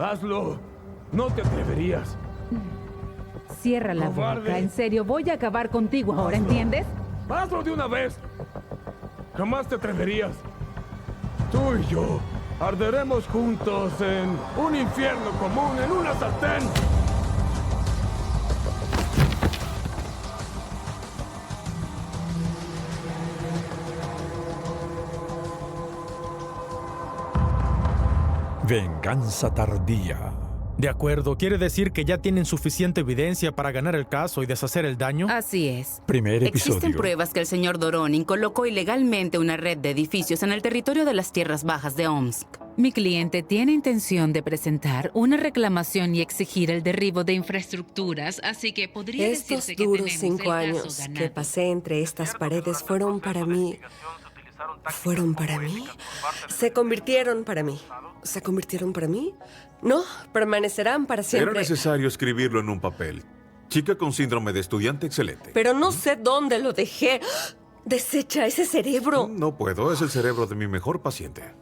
Hazlo. No te atreverías. Cierra la ¡Cobarde! boca. En serio, voy a acabar contigo ahora, ¿entiendes? Hazlo de una vez. Jamás te atreverías. Tú y yo arderemos juntos en un infierno común, en una sartén. Venganza tardía. De acuerdo, ¿quiere decir que ya tienen suficiente evidencia para ganar el caso y deshacer el daño? Así es. Primer Existen episodio. pruebas que el señor Doronin colocó ilegalmente una red de edificios en el territorio de las tierras bajas de Omsk. Mi cliente tiene intención de presentar una reclamación y exigir el derribo de infraestructuras, así que podría Estos decirse que duros tenemos 5 el caso años que ganado. pasé entre estas paredes fueron para mí. ¿Fueron para mí? Se convirtieron para mí. ¿Se convirtieron para mí? No, permanecerán para Era siempre. necesario escribirlo en un papel. Chica con síndrome de estudiante excelente. Pero no sé dónde lo dejé. Desecha ese cerebro. No puedo, es el cerebro de mi mejor paciente.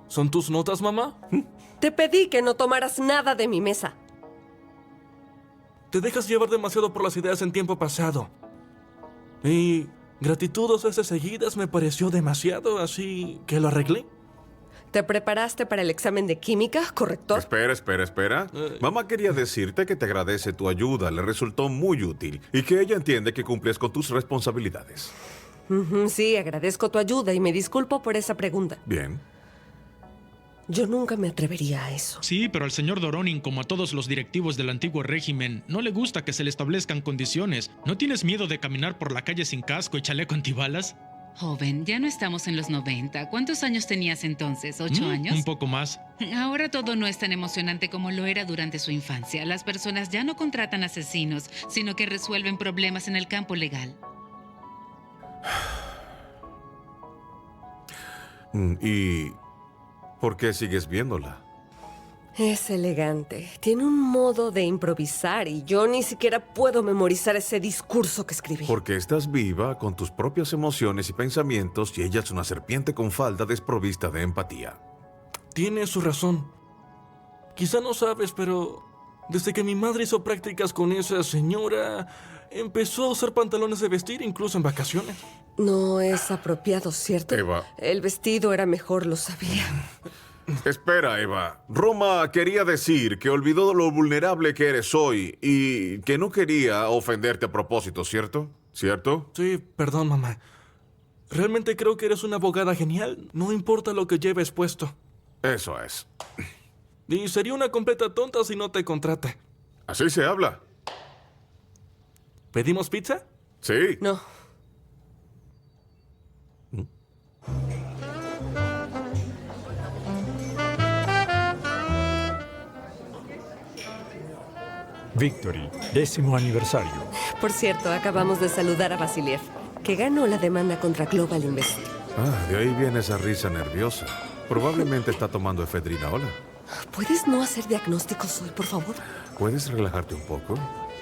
¿Son tus notas, mamá? Te pedí que no tomaras nada de mi mesa. Te dejas llevar demasiado por las ideas en tiempo pasado. Y gratitud 2 veces seguidas me pareció demasiado, así que lo arreglé. ¿Te preparaste para el examen de química, corrector? Espera. Mamá quería decirte que te agradece tu ayuda, le resultó muy útil y que ella entiende que cumples con tus responsabilidades. Sí, agradezco tu ayuda y me disculpo por esa pregunta. Bien. Yo nunca me atrevería a eso. Sí, pero al señor Doronin, como a todos los directivos del antiguo régimen, no le gusta que se le establezcan condiciones. ¿No tienes miedo de caminar por la calle sin casco y chaleco antibalas? Joven, ya no estamos en los 90. ¿Cuántos años tenías entonces? ¿8 años? Un poco más. Ahora todo no es tan emocionante como lo era durante su infancia. Las personas ya no contratan asesinos, sino que resuelven problemas en el campo legal. ¿Y por qué sigues viéndola? Es elegante. Tiene un modo de improvisar y yo ni siquiera puedo memorizar ese discurso que escribí. Porque estás viva con tus propias emociones y pensamientos y ella es una serpiente con falda desprovista de empatía. Tiene su razón. Quizá no sabes, pero desde que mi madre hizo prácticas con esa señora, empezó a usar pantalones de vestir incluso en vacaciones. No es apropiado, ¿cierto? Eva. El vestido era mejor, lo sabía. Espera, Eva. Roma quería decir que olvidó lo vulnerable que eres hoy y que no quería ofenderte a propósito, ¿cierto? ¿Cierto? Sí, perdón, mamá. Realmente creo que eres una abogada genial. No importa lo que lleves puesto. Eso es. Y sería una completa tonta si no te contrata. Así se habla. ¿Pedimos pizza? Sí. No. Victory, 10º aniversario. Por cierto, acabamos de saludar a Vasiliev, que ganó la demanda contra Global Invest. De ahí viene esa risa nerviosa. Probablemente está tomando efedrina. Hola. ¿Puedes no hacer diagnósticos hoy, por favor? ¿Puedes relajarte un poco?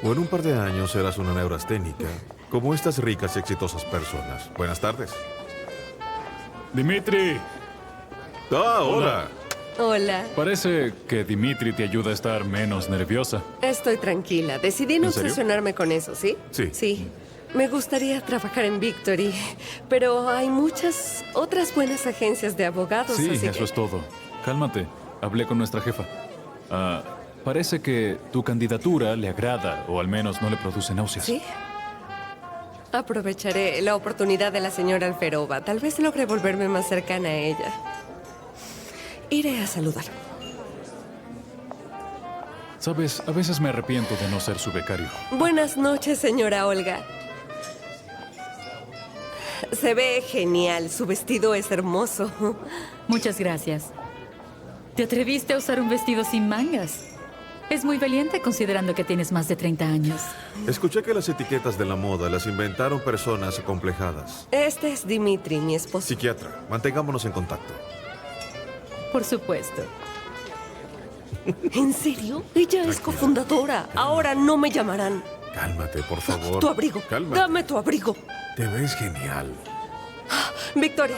O en un par de años serás una neurasténica, como estas ricas y exitosas personas. Buenas tardes. Dimitri, Hola. Hola. parece que Dimitri te ayuda a estar menos nerviosa. Estoy tranquila. Decidí no ¿En serio? obsesionarme con eso, ¿sí? Sí. Sí. Me gustaría trabajar en Victory, pero hay muchas otras buenas agencias de abogados, Sí, así eso que... es todo. Cálmate, hablé con nuestra jefa. Parece que tu candidatura le agrada, o al menos no le produce náuseas. ¿Sí? Aprovecharé la oportunidad de la señora Alferova. Tal vez logre volverme más cercana a ella. Iré a saludar. Sabes, a veces me arrepiento de no ser su becario. Buenas noches, señora Olga. Se ve genial. Su vestido es hermoso. Muchas gracias. ¿Te atreviste a usar un vestido sin mangas? Es muy valiente considerando que tienes más de 30 años. Escuché que las etiquetas de la moda las inventaron personas acomplejadas. Este es Dimitri, mi esposo. Psiquiatra, mantengámonos en contacto. Por supuesto. ¿En serio? Ella es cofundadora. Ahora no me llamarán. Cálmate, por favor. Tu abrigo. Cálmate. Dame tu abrigo. Te ves genial. Victoria,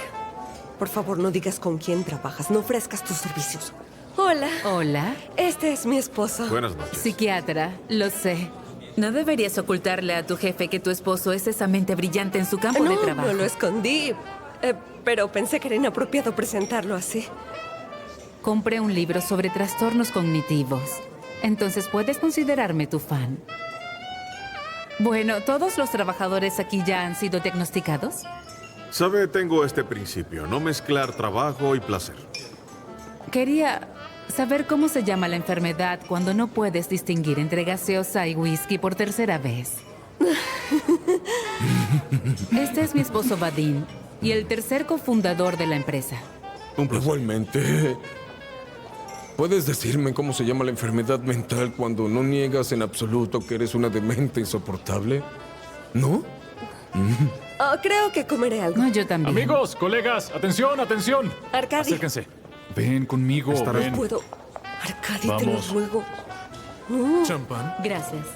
por favor, no digas con quién trabajas. No ofrezcas tus servicios. Hola. Hola. Este es mi esposo. Buenas noches. Psiquiatra, lo sé. No deberías ocultarle a tu jefe que tu esposo es esa mente brillante en su campo de trabajo. No lo escondí. Pero pensé que era inapropiado presentarlo así. Compré un libro sobre trastornos cognitivos. Entonces puedes considerarme tu fan. Bueno, ¿todos los trabajadores aquí ya han sido diagnosticados? Sabe, tengo este principio, no mezclar trabajo y placer. Quería saber cómo se llama la enfermedad cuando no puedes distinguir entre gaseosa y whisky por tercera vez. Este es mi esposo Vadim y el tercer cofundador de la empresa. Igualmente. ¿Puedes decirme cómo se llama la enfermedad mental cuando no niegas en absoluto que eres una demente insoportable? ¿No? Creo que comeré algo. No, yo también. Amigos, colegas, atención, atención. Arcadi. Acérquense. Ven conmigo. Ven. No puedo. Arcadi, te lo Vamos. ruego. ¿Champán? Gracias.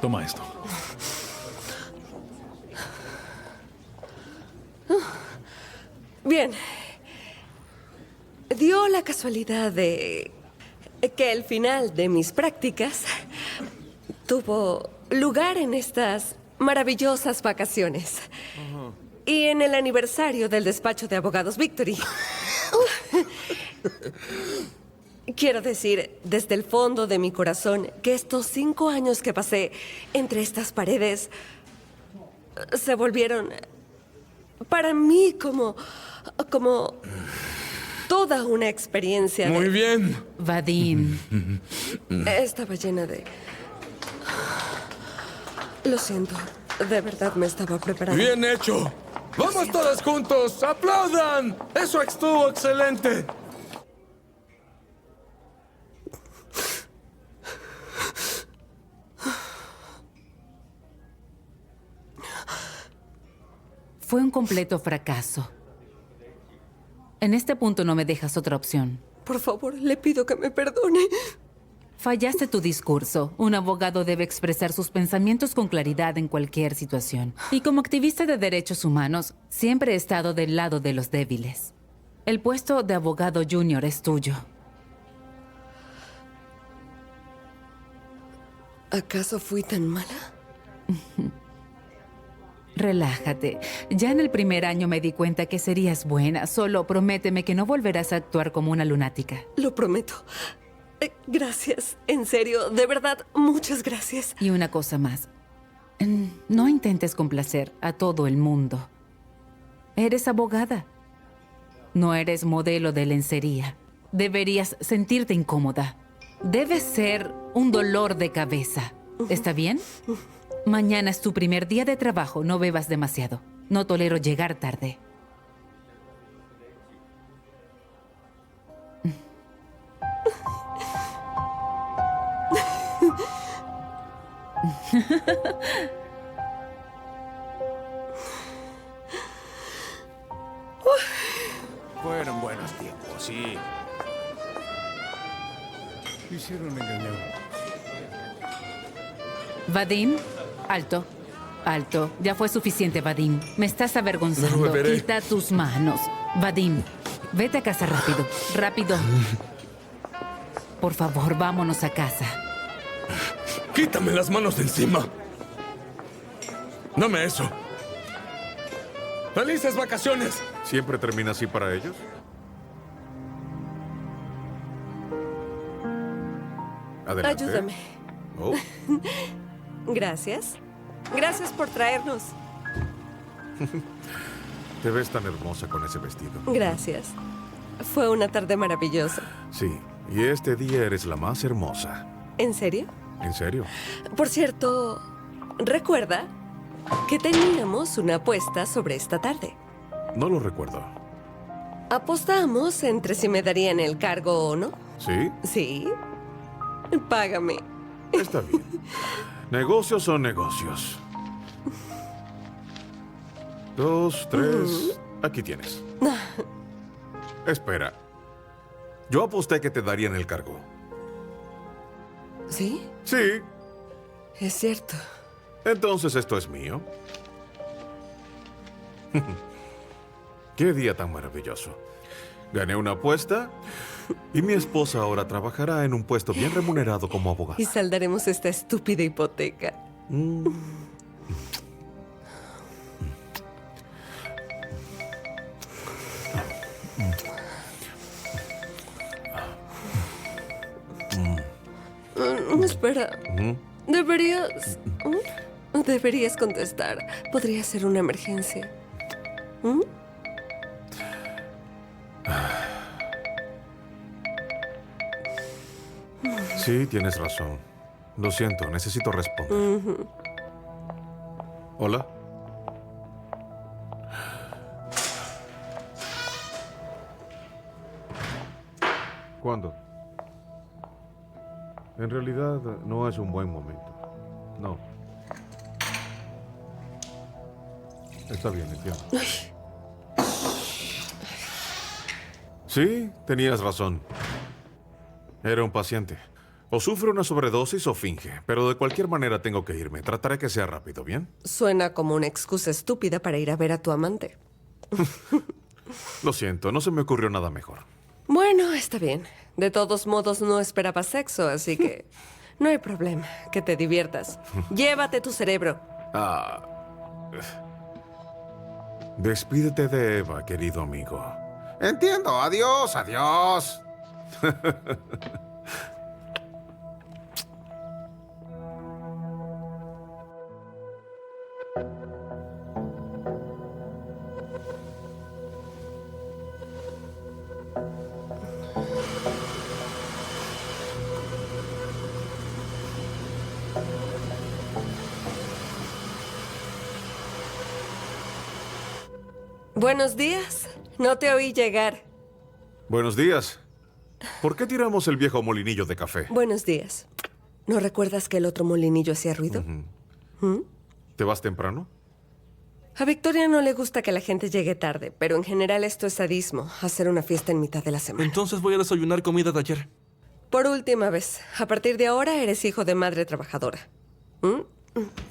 Toma esto. Bien. Dio la casualidad de que el final de mis prácticas tuvo lugar en estas maravillosas vacaciones. Y en el aniversario del despacho de abogados Victory. Quiero decir, desde el fondo de mi corazón, que estos 5 años que pasé entre estas paredes se volvieron para mí como toda una experiencia. Muy bien. Vadim. Estaba llena de... Lo siento, de verdad me estaba preparando. Bien hecho. ¡Vamos todos juntos! ¡Aplaudan! ¡Eso estuvo excelente! Fue un completo fracaso. En este punto no me dejas otra opción. Por favor, le pido que me perdone. Fallaste tu discurso. Un abogado debe expresar sus pensamientos con claridad en cualquier situación. Y como activista de derechos humanos, siempre he estado del lado de los débiles. El puesto de abogado junior es tuyo. ¿Acaso fui tan mala? Relájate. Ya en el primer año me di cuenta que serías buena. Solo prométeme que no volverás a actuar como una lunática. Lo prometo. Gracias. En serio, de verdad, muchas gracias. Y una cosa más. No intentes complacer a todo el mundo. Eres abogada. No eres modelo de lencería. Deberías sentirte incómoda. Debes ser un dolor de cabeza. ¿Está bien? Mañana es tu primer día de trabajo. No bebas demasiado. No tolero llegar tarde. Fueron buenos tiempos, sí. Quisieron engañar. Vadim, alto. Alto. Ya fue suficiente, Vadim. Me estás avergonzando. No beberé. Quita tus manos. Vadim, vete a casa rápido. Rápido. Por favor, vámonos a casa. ¡Quítame las manos de encima! Dame eso. ¡Felices vacaciones! ¿Siempre termina así para ellos? Adelante. Ayúdame. Oh, Gracias. Gracias por traernos. te ves tan hermosa con ese vestido. Gracias. Fue una tarde maravillosa. Sí, y este día eres la más hermosa. ¿En serio? ¿En serio? Por cierto, recuerda que teníamos una apuesta sobre esta tarde. No lo recuerdo. Apostamos entre si me darían el cargo o no. ¿Sí? Sí. Págame. Está bien. Negocios son negocios. 2, 3. Aquí tienes. Espera. Yo aposté que te darían el cargo. ¿Sí? Sí. Es cierto. Entonces esto es mío. ¿Qué día tan maravilloso? Gané una apuesta y mi esposa ahora trabajará en un puesto bien remunerado como abogada. Y saldaremos esta estúpida hipoteca. Espera. Deberías contestar. Podría ser una emergencia. Sí, tienes razón. Lo siento, necesito responder. ¿Hola? ¿Cuándo? En realidad, no es un buen momento. No. Está bien, entiendo. Sí, tenías razón. Era un paciente. O sufre una sobredosis o finge, pero de cualquier manera tengo que irme. Trataré que sea rápido, ¿bien? Suena como una excusa estúpida para ir a ver a tu amante. Lo siento, no se me ocurrió nada mejor. Bueno, está bien. De todos modos, no esperaba sexo, así que no hay problema. Que te diviertas. Llévate tu cerebro. Despídete de Eva, querido amigo. Entiendo. Adiós, adiós. Buenos días. No te oí llegar. Buenos días. ¿Por qué tiramos el viejo molinillo de café? Buenos días. ¿No recuerdas que el otro molinillo hacía ruido? ¿Te vas temprano? A Victoria no le gusta que la gente llegue tarde, pero en general esto es sadismo, hacer una fiesta en mitad de la semana. Entonces voy a desayunar comida de ayer. Por última vez, a partir de ahora eres hijo de madre trabajadora.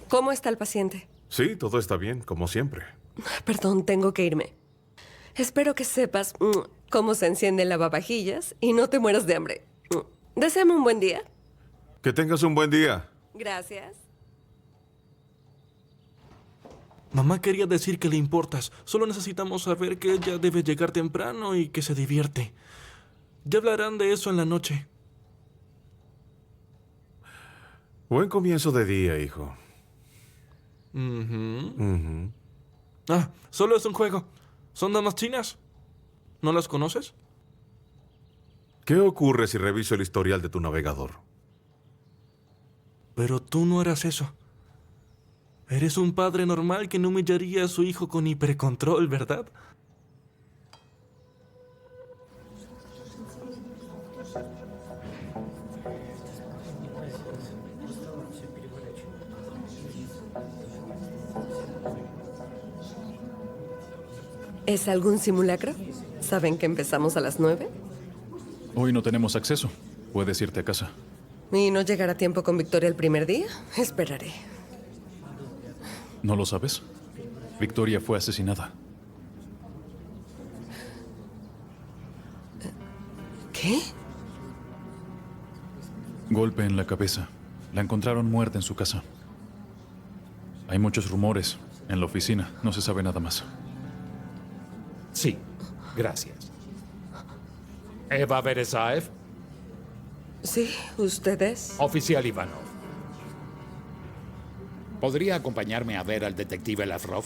¿Cómo está el paciente? Sí, todo está bien, como siempre. Perdón, tengo que irme. Espero que sepas cómo se enciende el lavavajillas y no te mueras de hambre. Deséame un buen día. Que tengas un buen día. Gracias. Mamá quería decir que le importas. Solo necesitamos saber que ella debe llegar temprano y que se divierte. Ya hablarán de eso en la noche. Buen comienzo de día, hijo. Solo es un juego. Son damas chinas. ¿No las conoces? ¿Qué ocurre si reviso el historial de tu navegador? Pero tú no harás eso. Eres un padre normal que no humillaría a su hijo con hipercontrol, ¿verdad? ¿Es algún simulacro? ¿Saben que empezamos a las 9? Hoy no tenemos acceso. Puedes irte a casa. ¿Y no llegará a tiempo con Victoria el primer día? Esperaré. ¿No lo sabes? Victoria fue asesinada. ¿Qué? Golpe en la cabeza. La encontraron muerta en su casa. Hay muchos rumores en la oficina. No se sabe nada más. Sí, gracias. Eva Berezaev. Sí, ¿ustedes? Oficial Ivanov. ¿Podría acompañarme a ver al detective Lavrov?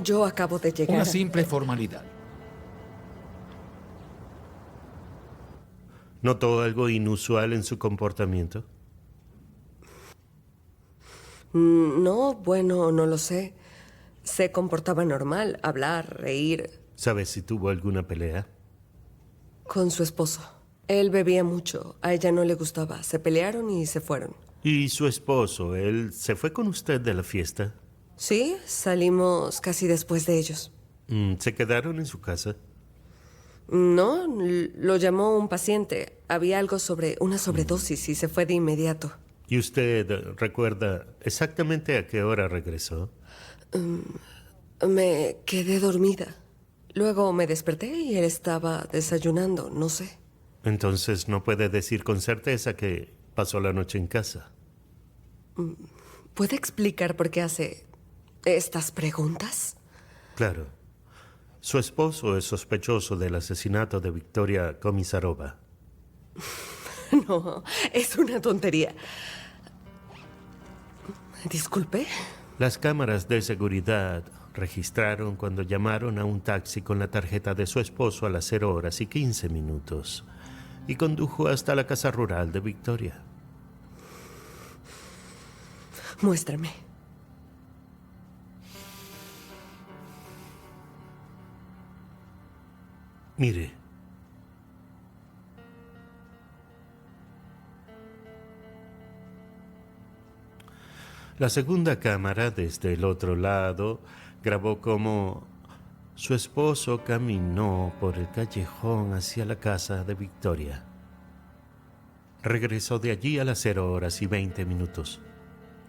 Yo acabo de llegar. Una simple formalidad. ¿Notó algo inusual en su comportamiento? No, bueno, no lo sé. Se comportaba normal, hablar, reír. ¿Sabes si tuvo alguna pelea? Con su esposo. Él bebía mucho. A ella no le gustaba. Se pelearon y se fueron. ¿Y su esposo, él se fue con usted de la fiesta? Sí, salimos casi después de ellos. ¿Se quedaron en su casa? No, lo llamó un paciente. Había algo sobre una sobredosis y se fue de inmediato. ¿Y usted recuerda exactamente a qué hora regresó? Me quedé dormida. Luego me desperté y él estaba desayunando, no sé. Entonces no puede decir con certeza que pasó la noche en casa. ¿Puede explicar por qué hace estas preguntas? Claro. Su esposo es sospechoso del asesinato de Victoria Komisarova. No, es una tontería. Disculpe. Las cámaras de seguridad registraron cuando llamaron a un taxi con la tarjeta de su esposo a las 0 horas y 15 minutos y condujo hasta la casa rural de Victoria. Muéstrame. Mire. La segunda cámara, desde el otro lado, grabó cómo su esposo caminó por el callejón hacia la casa de Victoria. Regresó de allí a las 0 horas y 20 minutos.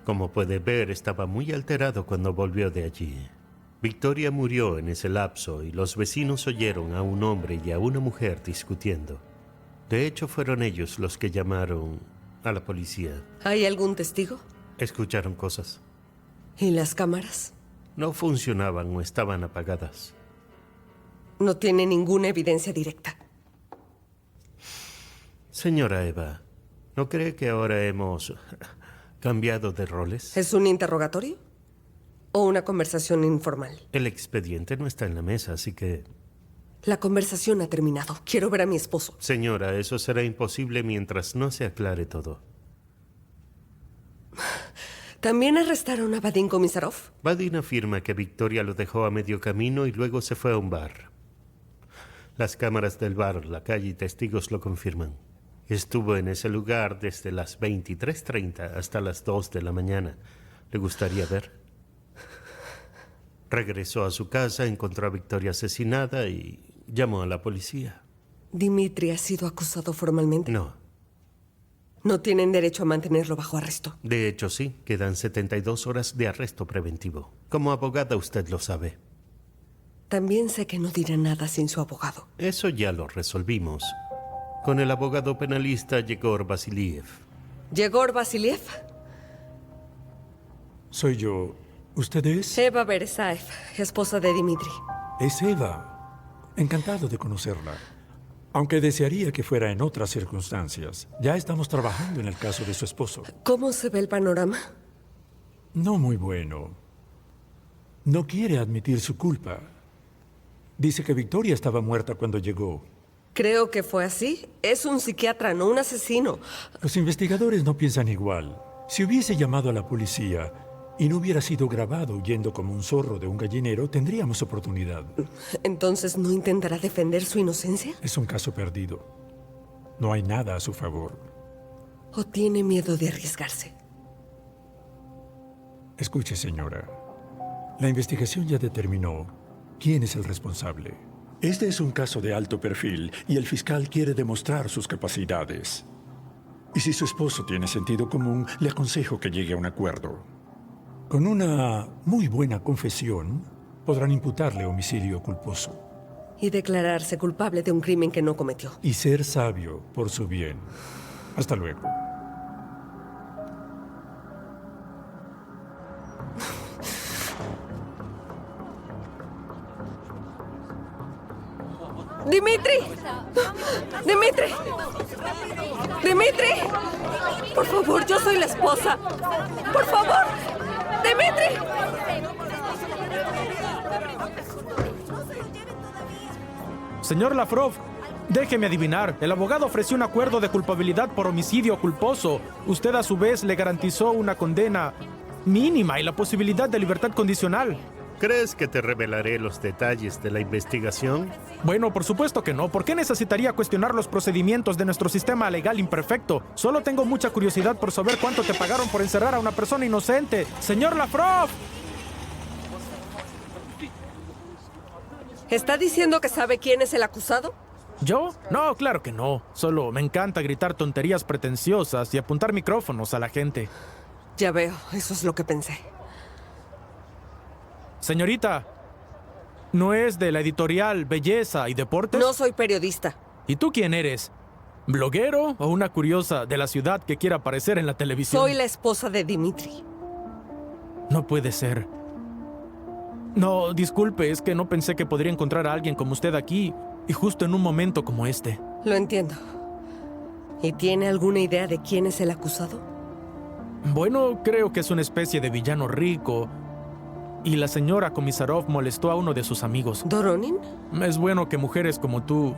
Como puede ver, estaba muy alterado cuando volvió de allí. Victoria murió en ese lapso y los vecinos oyeron a un hombre y a una mujer discutiendo. De hecho, fueron ellos los que llamaron a la policía. ¿Hay algún testigo? Escucharon cosas. ¿Y las cámaras? No funcionaban o estaban apagadas. No tiene ninguna evidencia directa. Señora Eva, ¿no cree que ahora hemos cambiado de roles? ¿Es un interrogatorio? ¿O una conversación informal? El expediente no está en la mesa, así que... La conversación ha terminado. Quiero ver a mi esposo. Señora, eso será imposible mientras no se aclare todo. ¿También arrestaron a Vadim Komisarov? Vadim afirma que Victoria lo dejó a medio camino y luego se fue a un bar. Las cámaras del bar, la calle y testigos lo confirman. Estuvo en ese lugar desde las 23:30 hasta las 2 de la mañana. ¿Le gustaría ver? Regresó a su casa, encontró a Victoria asesinada y llamó a la policía. ¿Dimitri ha sido acusado formalmente? No. No tienen derecho a mantenerlo bajo arresto. De hecho, sí. Quedan 72 horas de arresto preventivo. Como abogada usted lo sabe. También sé que no dirá nada sin su abogado. Eso ya lo resolvimos. Con el abogado penalista Yegor Vasiliev. ¿Yegor Vasiliev? Soy yo. ¿Usted es? Eva Beresaev, esposa de Dimitri. Es Eva. Encantado de conocerla. Aunque desearía que fuera en otras circunstancias. Ya estamos trabajando en el caso de su esposo. ¿Cómo se ve el panorama? No muy bueno. No quiere admitir su culpa. Dice que Victoria estaba muerta cuando llegó. Creo que fue así. Es un psiquiatra, no un asesino. Los investigadores no piensan igual. Si hubiese llamado a la policía y no hubiera sido grabado huyendo como un zorro de un gallinero, tendríamos oportunidad. ¿Entonces no intentará defender su inocencia? Es un caso perdido. No hay nada a su favor. ¿O tiene miedo de arriesgarse? Escuche, señora. La investigación ya determinó quién es el responsable. Este es un caso de alto perfil y el fiscal quiere demostrar sus capacidades. Y si su esposo tiene sentido común, le aconsejo que llegue a un acuerdo. Con una muy buena confesión, podrán imputarle homicidio culposo. Y declararse culpable de un crimen que no cometió. Y ser sabio por su bien. Hasta luego. ¡Dimitri! ¡Dimitri! ¡Dimitri! Por favor, yo soy la esposa. ¡Por favor! ¡Dimitri! Señor Lavrov, déjeme adivinar. El abogado ofreció un acuerdo de culpabilidad por homicidio culposo. Usted a su vez le garantizó una condena mínima y la posibilidad de libertad condicional. ¿Crees que te revelaré los detalles de la investigación? Bueno, por supuesto que no. ¿Por qué necesitaría cuestionar los procedimientos de nuestro sistema legal imperfecto? Solo tengo mucha curiosidad por saber cuánto te pagaron por encerrar a una persona inocente. ¡Señor Lavrov! ¿Está diciendo que sabe quién es el acusado? ¿Yo? No, claro que no. Solo me encanta gritar tonterías pretenciosas y apuntar micrófonos a la gente. Ya veo, eso es lo que pensé. Señorita, ¿No es de la editorial Belleza y Deportes? No soy periodista. ¿Y tú quién eres? ¿Bloguero o una curiosa de la ciudad que quiera aparecer en la televisión? Soy la esposa de Dimitri. No puede ser. No, disculpe, es que no pensé que podría encontrar a alguien como usted aquí, y justo en un momento como este. Lo entiendo. ¿Y tiene alguna idea de quién es el acusado? Bueno, creo que es una especie de villano rico. Y la señora Komisarov molestó a uno de sus amigos. ¿Doronin? Es bueno que mujeres como tú,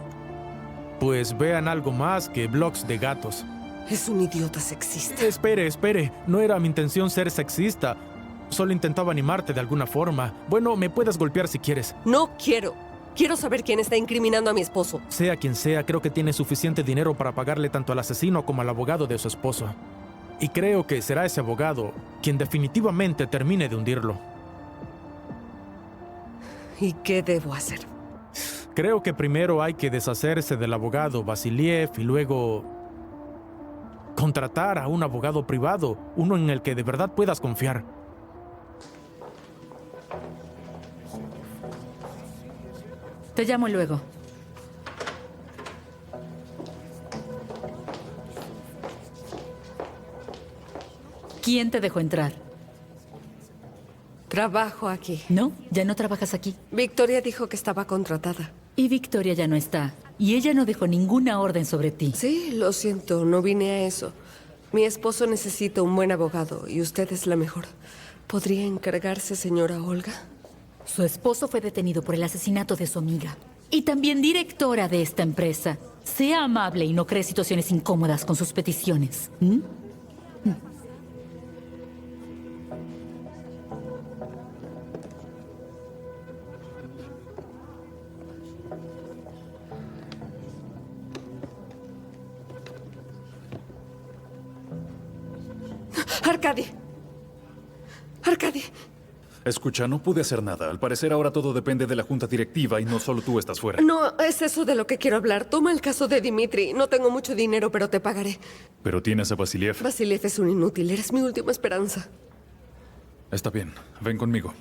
pues vean algo más que blogs de gatos. Es un idiota sexista. Espere. No era mi intención ser sexista. Solo intentaba animarte de alguna forma. Bueno, me puedes golpear si quieres. No quiero. Quiero saber quién está incriminando a mi esposo. Sea quien sea, creo que tiene suficiente dinero para pagarle tanto al asesino como al abogado de su esposo. Y creo que será ese abogado quien definitivamente termine de hundirlo. ¿Y qué debo hacer? Creo que primero hay que deshacerse del abogado Vasiliev y luego contratar a un abogado privado, uno en el que de verdad puedas confiar. Te llamo luego. ¿Quién te dejó entrar? Trabajo aquí. No, ya no trabajas aquí. Victoria dijo que estaba contratada. Y Victoria ya no está. Y ella no dejó ninguna orden sobre ti. Sí, lo siento, no vine a eso. Mi esposo necesita un buen abogado y usted es la mejor. ¿Podría encargarse, señora Olga? Su esposo fue detenido por el asesinato de su amiga. Y también directora de esta empresa. Sea amable y no cree situaciones incómodas con sus peticiones. ¿Mm? ¡Arkady! ¡Arkady! Escucha, no pude hacer nada. Al parecer ahora todo depende de la junta directiva y no solo tú estás fuera. No, es eso de lo que quiero hablar. Toma el caso de Dimitri. No tengo mucho dinero, pero te pagaré. Pero tienes a Vasiliev. Vasiliev es un inútil. Eres mi última esperanza. Está bien, ven conmigo.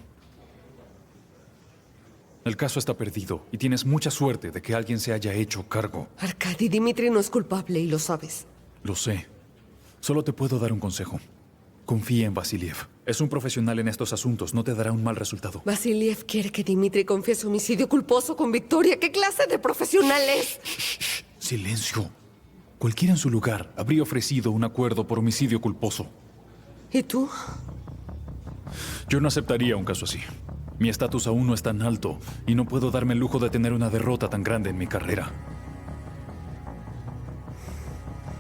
El caso está perdido y tienes mucha suerte de que alguien se haya hecho cargo. Arkady, Dimitri no es culpable y lo sabes. Lo sé. Solo te puedo dar un consejo. Confía en Vasiliev. Es un profesional en estos asuntos. No te dará un mal resultado. Vasiliev quiere que Dimitri confiese homicidio culposo con Victoria. ¿Qué clase de profesional es? Silencio. Cualquiera en su lugar habría ofrecido un acuerdo por homicidio culposo. ¿Y tú? Yo no aceptaría un caso así. Mi estatus aún no es tan alto y no puedo darme el lujo de tener una derrota tan grande en mi carrera.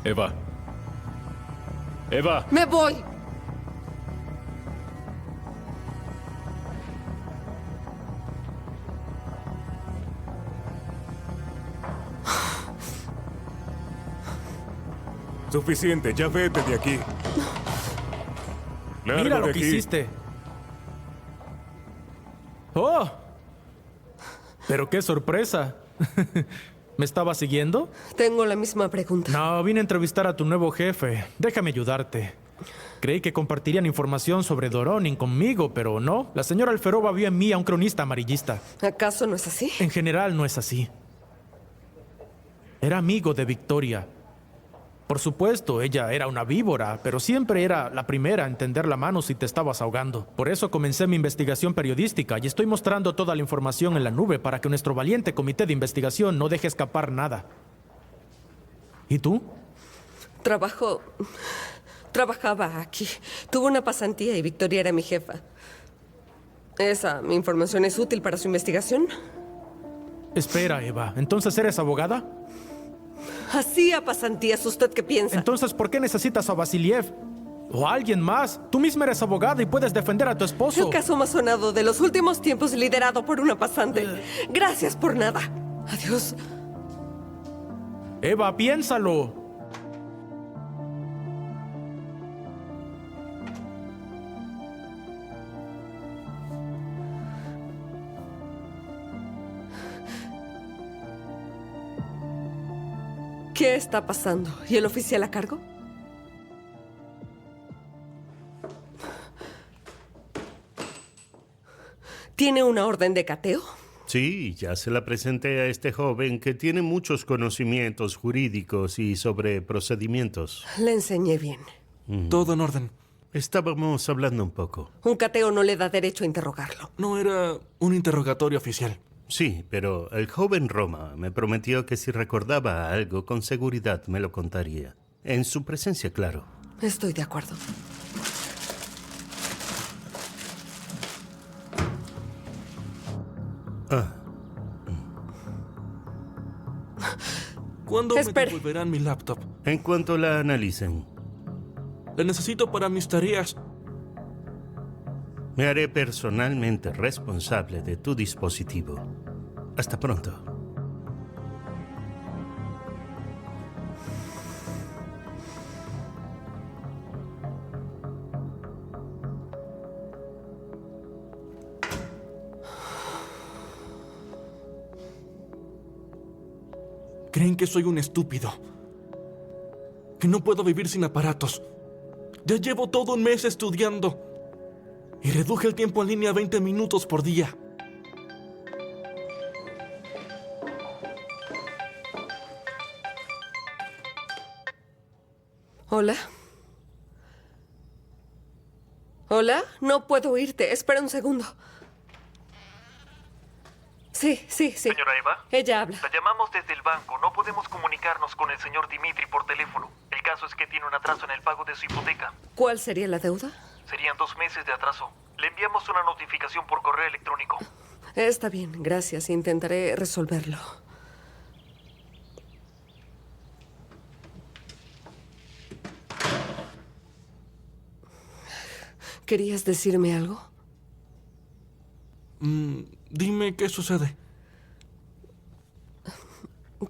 Eva. ¡Eva! ¡Me voy! Suficiente, ya vete de aquí. Largo Mira lo de que aquí. hiciste. ¡Oh! Pero qué sorpresa. ¿Me estaba siguiendo? Tengo la misma pregunta. No, vine a entrevistar a tu nuevo jefe. Déjame ayudarte. Creí que compartirían información sobre Doronin conmigo, pero no. La señora Alferova vio en mí a un cronista amarillista. ¿Acaso no es así? En general no es así. Era amigo de Victoria. Por supuesto, ella era una víbora, pero siempre era la primera en tender la mano si te estabas ahogando. Por eso comencé mi investigación periodística y estoy mostrando toda la información en la nube para que nuestro valiente comité de investigación no deje escapar nada. ¿Y tú? Trabajaba aquí. Tuve una pasantía y Victoria era mi jefa. ¿Esa información es útil para su investigación? Espera, Eva. ¿Entonces eres abogada? Hacía pasantías. ¿Usted qué piensa? Entonces, ¿por qué necesitas a Vasiliev? ¿O a alguien más? Tú misma eres abogada y puedes defender a tu esposo. El caso más sonado de los últimos tiempos liderado por una pasante. Gracias por nada. Adiós. Eva, piénsalo. ¿Qué está pasando? ¿Y el oficial a cargo? ¿Tiene una orden de cateo? Sí, ya se la presenté a este joven que tiene muchos conocimientos jurídicos y sobre procedimientos. Le enseñé bien. Todo en orden. Estábamos hablando un poco. Un cateo no le da derecho a interrogarlo. No era un interrogatorio oficial. Sí, pero el joven Roma me prometió que si recordaba algo con seguridad me lo contaría. En su presencia, claro. Estoy de acuerdo. ¿Cuándo me Espere. devolverán mi laptop? En cuanto la analicen, La necesito para mis tareas. me haré personalmente responsable de tu dispositivo. Hasta pronto. Creen que soy un estúpido. Que no puedo vivir sin aparatos. Ya llevo todo un mes estudiando. Y reduje el tiempo en línea a 20 minutos por día. ¿Hola? ¿Hola? No puedo oírte. Espera un segundo. Sí. Señora Eva. Ella habla. La llamamos desde el banco. No podemos comunicarnos con el señor Dimitri por teléfono. El caso es que tiene un atraso en el pago de su hipoteca. ¿Cuál sería la deuda? Serían 2 meses de atraso. Le enviamos una notificación por correo electrónico. Está bien, gracias. Intentaré resolverlo. ¿Querías decirme algo? Dime qué sucede.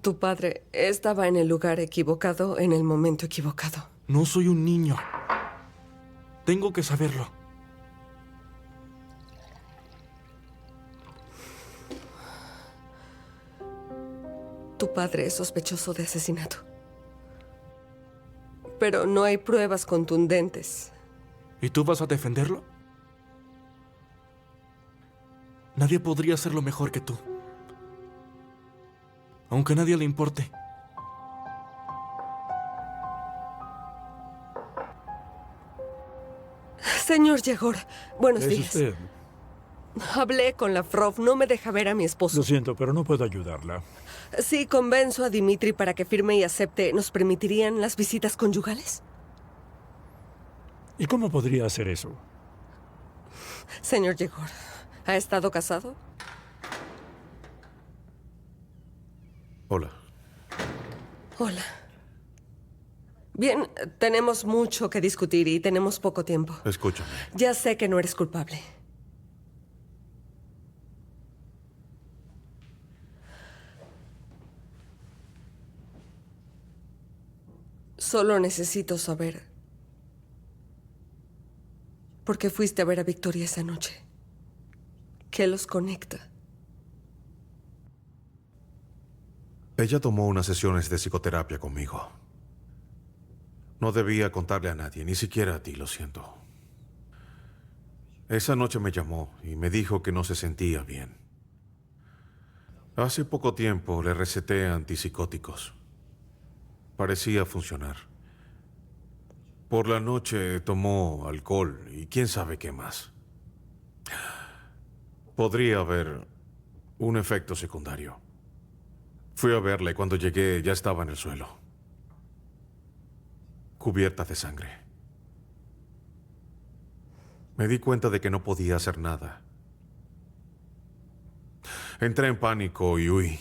Tu padre estaba en el lugar equivocado en el momento equivocado. No soy un niño. Tengo que saberlo. Tu padre es sospechoso de asesinato. Pero no hay pruebas contundentes. ¿Y tú vas a defenderlo? Nadie podría hacerlo mejor que tú. Aunque a nadie le importe. Señor Yegor, buenos ¿Es días. usted? Hablé con la Frov, no me deja ver a mi esposo. Lo siento, pero no puedo ayudarla. Si convenzo a Dimitri para que firme y acepte, ¿nos permitirían las visitas conyugales? ¿Y cómo podría hacer eso? Señor Yegor, ¿ha estado casado? Hola. Hola. Bien, tenemos mucho que discutir y tenemos poco tiempo. Escúchame. Ya sé que no eres culpable. Solo necesito saber por qué fuiste a ver a Victoria esa noche. ¿Qué los conecta? Ella tomó unas sesiones de psicoterapia conmigo. No debía contarle a nadie, ni siquiera a ti, lo siento. Esa noche me llamó y me dijo que no se sentía bien. Hace poco tiempo le receté antipsicóticos. Parecía funcionar. Por la noche tomó alcohol y quién sabe qué más. Podría haber un efecto secundario. Fui a verla y cuando llegué ya estaba en el suelo, cubierta de sangre. Me di cuenta de que no podía hacer nada. Entré en pánico y huí.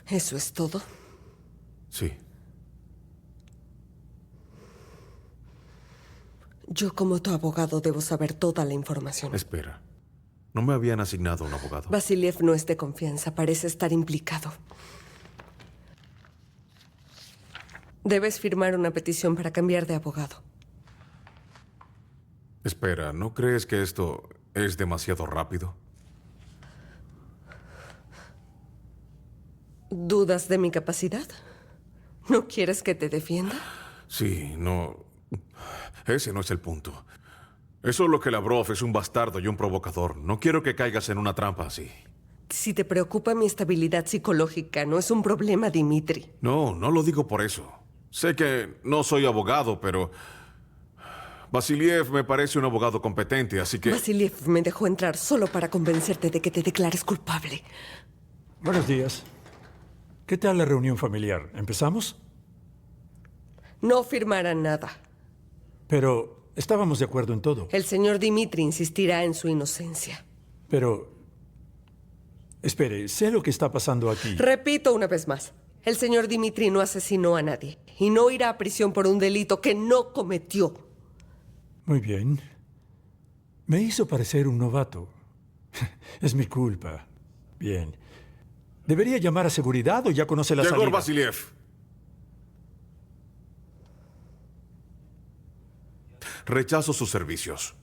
¿Eso es todo? Sí. Yo, como tu abogado, debo saber toda la información. Espera. No me habían asignado un abogado. Vasiliev no es de confianza, parece estar implicado. Debes firmar una petición para cambiar de abogado. Espera, ¿no crees que esto es demasiado rápido? ¿Dudas de mi capacidad? ¿No quieres que te defienda? Sí, no. Ese no es el punto. Es solo que Lavrov es un bastardo y un provocador. No quiero que caigas en una trampa así. Si te preocupa mi estabilidad psicológica, no es un problema, Dimitri. No, no lo digo por eso. Sé que no soy abogado, pero Vasiliev me parece un abogado competente, así que... Vasiliev me dejó entrar solo para convencerte de que te declares culpable. Buenos días. ¿Qué tal la reunión familiar? ¿Empezamos? No firmarán nada. Pero estábamos de acuerdo en todo. El señor Dimitri insistirá en su inocencia. Pero... espere, sé lo que está pasando aquí. Repito una vez más. El señor Dimitri no asesinó a nadie. Y no irá a prisión por un delito que no cometió. Muy bien. Me hizo parecer un novato. Es mi culpa. Bien. ¿Debería llamar a seguridad o ya conoce la salida? Yegor Vasiliev. Rechazo sus servicios.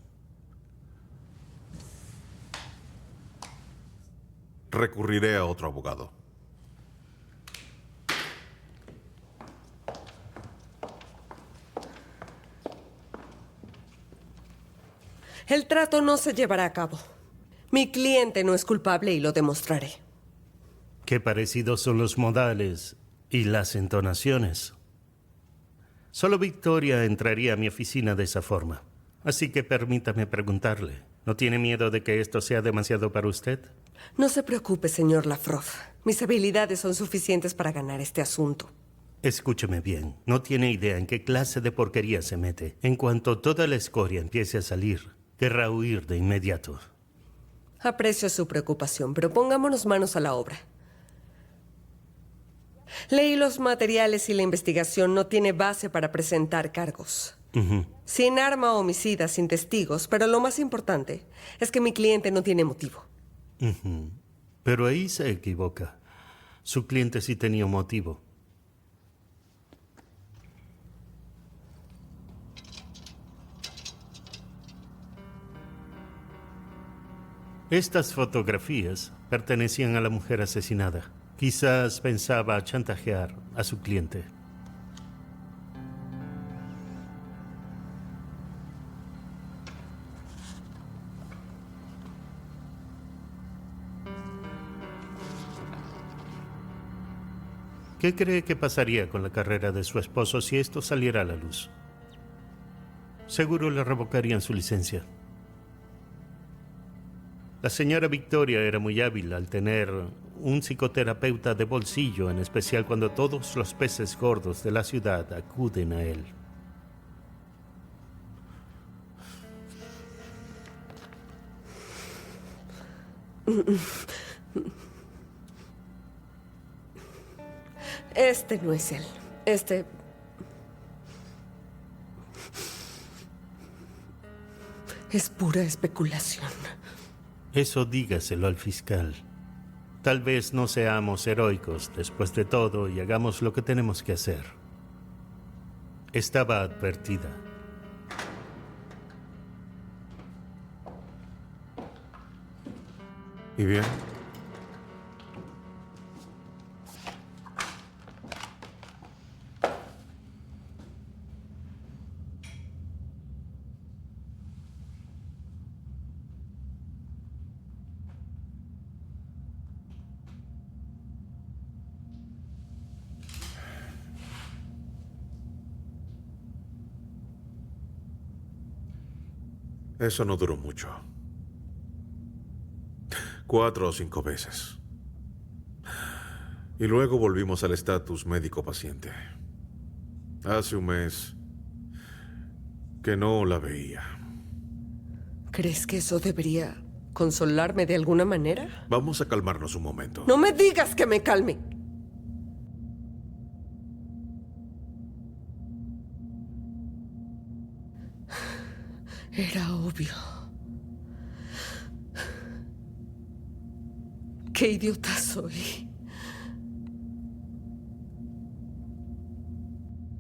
Recurriré a otro abogado. El trato no se llevará a cabo. Mi cliente no es culpable y lo demostraré. Qué parecidos son los modales y las entonaciones. Solo Victoria entraría a mi oficina de esa forma. Así que permítame preguntarle, ¿no tiene miedo de que esto sea demasiado para usted? No se preocupe, señor Lavrov. Mis habilidades son suficientes para ganar este asunto. Escúcheme bien, no tiene idea en qué clase de porquería se mete. En cuanto toda la escoria empiece a salir, querrá huir de inmediato. Aprecio su preocupación, pero pongámonos manos a la obra. Leí los materiales y la investigación no tiene base para presentar cargos. Sin arma homicida, sin testigos, pero lo más importante es que mi cliente no tiene motivo. Pero ahí se equivoca. Su cliente sí tenía un motivo. Estas fotografías pertenecían a la mujer asesinada. Quizás pensaba chantajear a su cliente. ¿Qué cree que pasaría con la carrera de su esposo si esto saliera a la luz? Seguro le revocarían su licencia. La señora Victoria era muy hábil al tener un psicoterapeuta de bolsillo, en especial cuando todos los peces gordos de la ciudad acuden a él. Este no es él. Este... es pura especulación. Eso dígaselo al fiscal. Tal vez no seamos heroicos después de todo y hagamos lo que tenemos que hacer. Estaba advertida. ¿Y bien? Eso no duró mucho. 4 o 5 veces. Y luego volvimos al estatus médico-paciente. Hace un mes que no la veía. ¿Crees que eso debería consolarme de alguna manera? Vamos a calmarnos un momento. No me digas que me calme. Era obvio. ¡Qué idiota soy!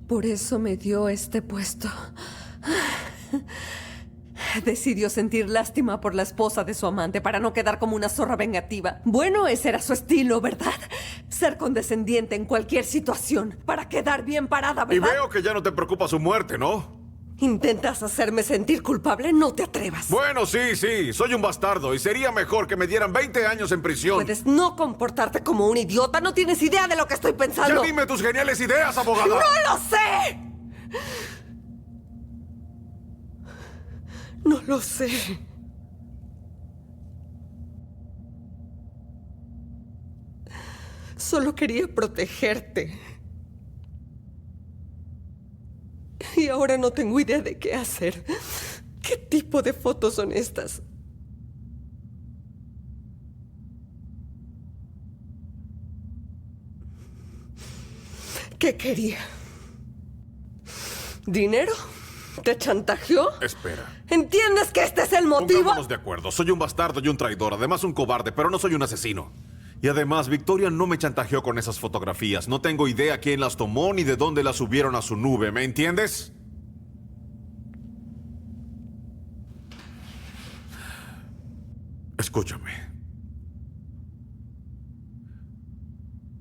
Por eso me dio este puesto. Decidió sentir lástima por la esposa de su amante para no quedar como una zorra vengativa. Bueno, ese era su estilo, ¿verdad? Ser condescendiente en cualquier situación para quedar bien parada, ¿verdad? Y veo que ya no te preocupa su muerte, ¿no? ¿Intentas hacerme sentir culpable? No te atrevas. Bueno, sí, soy un bastardo y sería mejor que me dieran 20 años en prisión. Puedes no comportarte como un idiota. No tienes idea de lo que estoy pensando. Ya dime tus geniales ideas, abogada. ¡No lo sé! No lo sé. Solo quería protegerte. Y ahora no tengo idea de qué hacer. ¿Qué tipo de fotos son estas? ¿Qué quería? ¿Dinero? ¿Te chantajeó? Espera. ¿Entiendes que este es el motivo? Pongámonos de acuerdo. Soy un bastardo y un traidor. Además, un cobarde, pero no soy un asesino. Y además, Victoria no me chantajeó con esas fotografías. No tengo idea quién las tomó ni de dónde las subieron a su nube. ¿Me entiendes? Escúchame.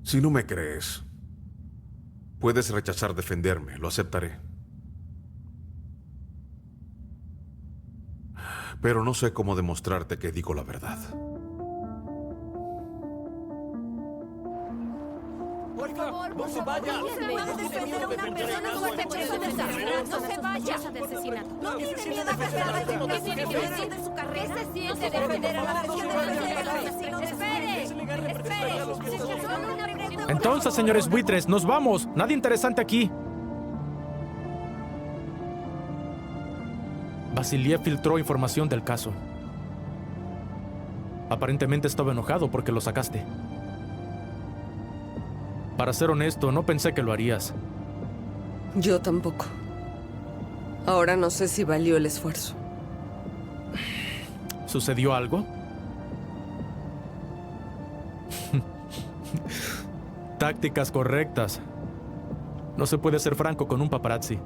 Si no me crees, puedes rechazar defenderme. Lo aceptaré. Pero no sé cómo demostrarte que digo la verdad. Por favor, no se vaya. No se vaya. De asesinato. No tiene miedo a casar. ¿Qué tiene que decir de su carrera? ¿Qué se siente defender a la asesino? Espere. Entonces, señores buitres, nos vamos. Nada interesante aquí. Vasiliev filtró información del caso. Aparentemente estaba enojado porque lo sacaste. Para ser honesto, no pensé que lo harías. Yo tampoco. Ahora no sé si valió el esfuerzo. ¿Sucedió algo? Tácticas correctas. No se puede ser franco con un paparazzi.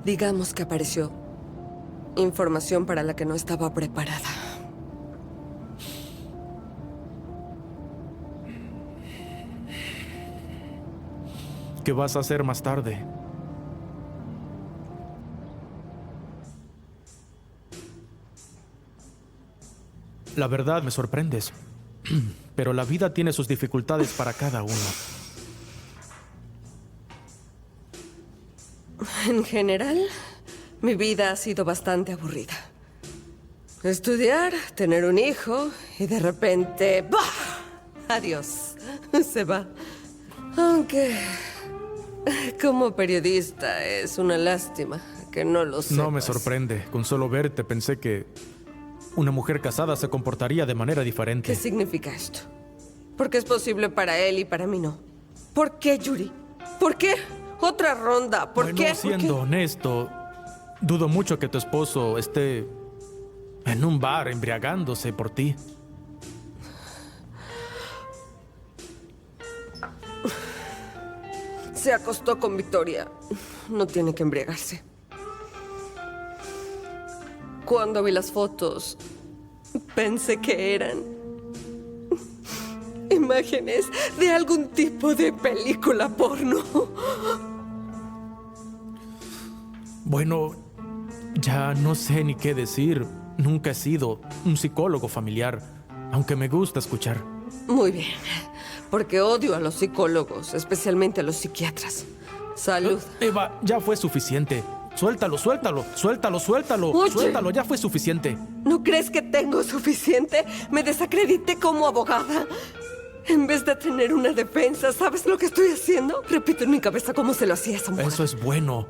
Digamos que apareció información para la que no estaba preparada. ¿Qué vas a hacer más tarde? La verdad, me sorprendes. Pero la vida tiene sus dificultades para cada uno. En general, mi vida ha sido bastante aburrida. Estudiar, tener un hijo y de repente... ¡bah! Adiós. Se va. Aunque... como periodista es una lástima que no lo sepas. No me sorprende. Con solo verte pensé que una mujer casada se comportaría de manera diferente. ¿Qué significa esto? ¿Por qué es posible para él y para mí no? ¿Por qué, Yuri? ¿Por qué? Otra ronda. ¿Por qué? Siendo honesto, dudo mucho que tu esposo esté en un bar embriagándose por ti. Se acostó con Victoria. No tiene que embriagarse. Cuando vi las fotos, pensé que eran imágenes de algún tipo de película porno. Bueno, ya no sé ni qué decir. Nunca he sido un psicólogo familiar, aunque me gusta escuchar. Muy bien, porque odio a los psicólogos, especialmente a los psiquiatras. Salud. Eva, ya fue suficiente. Suéltalo, suéltalo, suéltalo, suéltalo. Oye. Suéltalo, ya fue suficiente. ¿No crees que tengo suficiente? Me desacredité como abogada. En vez de tener una defensa, ¿sabes lo que estoy haciendo? Repito en mi cabeza cómo se lo hacía esa mujer. Eso es bueno.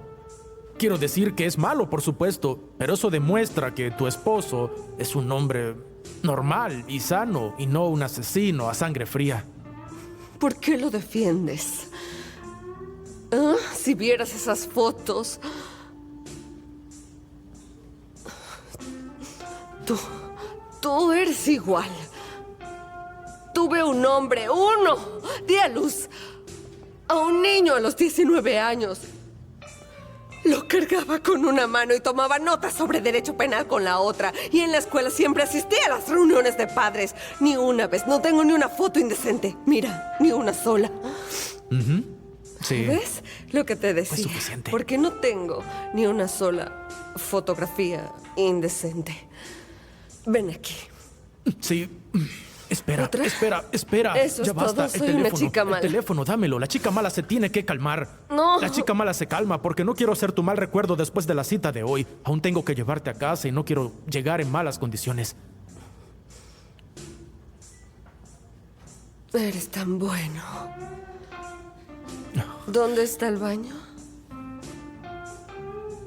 Quiero decir que es malo, por supuesto, pero eso demuestra que tu esposo es un hombre normal y sano y no un asesino a sangre fría. ¿Por qué lo defiendes? ¿Ah? Si vieras esas fotos... Tú eres igual. Tuve un hombre, uno. Di a luz a un niño a los 19 años. Lo cargaba con una mano y tomaba notas sobre derecho penal con la otra. Y en la escuela siempre asistía a las reuniones de padres. Ni una vez, no tengo ni una foto indecente. Mira, ni una sola. Sí. ¿Ves? Lo que te decía. Es suficiente. Porque no tengo ni una sola fotografía indecente. Ven aquí. Sí. Espera, ¿Otra? espera. Eso es Ya basta. todo. Soy una chica mala. El teléfono, dámelo. La chica mala se tiene que calmar. No. La chica mala se calma porque no quiero ser tu mal recuerdo después de la cita de hoy. Aún tengo que llevarte a casa y no quiero llegar en malas condiciones. Eres tan bueno. ¿Dónde está el baño?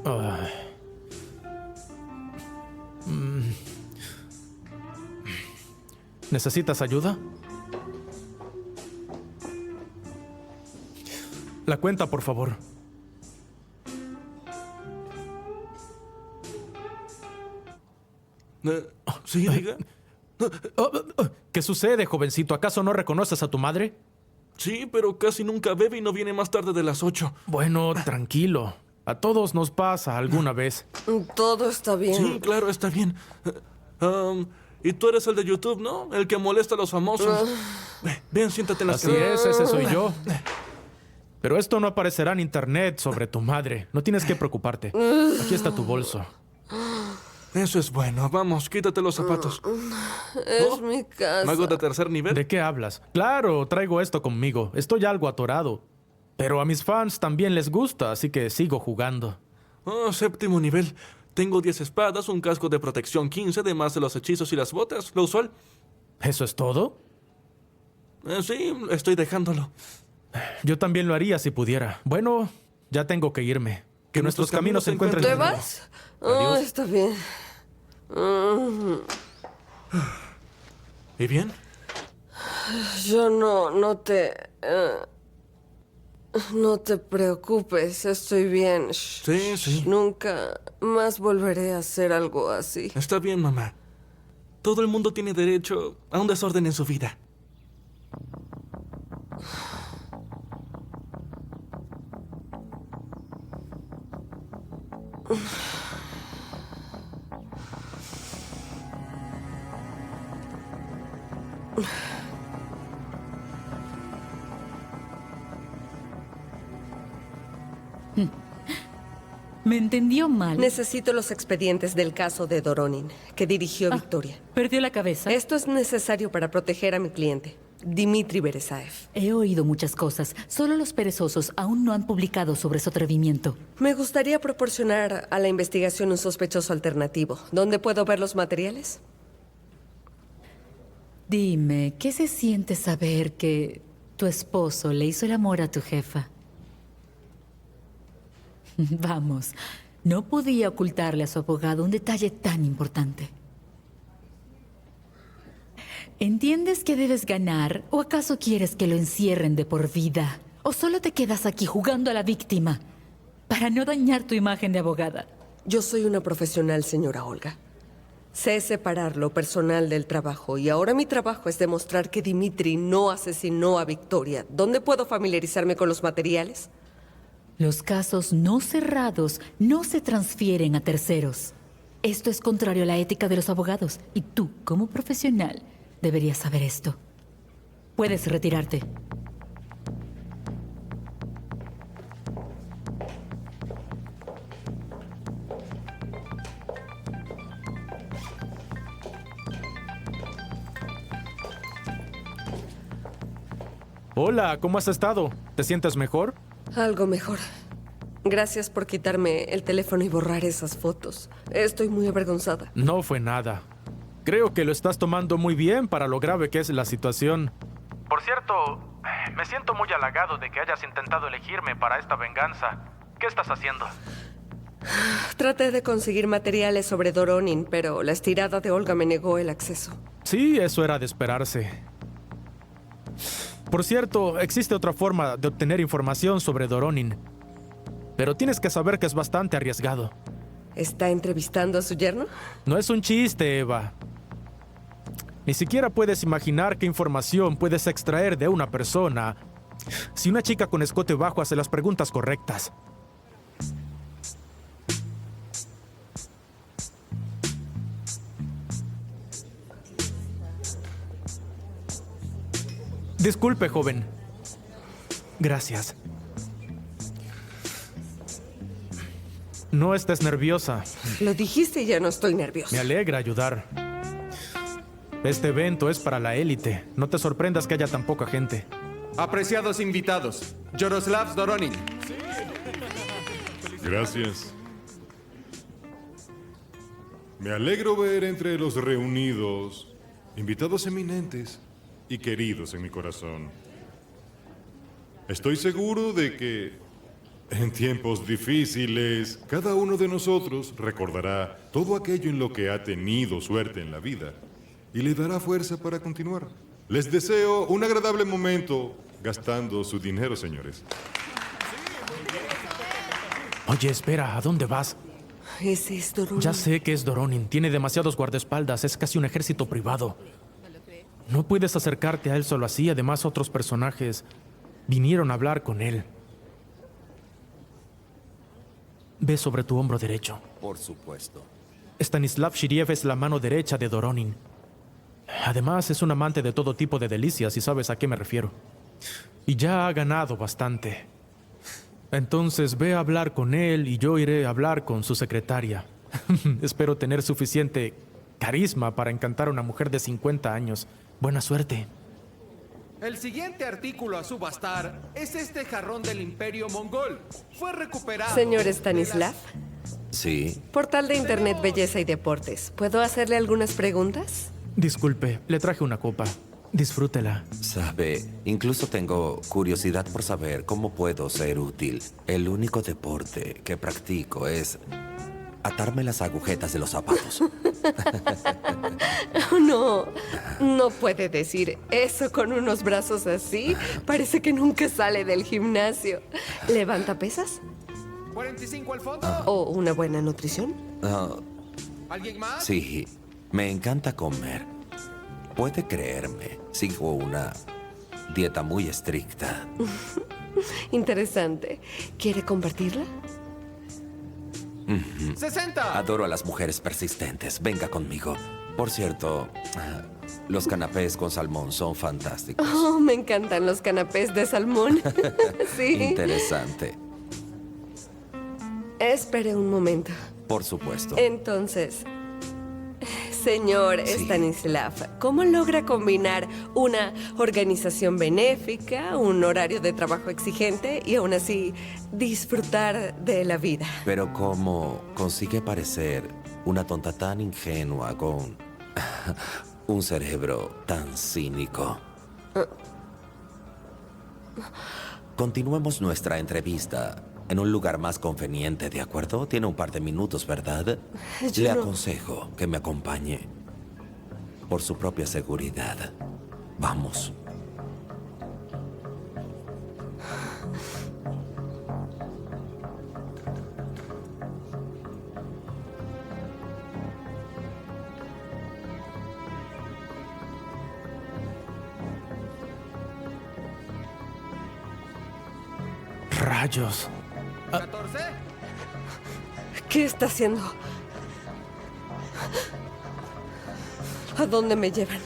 Ah. ¿Necesitas ayuda? La cuenta, por favor. Sí, diga. ¿Qué sucede, jovencito? ¿Acaso no reconoces a tu madre? Sí, pero casi nunca bebe y no viene más tarde de las 8. Bueno, tranquilo. A todos nos pasa alguna vez. Todo está bien. Sí, claro, está bien. Y tú eres el de YouTube, ¿no? El que molesta a los famosos. Ven, siéntate en la Así es, ese soy yo. Pero esto no aparecerá en internet sobre tu madre. No tienes que preocuparte. Aquí está tu bolso. Eso es bueno. Vamos, quítate los zapatos. Es mi casa. ¿Mago de tercer nivel? ¿De qué hablas? Claro, traigo esto conmigo. Estoy algo atorado. Pero a mis fans también les gusta, así que sigo jugando. Oh, séptimo nivel. Tengo 10 espadas, un casco de protección 15, además de los hechizos y las botas. Lo usual. ¿Eso es todo? Sí, estoy dejándolo. Yo también lo haría si pudiera. Bueno, ya tengo que irme. Que nuestros caminos se encuentren. ¿Te de nuevo. vas? Adiós. Está bien. ¿Y bien? Yo no te... no te preocupes, estoy bien. Sí. Nunca más volveré a hacer algo así. Está bien, mamá. Todo el mundo tiene derecho a un desorden en su vida. Me entendió mal. Necesito los expedientes del caso de Doronin, que dirigió Victoria. ¿Perdió la cabeza? Esto es necesario para proteger a mi cliente, Dimitri Veresaev. He oído muchas cosas. Solo los perezosos aún no han publicado sobre su atrevimiento. Me gustaría proporcionar a la investigación un sospechoso alternativo. ¿Dónde puedo ver los materiales? Dime, ¿qué se siente saber que tu esposo le hizo el amor a tu jefa? Vamos, no podía ocultarle a su abogado un detalle tan importante. ¿Entiendes que debes ganar? ¿O acaso quieres que lo encierren de por vida? ¿O solo te quedas aquí jugando a la víctima para no dañar tu imagen de abogada? Yo soy una profesional, señora Olga. Sé separar lo personal del trabajo y ahora mi trabajo es demostrar que Dimitri no asesinó a Victoria. ¿Dónde puedo familiarizarme con los materiales? Los casos no cerrados no se transfieren a terceros. Esto es contrario a la ética de los abogados y tú, como profesional, deberías saber esto. Puedes retirarte. Hola, ¿cómo has estado? ¿Te sientes mejor? Algo mejor. Gracias por quitarme el teléfono y borrar esas fotos. Estoy muy avergonzada. No fue nada. Creo que lo estás tomando muy bien para lo grave que es la situación. Por cierto, me siento muy halagado de que hayas intentado elegirme para esta venganza. ¿Qué estás haciendo? Traté de conseguir materiales sobre Doronin, pero la estirada de Olga me negó el acceso. Sí, eso era de esperarse. Por cierto, existe otra forma de obtener información sobre Doronin. Pero tienes que saber que es bastante arriesgado. ¿Está entrevistando a su yerno? No es un chiste, Eva. Ni siquiera puedes imaginar qué información puedes extraer de una persona si una chica con escote bajo hace las preguntas correctas. Disculpe, joven. Gracias. No estés nerviosa. Lo dijiste y ya no estoy nerviosa. Me alegra ayudar. Este evento es para la élite. No te sorprendas que haya tan poca gente. Apreciados invitados, Yaroslav Doronin. Gracias. Me alegro ver entre los reunidos invitados eminentes y queridos en mi corazón. Estoy seguro de que en tiempos difíciles cada uno de nosotros recordará todo aquello en lo que ha tenido suerte en la vida y le dará fuerza para continuar. Les deseo un agradable momento gastando su dinero, señores. Oye, espera, ¿a dónde vas? Ese es Doronin. Ya sé que es Doronin. Tiene demasiados guardaespaldas. Es casi un ejército privado. No puedes acercarte a él solo así. Además, otros personajes vinieron a hablar con él. Ve sobre tu hombro derecho. Por supuesto. Stanislav Shiriev es la mano derecha de Doronin. Además, es un amante de todo tipo de delicias y sabes a qué me refiero. Y ya ha ganado bastante. Entonces ve a hablar con él y yo iré a hablar con su secretaria. Espero tener suficiente carisma para encantar a una mujer de 50 años. Buena suerte. El siguiente artículo a subastar es este jarrón del Imperio Mongol. Fue recuperado. Señor Stanislav. Sí. Portal de Internet Belleza y Deportes. ¿Puedo hacerle algunas preguntas? Disculpe, le traje una copa. Disfrútela. Sabe, incluso tengo curiosidad por saber cómo puedo ser útil. El único deporte que practico es atarme las agujetas de los zapatos. No, no puede decir eso con unos brazos así. Parece que nunca sale del gimnasio. ¿Levanta pesas? 45 al fondo. ¿O una buena nutrición? ¿Alguien más? Sí, me encanta comer. Puede creerme, sigo una dieta muy estricta. Interesante. ¿Quiere compartirla? 60. Adoro a las mujeres persistentes. Venga conmigo. Por cierto, los canapés con salmón son fantásticos. Oh, me encantan los canapés de salmón. Sí. Interesante. Espere un momento. Por supuesto. Entonces, señor Stanislav, ¿cómo logra combinar una organización benéfica, un horario de trabajo exigente y aún así disfrutar de la vida? Pero ¿cómo consigue parecer una tonta tan ingenua con un cerebro tan cínico? Continuemos nuestra entrevista en un lugar más conveniente, ¿de acuerdo? Tiene un par de minutos, ¿verdad? Le aconsejo que me acompañe. Por su propia seguridad. Vamos. Rayos. 14. ¿Qué está haciendo? ¿A dónde me llevan?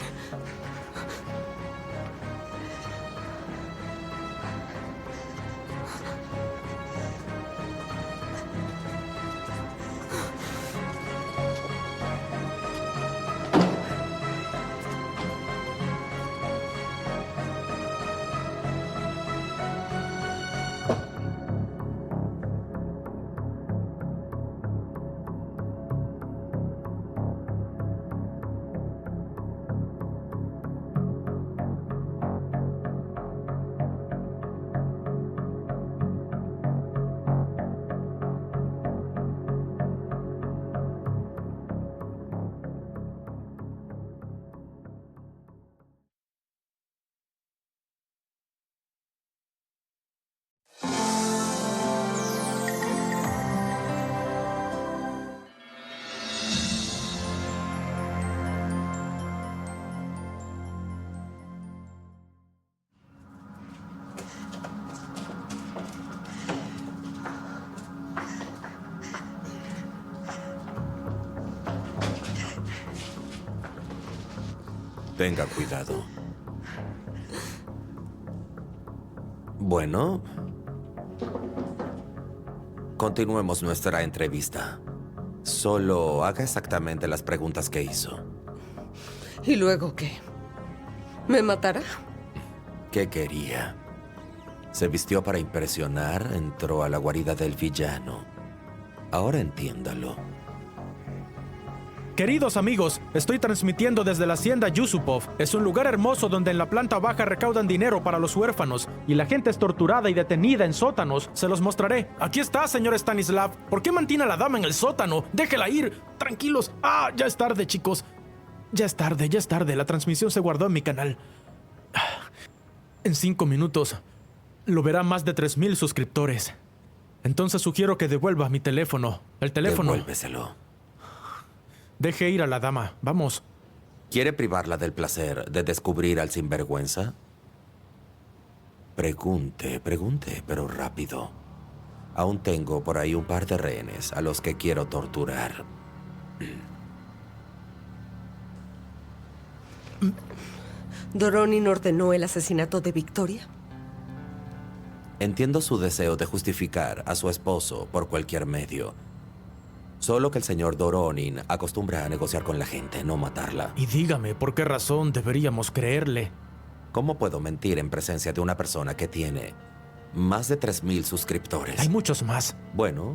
Tenga cuidado. Bueno. Continuemos nuestra entrevista. Solo haga exactamente las preguntas que hizo. ¿Y luego qué? ¿Me matará? ¿Qué quería? Se vistió para impresionar, entró a la guarida del villano. Ahora entiéndalo. Queridos amigos, estoy transmitiendo desde la hacienda Yusupov. Es un lugar hermoso donde en la planta baja recaudan dinero para los huérfanos y la gente es torturada y detenida en sótanos. Se los mostraré. Aquí está, señor Stanislav. ¿Por qué mantiene a la dama en el sótano? Déjela ir. Tranquilos. Ya es tarde, chicos. Ya es tarde. La transmisión se guardó en mi canal. En 5 minutos lo verá más de 3,000 suscriptores. Entonces sugiero que devuelva mi teléfono. El teléfono. Devuélveselo. Deje ir a la dama. Vamos. ¿Quiere privarla del placer de descubrir al sinvergüenza? Pregunte, pero rápido. Aún tengo por ahí un par de rehenes a los que quiero torturar. ¿Doronin ordenó el asesinato de Victoria? Entiendo su deseo de justificar a su esposo por cualquier medio. Solo que el señor Doronin acostumbra a negociar con la gente, no matarla. Y dígame, ¿por qué razón deberíamos creerle? ¿Cómo puedo mentir en presencia de una persona que tiene más de 3,000 suscriptores? Hay muchos más. Bueno,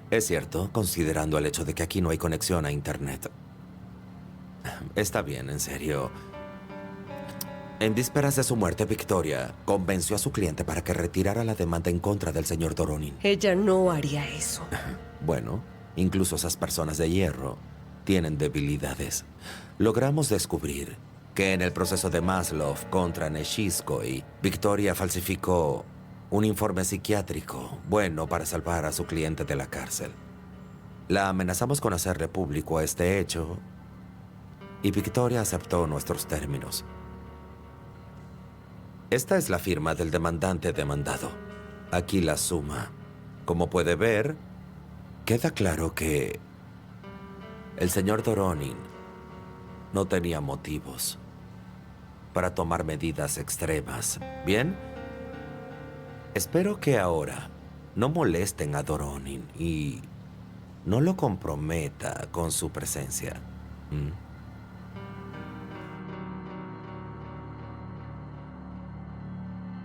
es cierto, considerando el hecho de que aquí no hay conexión a Internet. Está bien, en serio. En vísperas de su muerte, Victoria convenció a su cliente para que retirara la demanda en contra del señor Doronin. Ella no haría eso. Bueno, incluso esas personas de hierro tienen debilidades. Logramos descubrir que en el proceso de Maslow contra Neshizkoy, Victoria falsificó un informe psiquiátrico bueno para salvar a su cliente de la cárcel. La amenazamos con hacerle público este hecho y Victoria aceptó nuestros términos. Esta es la firma del demandante demandado. Aquí la suma. Como puede ver, queda claro que el señor Doronin no tenía motivos para tomar medidas extremas. ¿Bien? Espero que ahora no molesten a Doronin y no lo comprometa con su presencia.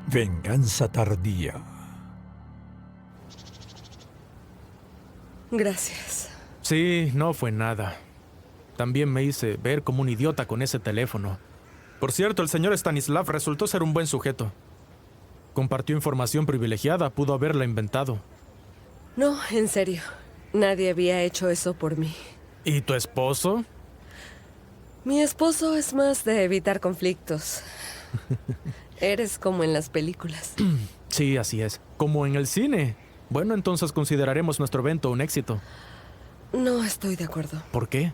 Venganza tardía. Gracias. Sí, no fue nada. También me hice ver como un idiota con ese teléfono. Por cierto, el señor Stanislav resultó ser un buen sujeto. Compartió información privilegiada, pudo haberla inventado. No, en serio. Nadie había hecho eso por mí. ¿Y tu esposo? Mi esposo es más de evitar conflictos. Eres como en las películas. Sí, así es. Como en el cine. Bueno, entonces consideraremos nuestro evento un éxito. No estoy de acuerdo. ¿Por qué?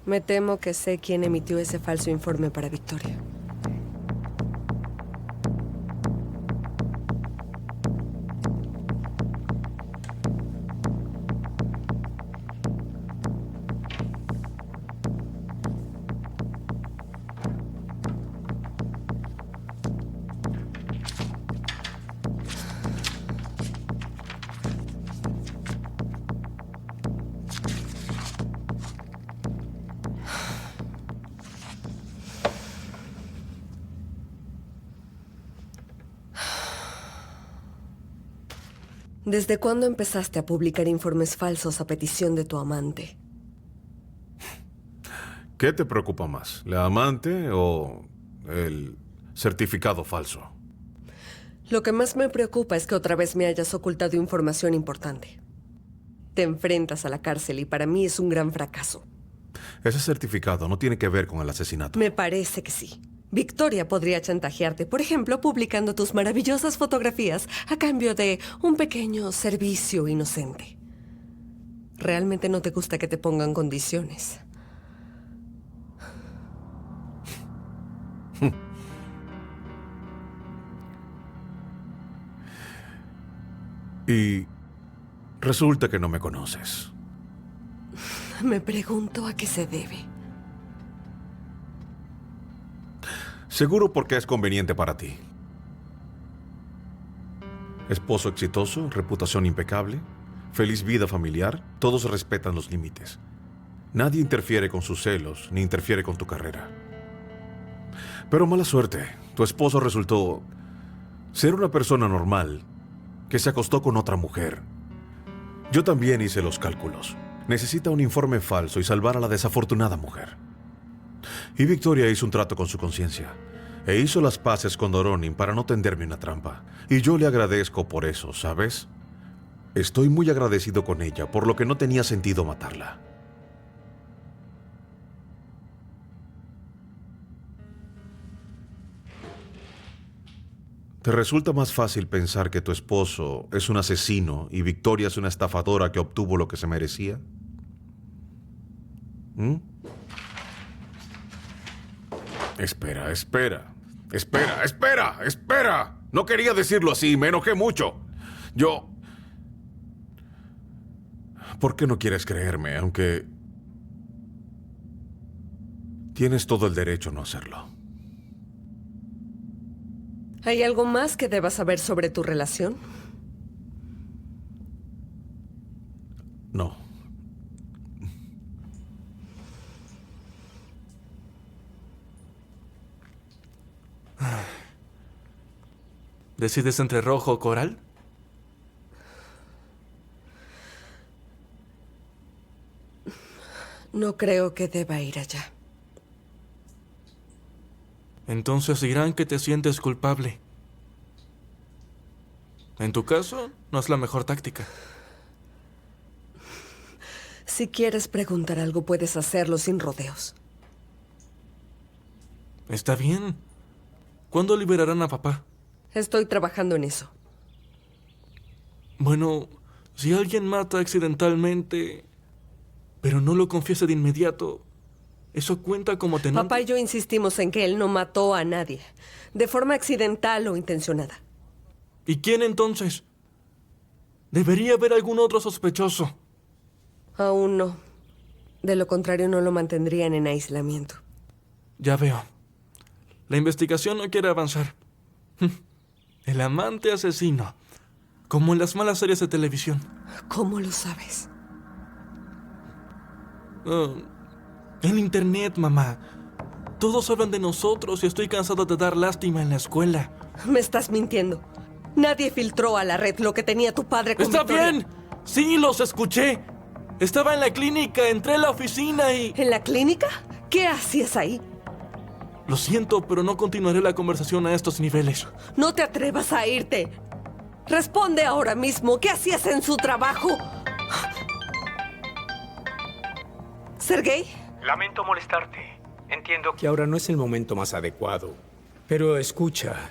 Me temo que sé quién emitió ese falso informe para Victoria. ¿Desde cuándo empezaste a publicar informes falsos a petición de tu amante? ¿Qué te preocupa más? ¿La amante o el certificado falso? Lo que más me preocupa es que otra vez me hayas ocultado información importante. Te enfrentas a la cárcel y para mí es un gran fracaso. Ese certificado no tiene que ver con el asesinato. Me parece que sí. Victoria podría chantajearte, por ejemplo, publicando tus maravillosas fotografías a cambio de un pequeño servicio inocente. Realmente no te gusta que te pongan condiciones. Y resulta que no me conoces. Me pregunto a qué se debe. Seguro porque es conveniente para ti. Esposo exitoso, reputación impecable, feliz vida familiar, todos respetan los límites. Nadie interfiere con sus celos, ni interfiere con tu carrera. Pero mala suerte, tu esposo resultó ser una persona normal que se acostó con otra mujer. Yo también hice los cálculos. Necesita un informe falso y salvar a la desafortunada mujer. Y Victoria hizo un trato con su conciencia. E hizo las paces con Doronin para no tenderme una trampa. Y yo le agradezco por eso, ¿sabes? Estoy muy agradecido con ella, por lo que no tenía sentido matarla. ¿Te resulta más fácil pensar que tu esposo es un asesino y Victoria es una estafadora que obtuvo lo que se merecía? ¿Mm? Espera. No quería decirlo así, me enojé mucho. ¿Por qué no quieres creerme, aunque tienes todo el derecho a no hacerlo? ¿Hay algo más que debas saber sobre tu relación? No. ¿Decides entre rojo o coral? No creo que deba ir allá. Entonces dirán que te sientes culpable. En tu caso, no es la mejor táctica. Si quieres preguntar algo, puedes hacerlo sin rodeos. Está bien. ¿Cuándo liberarán a papá? Estoy trabajando en eso. Bueno, si alguien mata accidentalmente, pero no lo confiesa de inmediato, ¿eso cuenta como tenente? Papá y yo insistimos en que él no mató a nadie, de forma accidental o intencionada. ¿Y quién entonces? Debería haber algún otro sospechoso. Aún no. De lo contrario, no lo mantendrían en aislamiento. Ya veo. La investigación no quiere avanzar. El amante asesino. Como en las malas series de televisión. ¿Cómo lo sabes? En internet, mamá. Todos hablan de nosotros y estoy cansado de dar lástima en la escuela. Me estás mintiendo. Nadie filtró a la red lo que tenía tu padre con ¡Está Victoria. bien! Sí, los escuché. Estaba en la clínica, entré a la oficina y... ¿En la clínica? ¿Qué hacías ahí? Lo siento, pero no continuaré la conversación a estos niveles. No te atrevas a irte. Responde ahora mismo. ¿Qué hacías en su trabajo? ¿Sergei? Lamento molestarte. Entiendo que ahora no es el momento más adecuado. Pero escucha.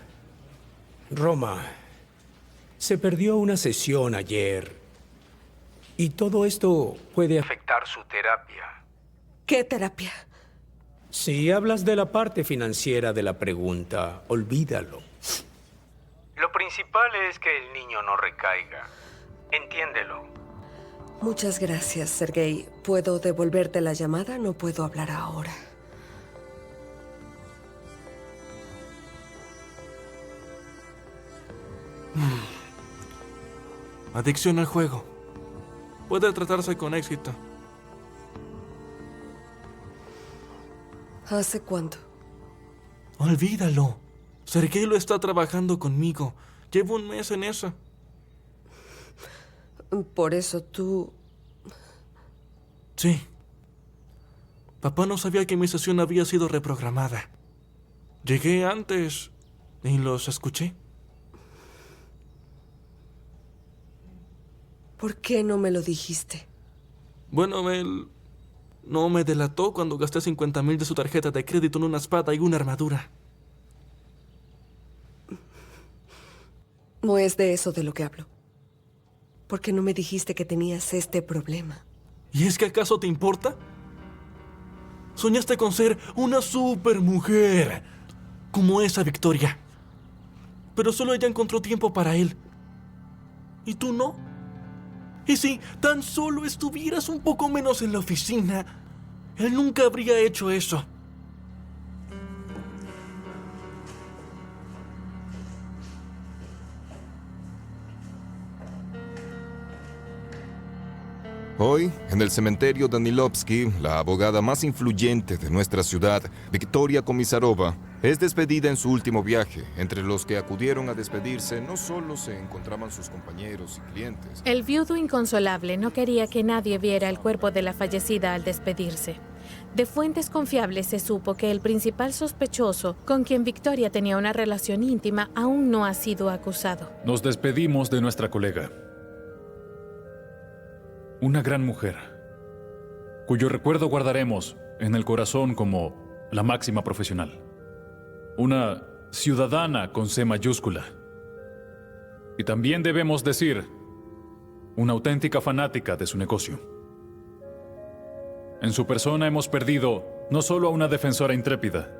Roma, se perdió una sesión ayer. Y todo esto puede afectar su terapia. ¿Qué terapia? Si hablas de la parte financiera de la pregunta, olvídalo. Lo principal es que el niño no recaiga. Entiéndelo. Muchas gracias, Sergei. ¿Puedo devolverte la llamada? No puedo hablar ahora. Adicción al juego. Puede tratarse con éxito. ¿Hace cuánto? Olvídalo. Sergei lo está trabajando conmigo. Llevo un mes en eso. Por eso tú... Sí. Papá no sabía que mi sesión había sido reprogramada. Llegué antes y los escuché. ¿Por qué no me lo dijiste? Bueno, él no me delató cuando gasté 50,000 de su tarjeta de crédito en una espada y una armadura. No es de eso de lo que hablo. ¿Por qué no me dijiste que tenías este problema? ¿Y es que acaso te importa? Soñaste con ser una supermujer, como esa Victoria. Pero solo ella encontró tiempo para él. ¿Y tú no? Y si tan solo estuvieras un poco menos en la oficina, él nunca habría hecho eso. Hoy, en el cementerio Danilovsky, la abogada más influyente de nuestra ciudad, Victoria Komisarova, es despedida en su último viaje. Entre los que acudieron a despedirse no solo se encontraban sus compañeros y clientes. El viudo inconsolable no quería que nadie viera el cuerpo de la fallecida al despedirse. De fuentes confiables se supo que el principal sospechoso, con quien Victoria tenía una relación íntima, aún no ha sido acusado. Nos despedimos de nuestra colega. Una gran mujer, cuyo recuerdo guardaremos en el corazón como la máxima profesional. Una ciudadana con C mayúscula. Y también debemos decir, una auténtica fanática de su negocio. En su persona hemos perdido no solo a una defensora intrépida,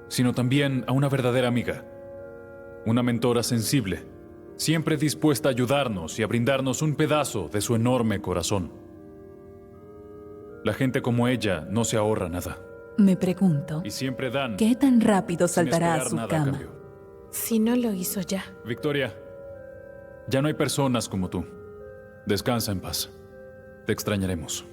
sino también a una verdadera amiga, una mentora sensible, siempre dispuesta a ayudarnos y a brindarnos un pedazo de su enorme corazón. La gente como ella no se ahorra nada. Me pregunto, Y siempre dan ¿qué tan rápido sin saltará a esperar su nada a cama? cambio. Si no lo hizo ya. Victoria, ya no hay personas como tú. Descansa en paz. Te extrañaremos.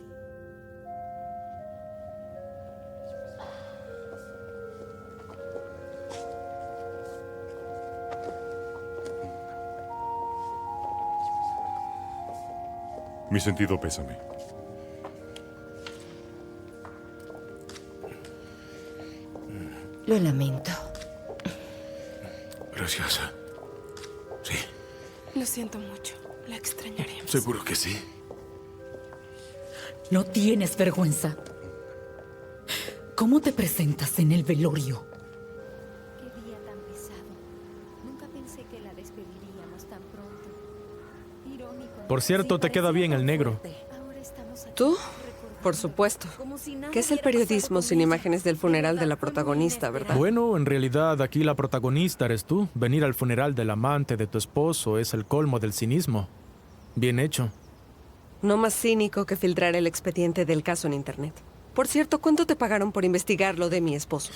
Mi sentido pésame. Lo lamento. Gracias. Sí, Lo siento mucho. La extrañaremos. seguro que sí. No tienes vergüenza. ¿Cómo te presentas en el velorio? Qué día tan pesado. Nunca pensé que la despediríamos tan pronto. Irónico. Por cierto, te queda bien el negro. ¿Tú? Por supuesto. ¿Qué es el periodismo sin imágenes del funeral de la protagonista, verdad? Bueno, en realidad aquí la protagonista eres tú. Venir al funeral del amante de tu esposo es el colmo del cinismo. Bien hecho. No más cínico que filtrar el expediente del caso en Internet. Por cierto, ¿cuánto te pagaron por investigar lo de mi esposo?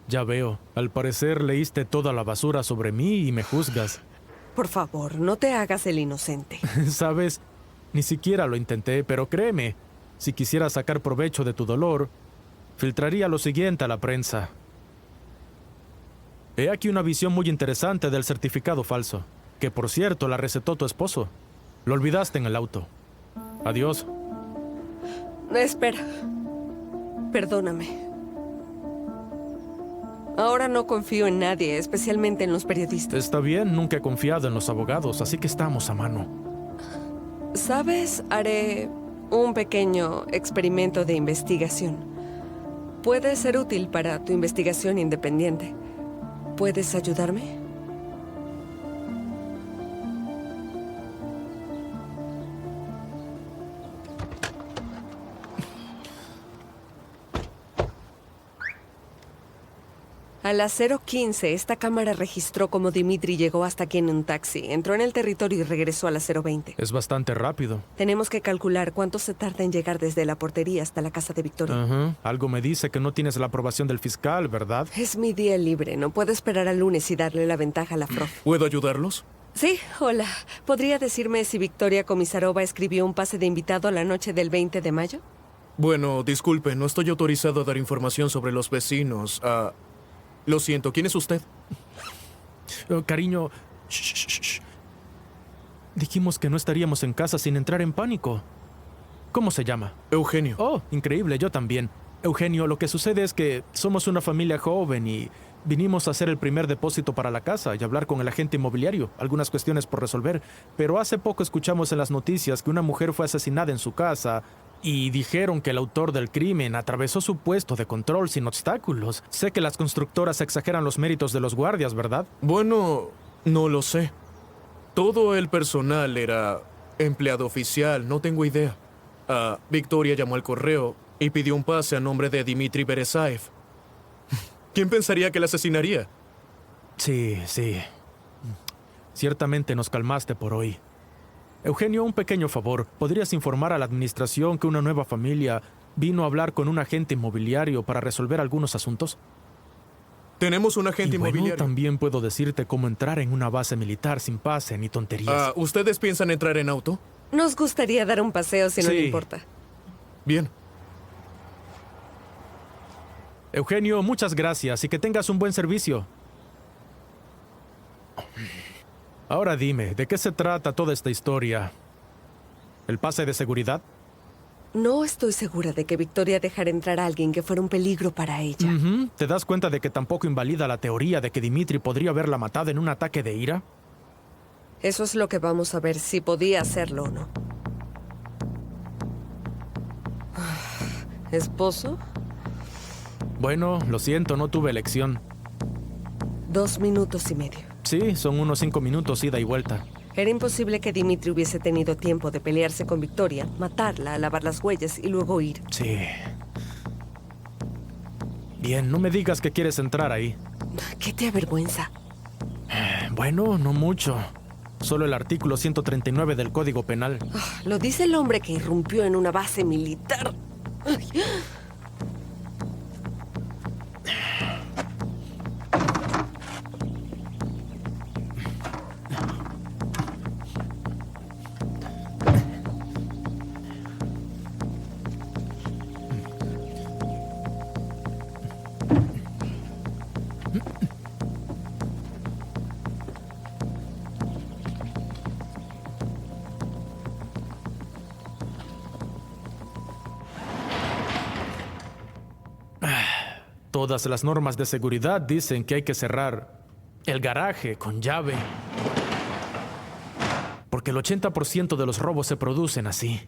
Ya veo. Al parecer leíste toda la basura sobre mí y me juzgas. Por favor, no te hagas el inocente. ¿Sabes? Ni siquiera lo intenté, pero créeme, si quisiera sacar provecho de tu dolor, filtraría lo siguiente a la prensa. He aquí una visión muy interesante del certificado falso, que por cierto la recetó tu esposo. Lo olvidaste en el auto. Adiós. Espera. Perdóname. Ahora no confío en nadie, especialmente en los periodistas. Está bien, nunca he confiado en los abogados, así que estamos a mano. ¿Sabes? Haré un pequeño experimento de investigación. Puede ser útil para tu investigación independiente. ¿Puedes ayudarme? A las 0:15, esta cámara registró cómo Dimitri llegó hasta aquí en un taxi, entró en el territorio y regresó a las 0:20. Es bastante rápido. Tenemos que calcular cuánto se tarda en llegar desde la portería hasta la casa de Victoria. Ajá. Algo me dice que no tienes la aprobación del fiscal, ¿verdad? Es mi día libre, no puedo esperar al lunes y darle la ventaja a la prof. ¿Puedo ayudarlos? Sí, hola. ¿Podría decirme si Victoria Komisarova escribió un pase de invitado la noche del 20 de mayo? Bueno, disculpe, no estoy autorizado a dar información sobre los vecinos. Lo siento, ¿quién es usted? Cariño, shh. Dijimos que no estaríamos en casa sin entrar en pánico. ¿Cómo se llama? Eugenio. Oh, increíble, yo también. Eugenio, lo que sucede es que somos una familia joven y vinimos a hacer el primer depósito para la casa y hablar con el agente inmobiliario. Algunas cuestiones por resolver. Pero hace poco escuchamos en las noticias que una mujer fue asesinada en su casa y dijeron que el autor del crimen atravesó su puesto de control sin obstáculos. Sé que las constructoras exageran los méritos de los guardias, ¿verdad? Bueno, no lo sé. Todo el personal era empleado oficial, no tengo idea. Victoria llamó al correo y pidió un pase a nombre de Dmitri Beresaev. ¿Quién pensaría que la asesinaría? Sí. Ciertamente nos calmaste por hoy. Eugenio, un pequeño favor. ¿Podrías informar a la administración que una nueva familia vino a hablar con un agente inmobiliario para resolver algunos asuntos? Tenemos un agente inmobiliario. También puedo decirte cómo entrar en una base militar sin pase ni tonterías. ¿Ustedes piensan entrar en auto? Nos gustaría dar un paseo si no le Sí. importa. Bien. Eugenio, muchas gracias y que tengas un buen servicio. Ahora dime, ¿de qué se trata toda esta historia? ¿El pase de seguridad? No estoy segura de que Victoria dejara entrar a alguien que fuera un peligro para ella. Ujú. ¿Te das cuenta de que tampoco invalida la teoría de que Dimitri podría haberla matado en un ataque de ira? Eso es lo que vamos a ver si podía hacerlo o no. ¿Esposo? Bueno, lo siento, no tuve elección. 2 minutos y medio. Sí, son unos 5 minutos ida y vuelta. Era imposible que Dimitri hubiese tenido tiempo de pelearse con Victoria, matarla, lavar las huellas y luego ir. Sí. Bien, no me digas que quieres entrar ahí. ¿Qué te avergüenza? Bueno, no mucho. Solo el artículo 139 del Código Penal. Lo dice el hombre que irrumpió en una base militar. Ay. Todas las normas de seguridad dicen que hay que cerrar el garaje con llave. Porque el 80% de los robos se producen así.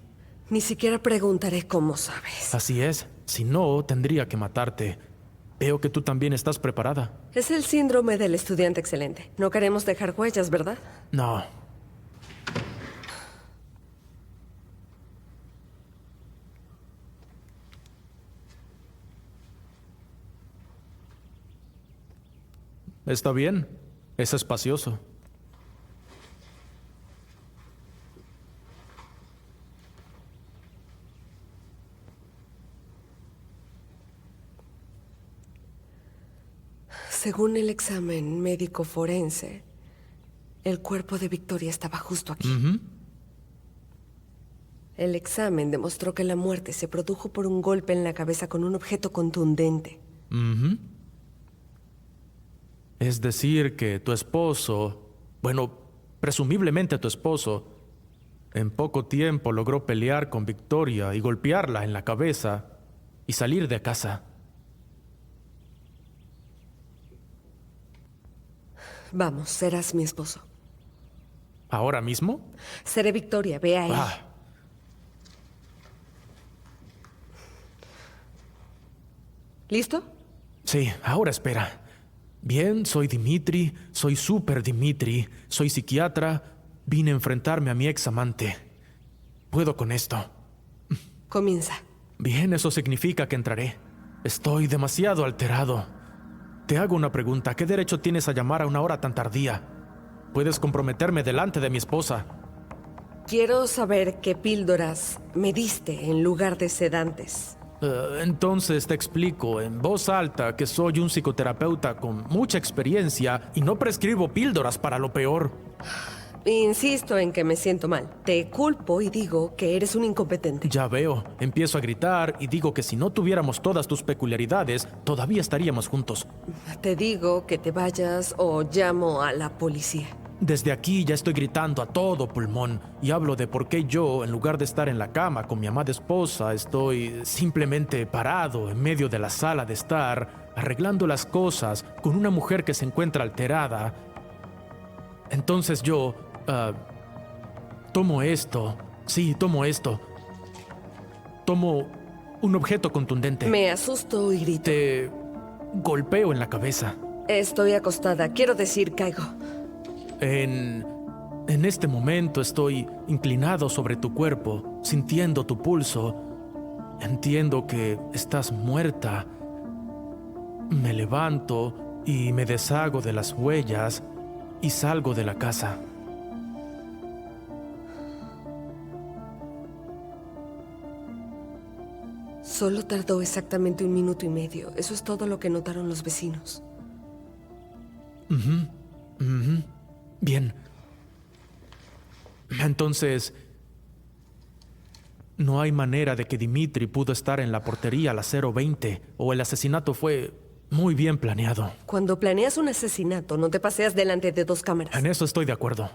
Ni siquiera preguntaré cómo sabes. Así es. Si no, tendría que matarte. Veo que tú también estás preparada. Es el síndrome del estudiante excelente. No queremos dejar huellas, ¿verdad? No. Está bien. Es espacioso. Según el examen médico forense, el cuerpo de Victoria estaba justo aquí. El examen demostró que la muerte se produjo por un golpe en la cabeza con un objeto contundente. Es decir, que tu esposo, bueno, presumiblemente tu esposo, en poco tiempo logró pelear con Victoria y golpearla en la cabeza y salir de casa. Vamos, serás mi esposo. ¿Ahora mismo? Seré Victoria, ve ahí. ¿Listo? Sí, ahora espera. Bien, soy Dimitri, soy Super Dimitri, soy psiquiatra, vine a enfrentarme a mi ex amante. Puedo con esto. Comienza. Bien, eso significa que entraré. Estoy demasiado alterado. Te hago una pregunta. ¿Qué derecho tienes a llamar a una hora tan tardía? Puedes comprometerme delante de mi esposa. Quiero saber qué píldoras me diste en lugar de sedantes. Entonces te explico en voz alta que soy un psicoterapeuta con mucha experiencia y no prescribo píldoras para lo peor. Insisto en que me siento mal. Te culpo y digo que eres un incompetente. Ya veo. Empiezo a gritar y digo que si no tuviéramos todas tus peculiaridades, todavía estaríamos juntos. Te digo que te vayas o llamo a la policía. Desde aquí ya estoy gritando a todo pulmón y hablo de por qué yo, en lugar de estar en la cama con mi amada esposa, estoy simplemente parado en medio de la sala de estar, arreglando las cosas con una mujer que se encuentra alterada. Entonces yo tomo esto. Sí, tomo esto. Tomo un objeto contundente. Me asusto y grito. Te golpeo en la cabeza. Estoy acostada. Quiero decir, caigo. En este momento estoy inclinado sobre tu cuerpo, sintiendo tu pulso. Entiendo que estás muerta. Me levanto y me deshago de las huellas y salgo de la casa. Solo tardó exactamente 1 minuto y medio. Eso es todo lo que notaron los vecinos. Bien. Entonces, No hay manera de que Dimitri pudo estar en la portería a las 0:20 o el asesinato fue muy bien planeado. Cuando planeas un asesinato, no te paseas delante de 2 cámaras. En eso estoy de acuerdo.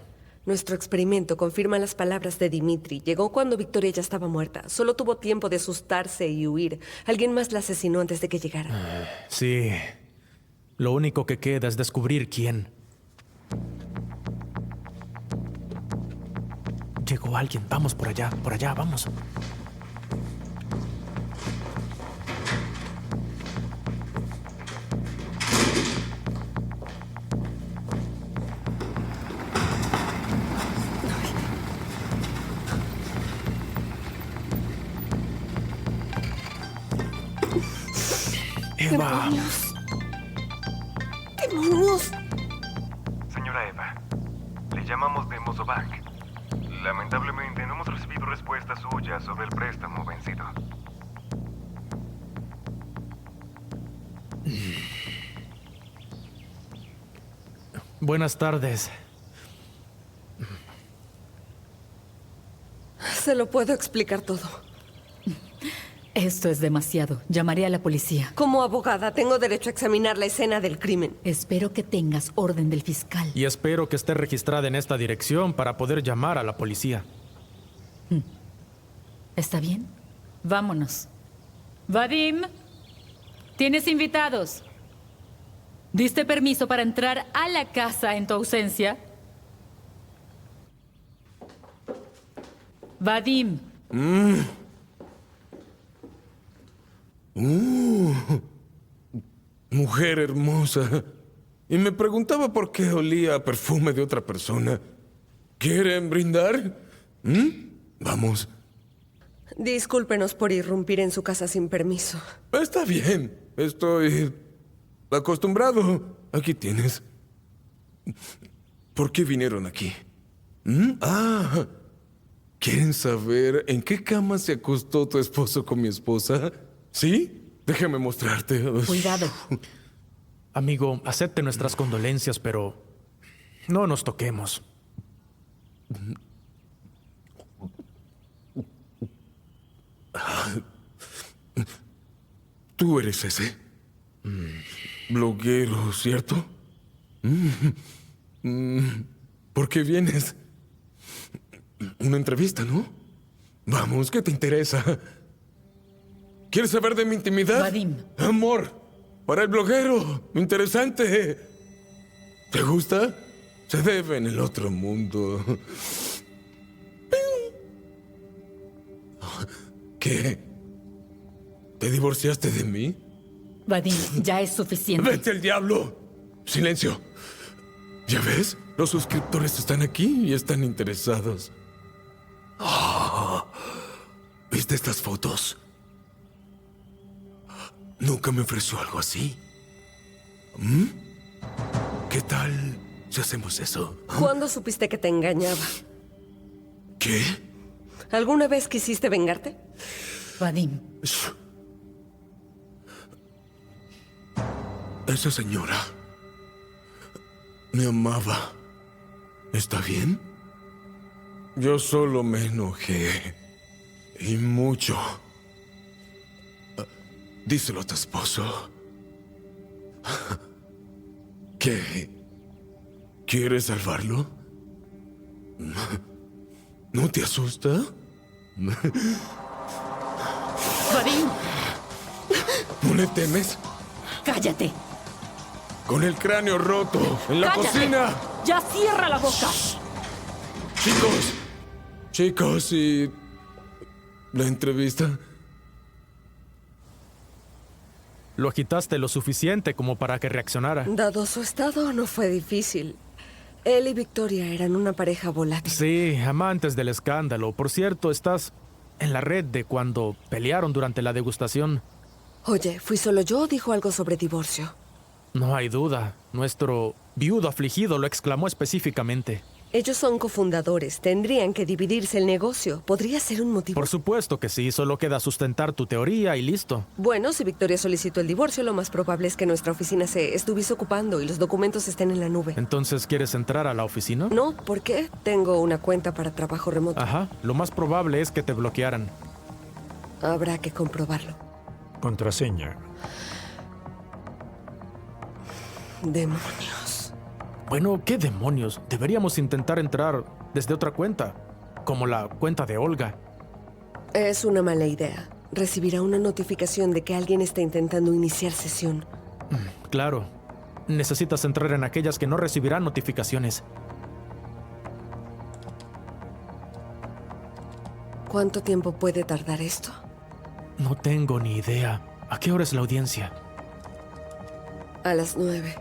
Nuestro experimento confirma las palabras de Dimitri. Llegó cuando Victoria ya estaba muerta. Solo tuvo tiempo de asustarse y huir. Alguien más la asesinó antes de que llegara. Sí. Lo único que queda es descubrir quién. Llegó alguien. Vamos por allá, vamos. Eva. ¡Demonios! ¡Demonios! Señora Eva, le llamamos de Mozobank. Lamentablemente no hemos recibido respuesta suya sobre el préstamo vencido. Buenas tardes. Se lo puedo explicar todo. Esto es demasiado. Llamaré a la policía. Como abogada, tengo derecho a examinar la escena del crimen. Espero que tengas orden del fiscal. Y espero que esté registrada en esta dirección para poder llamar a la policía. ¿Está bien? Vámonos. Vadim, tienes invitados. ¿Diste permiso para entrar a la casa en tu ausencia? Vadim. Mujer hermosa. Y me preguntaba por qué olía a perfume de otra persona. ¿Quieren brindar? Vamos. Discúlpenos por irrumpir en su casa sin permiso. Está bien. Estoy acostumbrado. Aquí tienes. ¿Por qué vinieron aquí? ¿Quieren saber en qué cama se acostó tu esposo con mi esposa? ¿Sí? Déjame mostrarte. Cuidado. Amigo, acepte nuestras condolencias, pero no nos toquemos. Tú eres ese bloguero, ¿cierto? ¿Por qué vienes? Una entrevista, ¿no? Vamos, ¿qué te interesa? ¿Quieres saber de mi intimidad? Vadim. Amor, para el bloguero, interesante. ¿Te gusta? Se debe en el otro mundo. ¿Qué? ¿Te divorciaste de mí? Vadim, ya es suficiente. ¡Vete al diablo! Silencio. ¿Ya ves? Los suscriptores están aquí y están interesados. ¿Viste estas fotos? Nunca me ofreció algo así. ¿Qué tal si hacemos eso? ¿Cuándo supiste que te engañaba? ¿Qué? ¿Alguna vez quisiste vengarte? Vadim. Esa señora me amaba. ¿Está bien? Yo solo me enojé. Y mucho. Díselo a tu esposo. ¿Qué? ¿Quieres salvarlo? ¿No te asusta? Vadim. ¿No le temes? Cállate. Con el cráneo roto, en la ¡Cállate! cocina. ¡Ya cierra la boca! Chicos, ¿y la entrevista? Lo agitaste lo suficiente como para que reaccionara. Dado su estado, no fue difícil. Él y Victoria eran una pareja volátil. Sí, amantes del escándalo. Por cierto, estás en la red de cuando pelearon durante la degustación. Oye, ¿fui solo yo o dijo algo sobre divorcio? No hay duda. Nuestro viudo afligido lo exclamó específicamente. Ellos son cofundadores. Tendrían que dividirse el negocio. Podría ser un motivo. Por supuesto que sí. Solo queda sustentar tu teoría y listo. Bueno, si Victoria solicitó el divorcio, lo más probable es que nuestra oficina se estuviese ocupando y los documentos estén en la nube. Entonces, ¿quieres entrar a la oficina? No, ¿por qué? Tengo una cuenta para trabajo remoto. Ajá. Lo más probable es que te bloquearan. Habrá que comprobarlo. Contraseña. Demonios. Bueno, ¿qué demonios? Deberíamos intentar entrar desde otra cuenta, como la cuenta de Olga. Es una mala idea. Recibirá una notificación de que alguien está intentando iniciar sesión. Claro. Necesitas entrar en aquellas que no recibirán notificaciones. ¿Cuánto tiempo puede tardar esto? No tengo ni idea. ¿A qué hora es la audiencia? A las 9.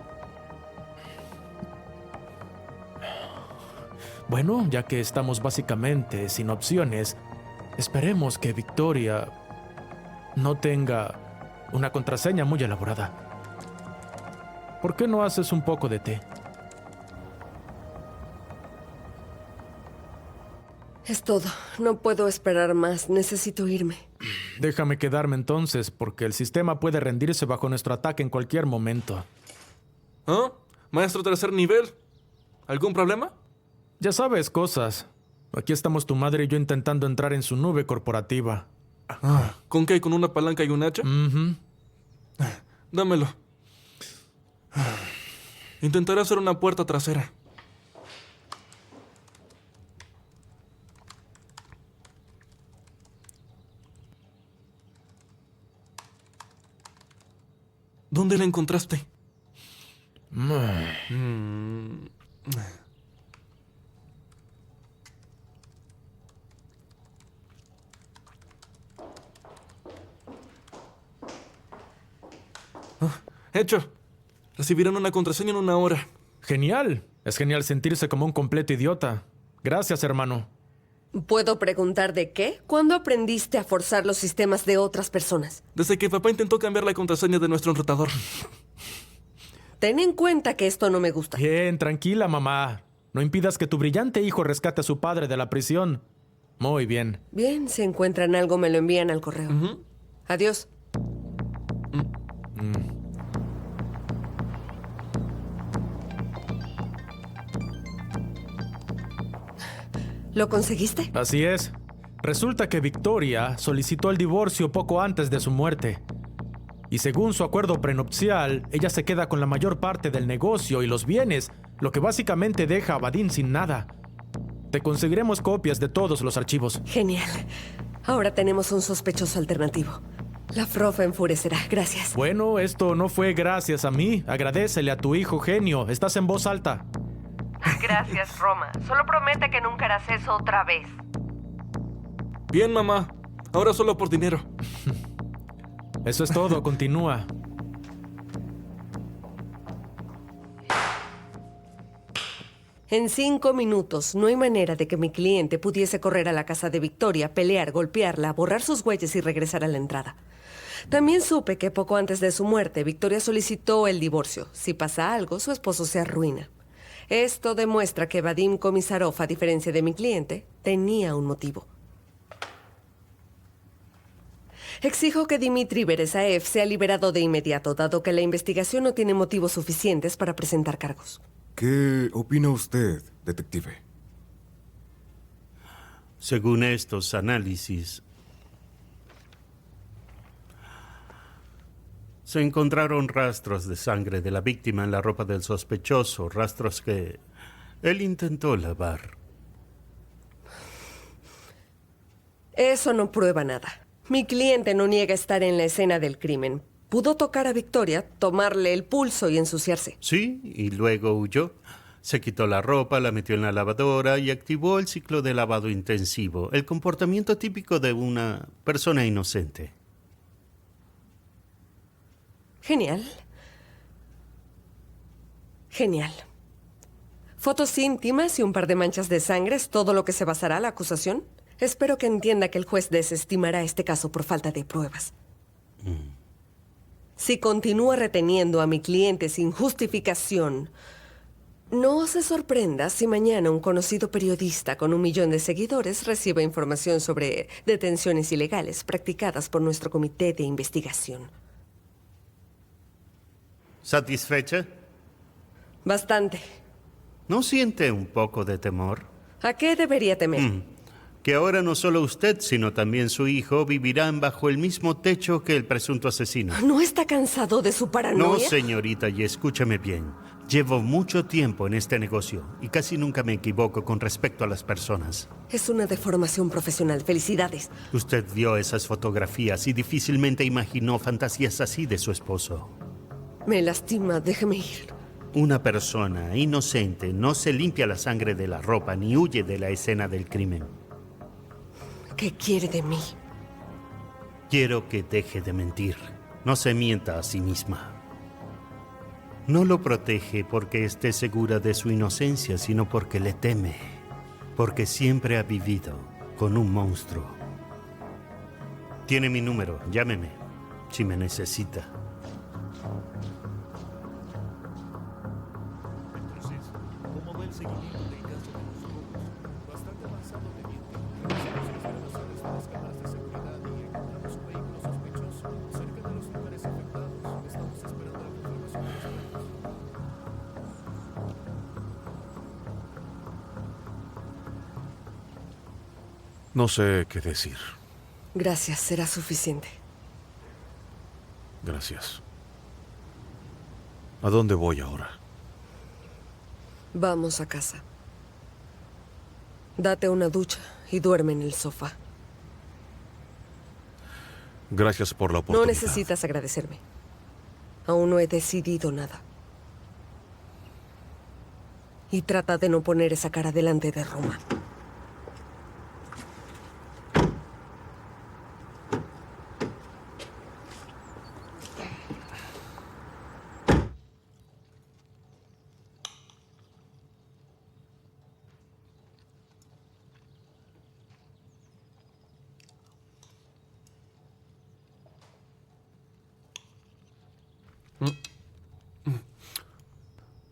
Bueno, ya que estamos básicamente sin opciones, esperemos que Victoria no tenga una contraseña muy elaborada. ¿Por qué no haces un poco de té? Es todo. No puedo esperar más. Necesito irme. Déjame quedarme entonces, porque el sistema puede rendirse bajo nuestro ataque en cualquier momento. ¿Ah? Maestro tercer nivel. ¿Algún problema? Ya sabes cosas. Aquí estamos tu madre y yo intentando entrar en su nube corporativa. ¿Con qué? ¿Con una palanca y un hacha? Dámelo. Intentaré hacer una puerta trasera. ¿Dónde la encontraste? Hecho. Recibirán una contraseña en 1 hora. Genial. Es genial sentirse como un completo idiota. Gracias, hermano. ¿Puedo preguntar de qué? ¿Cuándo aprendiste a forzar los sistemas de otras personas? Desde que papá intentó cambiar la contraseña de nuestro enrutador. Ten en cuenta que esto no me gusta. Bien, tranquila, mamá. No impidas que tu brillante hijo rescate a su padre de la prisión. Muy bien. Bien, si encuentran algo me lo envían al correo. Adiós. ¿Lo conseguiste? Así es. Resulta que Victoria solicitó el divorcio poco antes de su muerte. Y según su acuerdo prenupcial, ella se queda con la mayor parte del negocio y los bienes, lo que básicamente deja a Vadim sin nada. Te conseguiremos copias de todos los archivos. Genial. Ahora tenemos un sospechoso alternativo. La Frof enfurecerá. Gracias. Bueno, esto no fue gracias a mí. Agradécele a tu hijo genio. Estás en voz alta. Gracias, Roma. Solo promete que nunca harás eso otra vez. Bien, mamá. Ahora solo por dinero. Eso es todo. Continúa. En 5 minutos, no hay manera de que mi cliente pudiese correr a la casa de Victoria, pelear, golpearla, borrar sus huellas y regresar a la entrada. También supe que poco antes de su muerte, Victoria solicitó el divorcio. Si pasa algo, su esposo se arruina. Esto demuestra que Vadim Komisarov, a diferencia de mi cliente, tenía un motivo. Exijo que Dmitry Beresaev sea liberado de inmediato, dado que la investigación no tiene motivos suficientes para presentar cargos. ¿Qué opina usted, detective? Según estos análisis, se encontraron rastros de sangre de la víctima en la ropa del sospechoso, rastros que él intentó lavar. Eso no prueba nada. Mi cliente no niega estar en la escena del crimen. Pudo tocar a Victoria, tomarle el pulso y ensuciarse. Sí, y luego huyó. Se quitó la ropa, la metió en la lavadora y activó el ciclo de lavado intensivo, el comportamiento típico de una persona inocente. Genial. Genial. ¿Fotos íntimas y un par de manchas de sangre es todo lo que se basará la acusación? Espero que entienda que el juez desestimará este caso por falta de pruebas. Si continúa reteniendo a mi cliente sin justificación, no se sorprenda si mañana un conocido periodista con 1 millón de seguidores recibe información sobre detenciones ilegales practicadas por nuestro comité de investigación. ¿Satisfecha? Bastante. ¿No siente un poco de temor? ¿A qué debería temer? Que ahora no solo usted, sino también su hijo vivirán bajo el mismo techo que el presunto asesino. ¿No está cansado de su paranoia? No, señorita, y escúchame bien. Llevo mucho tiempo en este negocio y casi nunca me equivoco con respecto a las personas. Es una deformación profesional. Felicidades. Usted vio esas fotografías y difícilmente imaginó fantasías así de su esposo. Me lastima. Déjeme ir. Una persona inocente no se limpia la sangre de la ropa ni huye de la escena del crimen. ¿Qué quiere de mí? Quiero que deje de mentir. No se mienta a sí misma. No lo protege porque esté segura de su inocencia, sino porque le teme. Porque siempre ha vivido con un monstruo. Tiene mi número. Llámeme si me necesita. ¿Cómo va el seguimiento del caso de los robos? Bastante avanzado teniente. Realizamos investigaciones de las cámaras de seguridad y encontramos un vehículo sospechoso cerca de los lugares afectados. Estamos esperando la confirmación de los datos. No sé qué decir. Gracias, será suficiente. Gracias. ¿A dónde voy ahora? Vamos a casa. Date una ducha y duerme en el sofá. Gracias por la No oportunidad. necesitas agradecerme. Aún no he decidido nada. Y trata de no poner esa cara delante de Roma.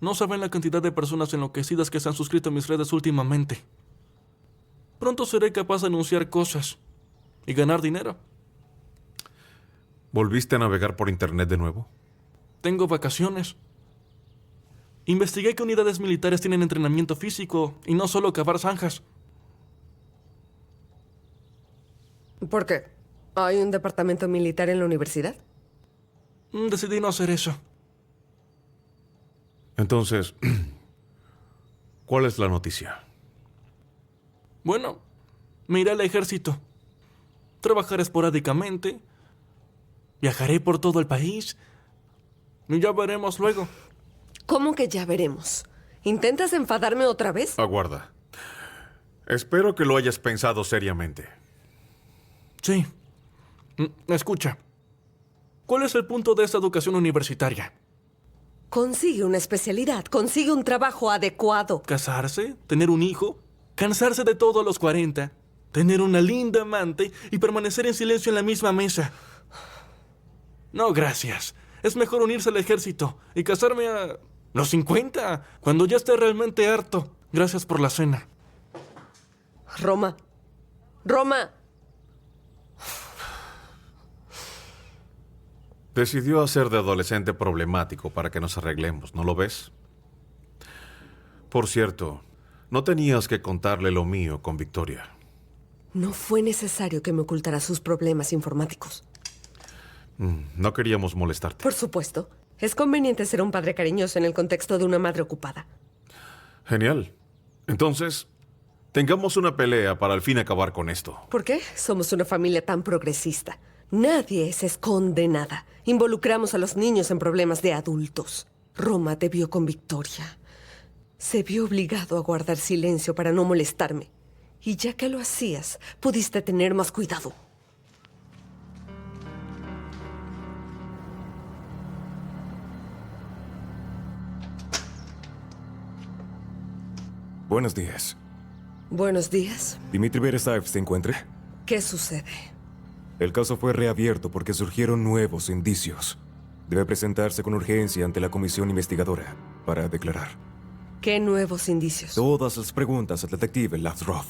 No saben la cantidad de personas enloquecidas que se han suscrito a mis redes últimamente. Pronto seré capaz de anunciar cosas y ganar dinero. ¿Volviste a navegar por internet de nuevo? Tengo vacaciones. Investigué que unidades militares tienen entrenamiento físico y no solo cavar zanjas. ¿Por qué? ¿Hay un departamento militar en la universidad? Decidí no hacer eso. Entonces, ¿cuál es la noticia? Bueno, me iré al ejército. Trabajaré esporádicamente. Viajaré por todo el país. Y ya veremos luego. ¿Cómo que ya veremos? ¿Intentas enfadarme otra vez? Aguarda. Espero que lo hayas pensado seriamente. Sí. Escucha. ¿Cuál es el punto de esta educación universitaria? Consigue una especialidad, consigue un trabajo adecuado. ¿Casarse? ¿Tener un hijo? ¿Cansarse de todo a los 40? ¿Tener una linda amante y permanecer en silencio en la misma mesa? No, gracias. Es mejor unirse al ejército y casarme a los 50, cuando ya esté realmente harto. Gracias por la cena. Roma. Roma. Decidió hacer de adolescente problemático para que nos arreglemos, ¿no lo ves? Por cierto, no tenías que contarle lo mío con Victoria. No fue necesario que me ocultara sus problemas informáticos. No queríamos molestarte. Por supuesto. Es conveniente ser un padre cariñoso en el contexto de una madre ocupada. Genial. Entonces, tengamos una pelea para al fin acabar con esto. ¿Por qué? Somos una familia tan progresista. Nadie se esconde nada. Involucramos a los niños en problemas de adultos. Roma te vio con Victoria. Se vio obligado a guardar silencio para no molestarme. Y ya que lo hacías, pudiste tener más cuidado. Buenos días. Buenos días. ¿Dimitri Beresaev se encuentra? ¿Qué sucede? El caso fue reabierto porque surgieron nuevos indicios. Debe presentarse con urgencia ante la comisión investigadora para declarar. ¿Qué nuevos indicios? Todas las preguntas al detective Lavrov.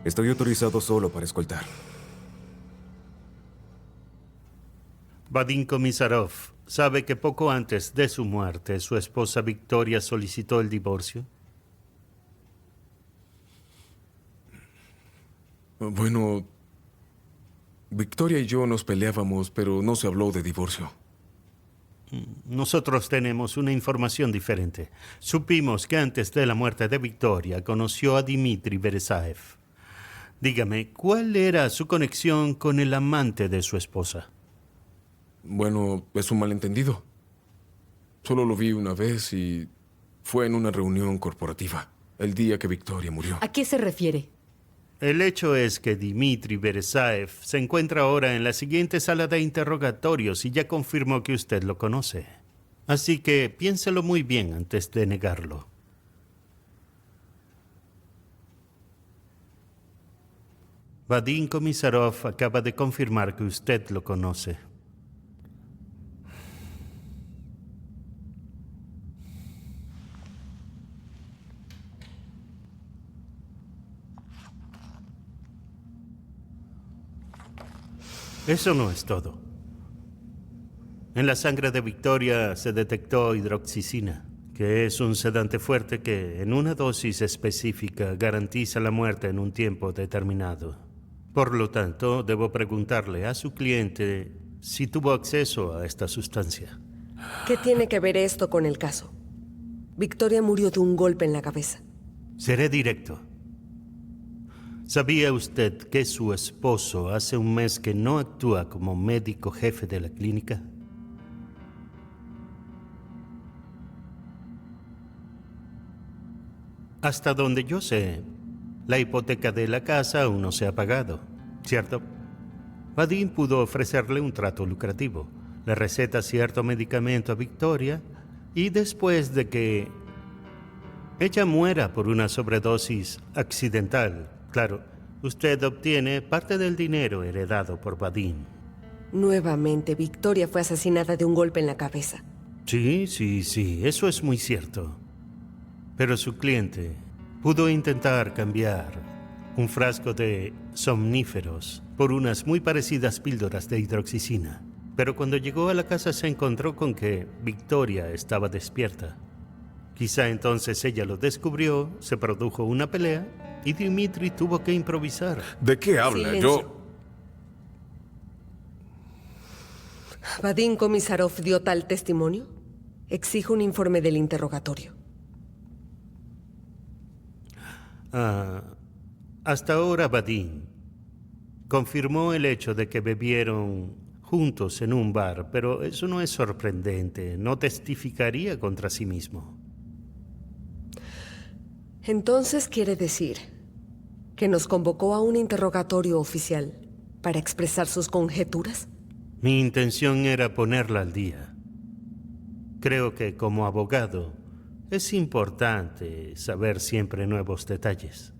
Estoy autorizado solo para escoltar. Vadim Komisarov, ¿sabe que poco antes de su muerte su esposa Victoria solicitó el divorcio? Bueno, Victoria y yo nos peleábamos, pero no se habló de divorcio. Nosotros tenemos una información diferente. Supimos que antes de la muerte de Victoria conoció a Dmitry Veresaev. Dígame, ¿cuál era su conexión con el amante de su esposa? Bueno, es un malentendido. Solo lo vi una vez y fue en una reunión corporativa, el día que Victoria murió. ¿A qué se refiere? El hecho es que Dmitry Veresaev se encuentra ahora en la siguiente sala de interrogatorios y ya confirmó que usted lo conoce. Así que piénselo muy bien antes de negarlo. Vadim Komisarov acaba de confirmar que usted lo conoce. Eso no es todo. En la sangre de Victoria se detectó hidroxicina, que es un sedante fuerte que en una dosis específica garantiza la muerte en un tiempo determinado. Por lo tanto, debo preguntarle a su cliente si tuvo acceso a esta sustancia. ¿Qué tiene que ver esto con el caso? Victoria murió de un golpe en la cabeza. Seré directo. ¿Sabía usted que su esposo hace un mes que no actúa como médico jefe de la clínica? Hasta donde yo sé, la hipoteca de la casa aún no se ha pagado, ¿cierto? Vadim pudo ofrecerle un trato lucrativo. Le receta cierto medicamento a Victoria y después de que ella muera por una sobredosis accidental, claro, usted obtiene parte del dinero heredado por Vadim. Nuevamente, Victoria fue asesinada de un golpe en la cabeza. Sí, eso es muy cierto. Pero su cliente pudo intentar cambiar un frasco de somníferos por unas muy parecidas píldoras de hidroxicina. Pero cuando llegó a la casa se encontró con que Victoria estaba despierta. Quizá entonces ella lo descubrió, se produjo una pelea y Dmitry tuvo que improvisar. ¿De qué habla? Silencio. ¿Vadim Komisarov dio tal testimonio? Exijo un informe del interrogatorio. Hasta ahora Vadim confirmó el hecho de que bebieron juntos en un bar, pero eso no es sorprendente. No testificaría contra sí mismo. Entonces quiere decir que nos convocó a un interrogatorio oficial para expresar sus conjeturas. Mi intención era ponerla al día. Creo que como abogado es importante saber siempre nuevos detalles.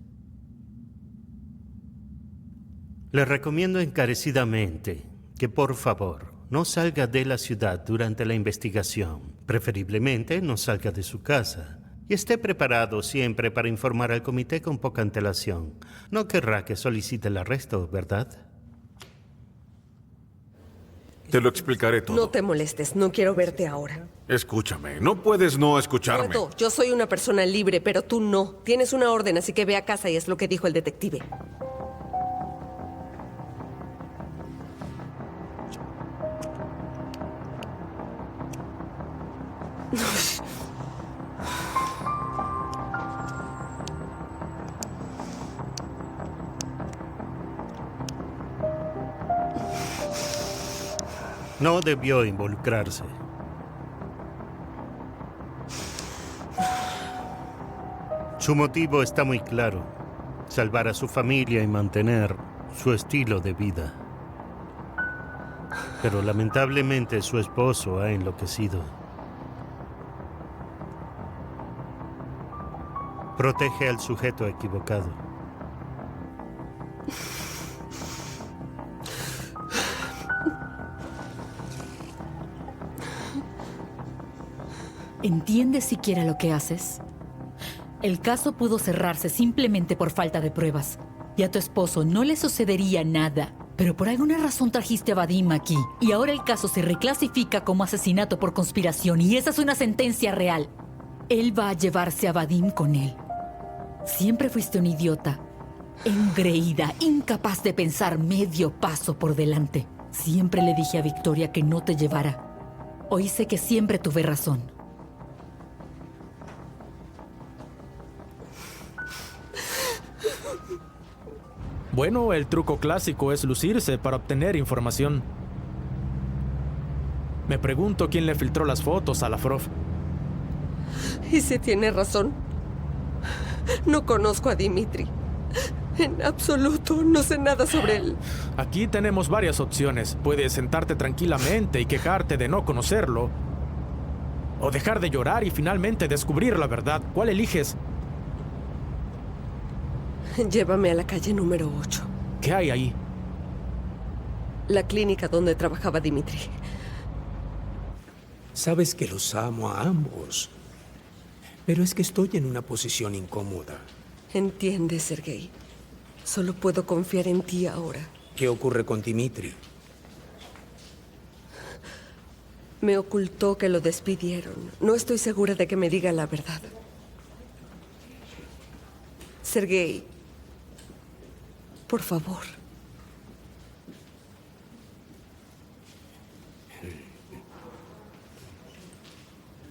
Le recomiendo encarecidamente que por favor no salga de la ciudad durante la investigación. Preferiblemente no salga de su casa. Y esté preparado siempre para informar al comité con poca antelación. No querrá que solicite el arresto, ¿verdad? Te lo explicaré todo. No te molestes, no quiero verte ahora. Escúchame, no puedes no escucharme. Puedo, yo soy una persona libre, pero tú no. Tienes una orden, así que ve a casa y es lo que dijo el detective. No debió involucrarse. Su motivo está muy claro: salvar a su familia y mantener su estilo de vida. Pero lamentablemente su esposo ha enloquecido. Protege al sujeto equivocado. ¿Entiendes siquiera lo que haces? El caso pudo cerrarse simplemente por falta de pruebas. Y a tu esposo no le sucedería nada. Pero por alguna razón trajiste a Vadim aquí. Y ahora el caso se reclasifica como asesinato por conspiración. Y esa es una sentencia real. Él va a llevarse a Vadim con él. Siempre fuiste un idiota. Engreída, incapaz de pensar medio paso por delante. Siempre le dije a Victoria que no te llevara. Hoy sé que siempre tuve razón. Bueno, el truco clásico es lucirse para obtener información. Me pregunto quién le filtró las fotos a Lavrov. ¿Y si tiene razón? No conozco a Dimitri. En absoluto, no sé nada sobre él. Aquí tenemos varias opciones. Puedes sentarte tranquilamente y quejarte de no conocerlo. O dejar de llorar y finalmente descubrir la verdad. ¿Cuál eliges? Llévame a la calle número 8. ¿Qué hay ahí? La clínica donde trabajaba Dimitri. Sabes que los amo a ambos. Pero es que estoy en una posición incómoda. Entiendes, Sergei. Solo puedo confiar en ti ahora. ¿Qué ocurre con Dimitri? Me ocultó que lo despidieron. No estoy segura de que me diga la verdad. Sergei, por favor.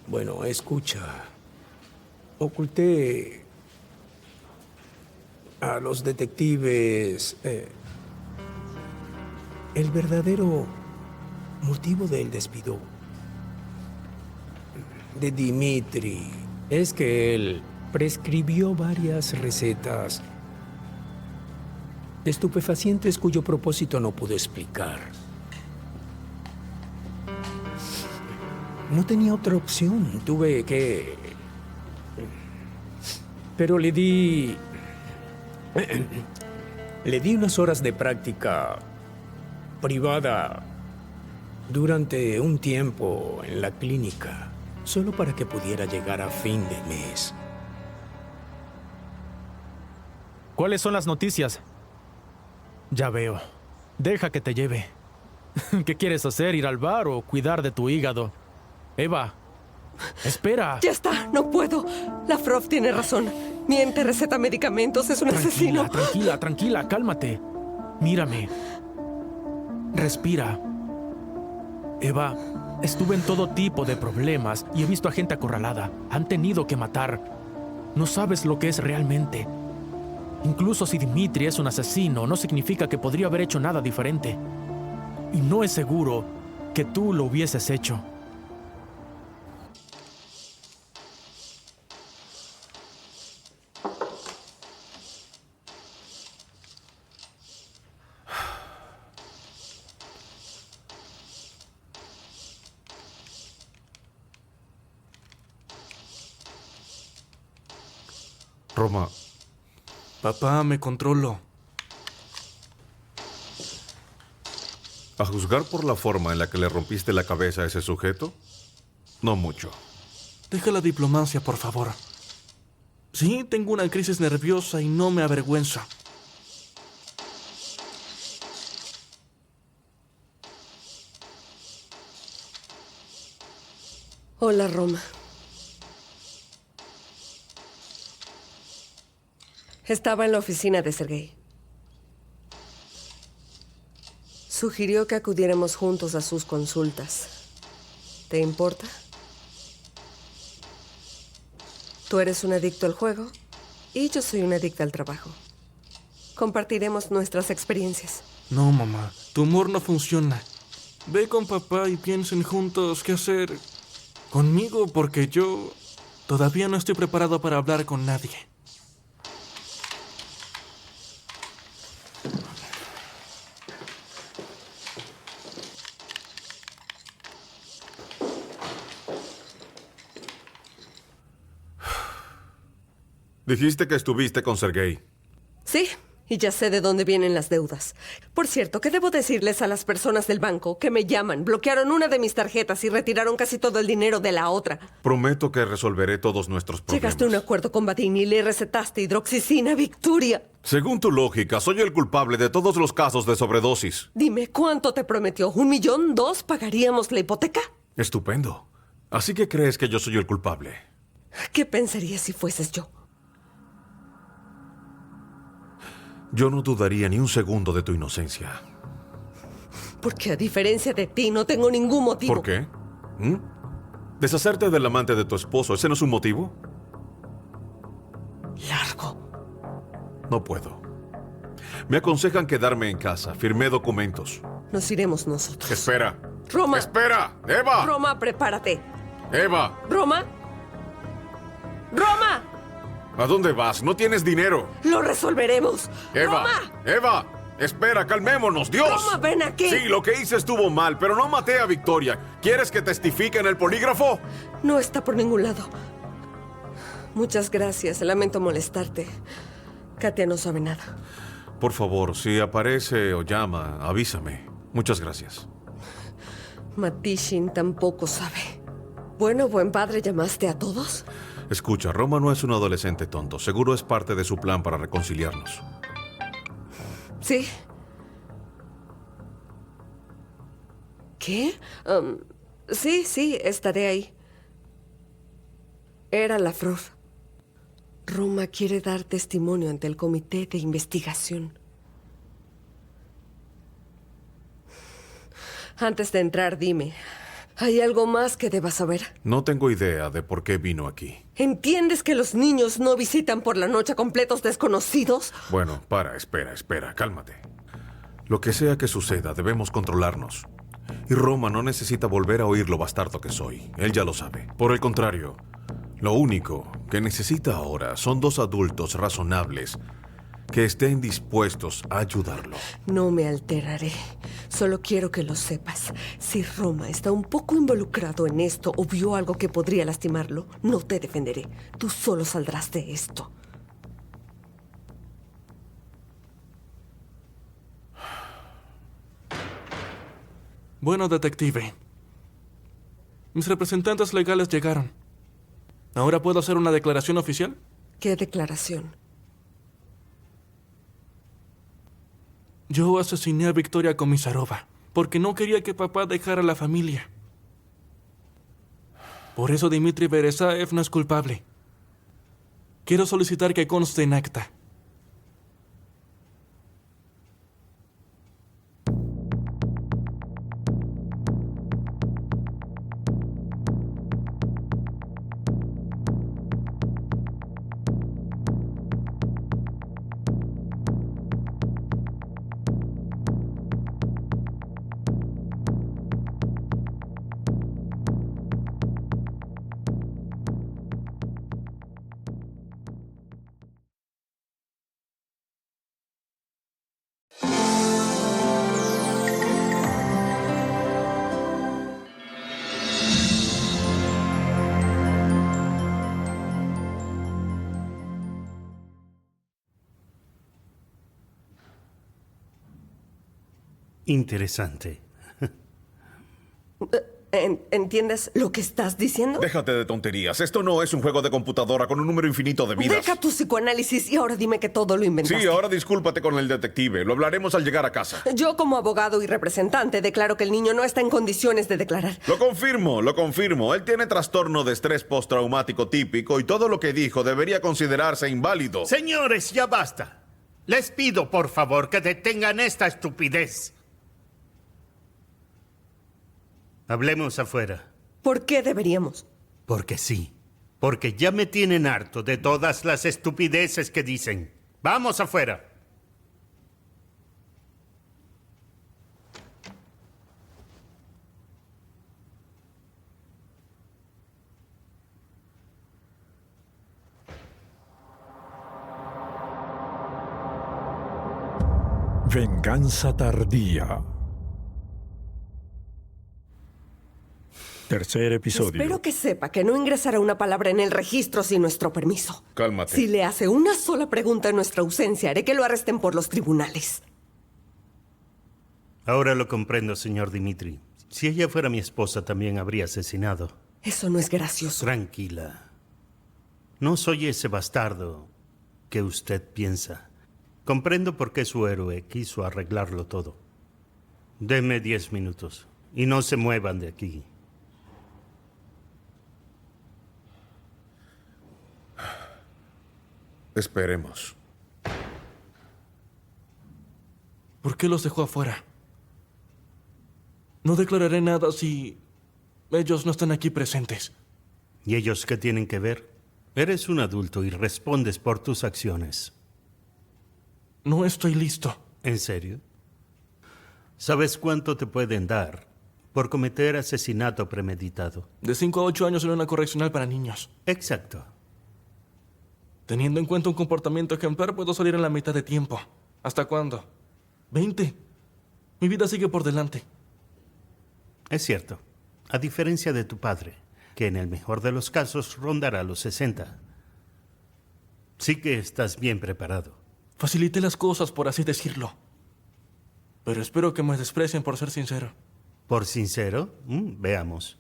Bueno, escucha. Oculté a los detectives el verdadero motivo del despido de Dimitri. Es que él prescribió varias recetas de estupefacientes cuyo propósito no pude explicar. No tenía otra opción. Tuve que... Pero le di unas horas de práctica privada durante un tiempo en la clínica, solo para que pudiera llegar a fin de mes. ¿Cuáles son las noticias? Ya veo. Deja que te lleve. ¿Qué quieres hacer? ¿Ir al bar o cuidar de tu hígado? Eva, espera. Ya está, no puedo. Lavrov tiene razón. Miente, receta medicamentos, es un asesino. Tranquila, cálmate. Mírame. Respira. Eva, estuve en todo tipo de problemas y he visto a gente acorralada. Han tenido que matar. No sabes lo que es realmente. Incluso si Dimitri es un asesino, no significa que podría haber hecho nada diferente. Y no es seguro que tú lo hubieses hecho. Roma. Papá, me controlo. A juzgar por la forma en la que le rompiste la cabeza a ese sujeto, no mucho. Deja la diplomacia, por favor. Sí, tengo una crisis nerviosa y no me avergüenza. Hola, Roma. Estaba en la oficina de Sergei. Sugirió que acudiéramos juntos a sus consultas. ¿Te importa? Tú eres un adicto al juego y yo soy una adicta al trabajo. Compartiremos nuestras experiencias. No, mamá. Tu humor no funciona. Ve con papá y piensen juntos qué hacer conmigo porque yo todavía no estoy preparado para hablar con nadie. Dijiste que estuviste con Sergei. Sí, y ya sé de dónde vienen las deudas. Por cierto, ¿qué debo decirles a las personas del banco que me llaman? Bloquearon una de mis tarjetas y retiraron casi todo el dinero de la otra. Prometo que resolveré todos nuestros problemas. Llegaste a un acuerdo con Vadim y le recetaste hidroxicina, Victoria. Según tu lógica, soy el culpable de todos los casos de sobredosis. Dime, ¿cuánto te prometió? ¿1 millón? ¿2? ¿Pagaríamos la hipoteca? Estupendo. ¿Así que crees que yo soy el culpable? ¿Qué pensarías si fueses yo? Yo no dudaría ni un segundo de tu inocencia. Porque a diferencia de ti, no tengo ningún motivo. ¿Por qué? ¿Mm? ¿Deshacerte del amante de tu esposo, ese no es un motivo? Largo. No puedo. Me aconsejan quedarme en casa. Firmé documentos. Nos iremos nosotros. Espera. Roma. ¡Espera! ¡Eva! Roma, prepárate. ¡Eva! Roma. Roma. ¿A dónde vas? No tienes dinero. Lo resolveremos. ¡Eva! Roma. ¡Eva! Espera, calmémonos, Dios. Roma, ven aquí. Sí, lo que hice estuvo mal, pero no maté a Victoria. ¿Quieres que testifique en el polígrafo? No está por ningún lado. Muchas gracias. Lamento molestarte. Katia no sabe nada. Por favor, si aparece o llama, avísame. Muchas gracias. Matishin tampoco sabe. Bueno, buen padre, ¿llamaste a todos? Escucha, Roma no es un adolescente tonto. Seguro es parte de su plan para reconciliarnos. Sí. ¿Qué? Sí, estaré ahí. Era la Frov. Roma quiere dar testimonio ante el comité de investigación. Antes de entrar, dime, ¿hay algo más que debas saber? No tengo idea de por qué vino aquí. ¿Entiendes que los niños no visitan por la noche a completos desconocidos? Bueno, espera, cálmate. Lo que sea que suceda, debemos controlarnos. Y Roma no necesita volver a oír lo bastardo que soy. Él ya lo sabe. Por el contrario, lo único que necesita ahora son dos adultos razonables que estén dispuestos a ayudarlo. No me alteraré. Solo quiero que lo sepas. Si Roma está un poco involucrado en esto o vio algo que podría lastimarlo, no te defenderé. Tú solo saldrás de esto. Bueno, detective. Mis representantes legales llegaron. ¿Ahora puedo hacer una declaración oficial? ¿Qué declaración? Yo asesiné a Victoria Komisarova porque no quería que papá dejara la familia. Por eso Dmitry Veresaev no es culpable. Quiero solicitar que conste en acta. Interesante. ¿Entiendes lo que estás diciendo? Déjate de tonterías. Esto no es un juego de computadora con un número infinito de vidas. Deja tu psicoanálisis y ahora dime que todo lo inventaste. Sí, ahora discúlpate con el detective. Lo hablaremos al llegar a casa. Yo, como abogado y representante, declaro que el niño no está en condiciones de declarar. Lo confirmo. Él tiene trastorno de estrés postraumático típico y todo lo que dijo debería considerarse inválido. Señores, ya basta. Les pido, por favor, que detengan esta estupidez. Hablemos afuera. ¿Por qué deberíamos? Porque sí. Porque ya me tienen harto de todas las estupideces que dicen. Vamos afuera. Venganza tardía. Tercer episodio. Espero que sepa que no ingresará una palabra en el registro sin nuestro permiso. Cálmate. Si le hace una sola pregunta en nuestra ausencia, haré que lo arresten por los tribunales. Ahora lo comprendo, señor Dmitri. Si ella fuera mi esposa, también habría asesinado. Eso no es gracioso. Tranquila. No soy ese bastardo que usted piensa. Comprendo por qué su héroe quiso arreglarlo todo. Deme 10 minutos y no se muevan de aquí. Esperemos. ¿Por qué los dejó afuera? No declararé nada si ellos no están aquí presentes. ¿Y ellos qué tienen que ver? Eres un adulto y respondes por tus acciones. No estoy listo. ¿En serio? ¿Sabes cuánto te pueden dar por cometer asesinato premeditado? De 5 a 8 años en una correccional para niños. Exacto. Teniendo en cuenta un comportamiento ejemplar, puedo salir en la mitad de tiempo. ¿Hasta cuándo? 20. Mi vida sigue por delante. Es cierto. A diferencia de tu padre, que en el mejor de los casos rondará los 60. Sí que estás bien preparado. Facilité las cosas, por así decirlo. Pero espero que me desprecien por ser sincero. ¿Por sincero? Veamos.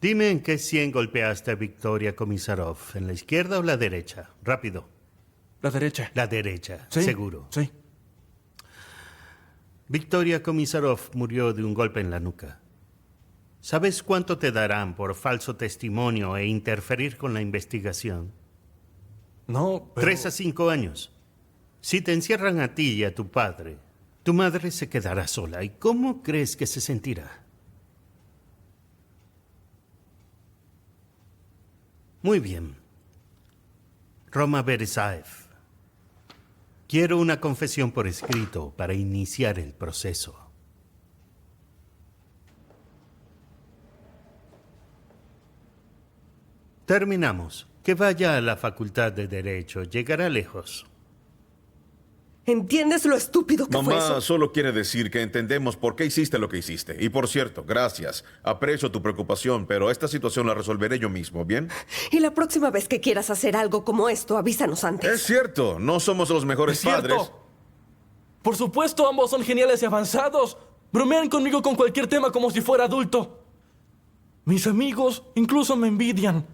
Dime en qué 100 golpeaste a Victoria Komisarov, ¿en la izquierda o la derecha? Rápido. La derecha. La derecha, Sí, seguro. Sí. Victoria Komisarov murió de un golpe en la nuca. ¿Sabes cuánto te darán por falso testimonio e interferir con la investigación? No, pero... 3 a 5 años. Si te encierran a ti y a tu padre, tu madre se quedará sola. ¿Y cómo crees que se sentirá? Muy bien. Roma Veresaev. Quiero una confesión por escrito para iniciar el proceso. Terminamos. Que vaya a la Facultad de Derecho. Llegará lejos. ¿Entiendes lo estúpido que fue Mamá eso? solo quiere decir que entendemos por qué hiciste lo que hiciste. Y por cierto, gracias. Aprecio tu preocupación, pero esta situación la resolveré yo mismo, ¿bien? Y la próxima vez que quieras hacer algo como esto, avísanos antes. Es cierto, no somos los mejores ¡Es cierto! padres. Por supuesto, ambos son geniales y avanzados. Bromean conmigo con cualquier tema como si fuera adulto. Mis amigos incluso me envidian.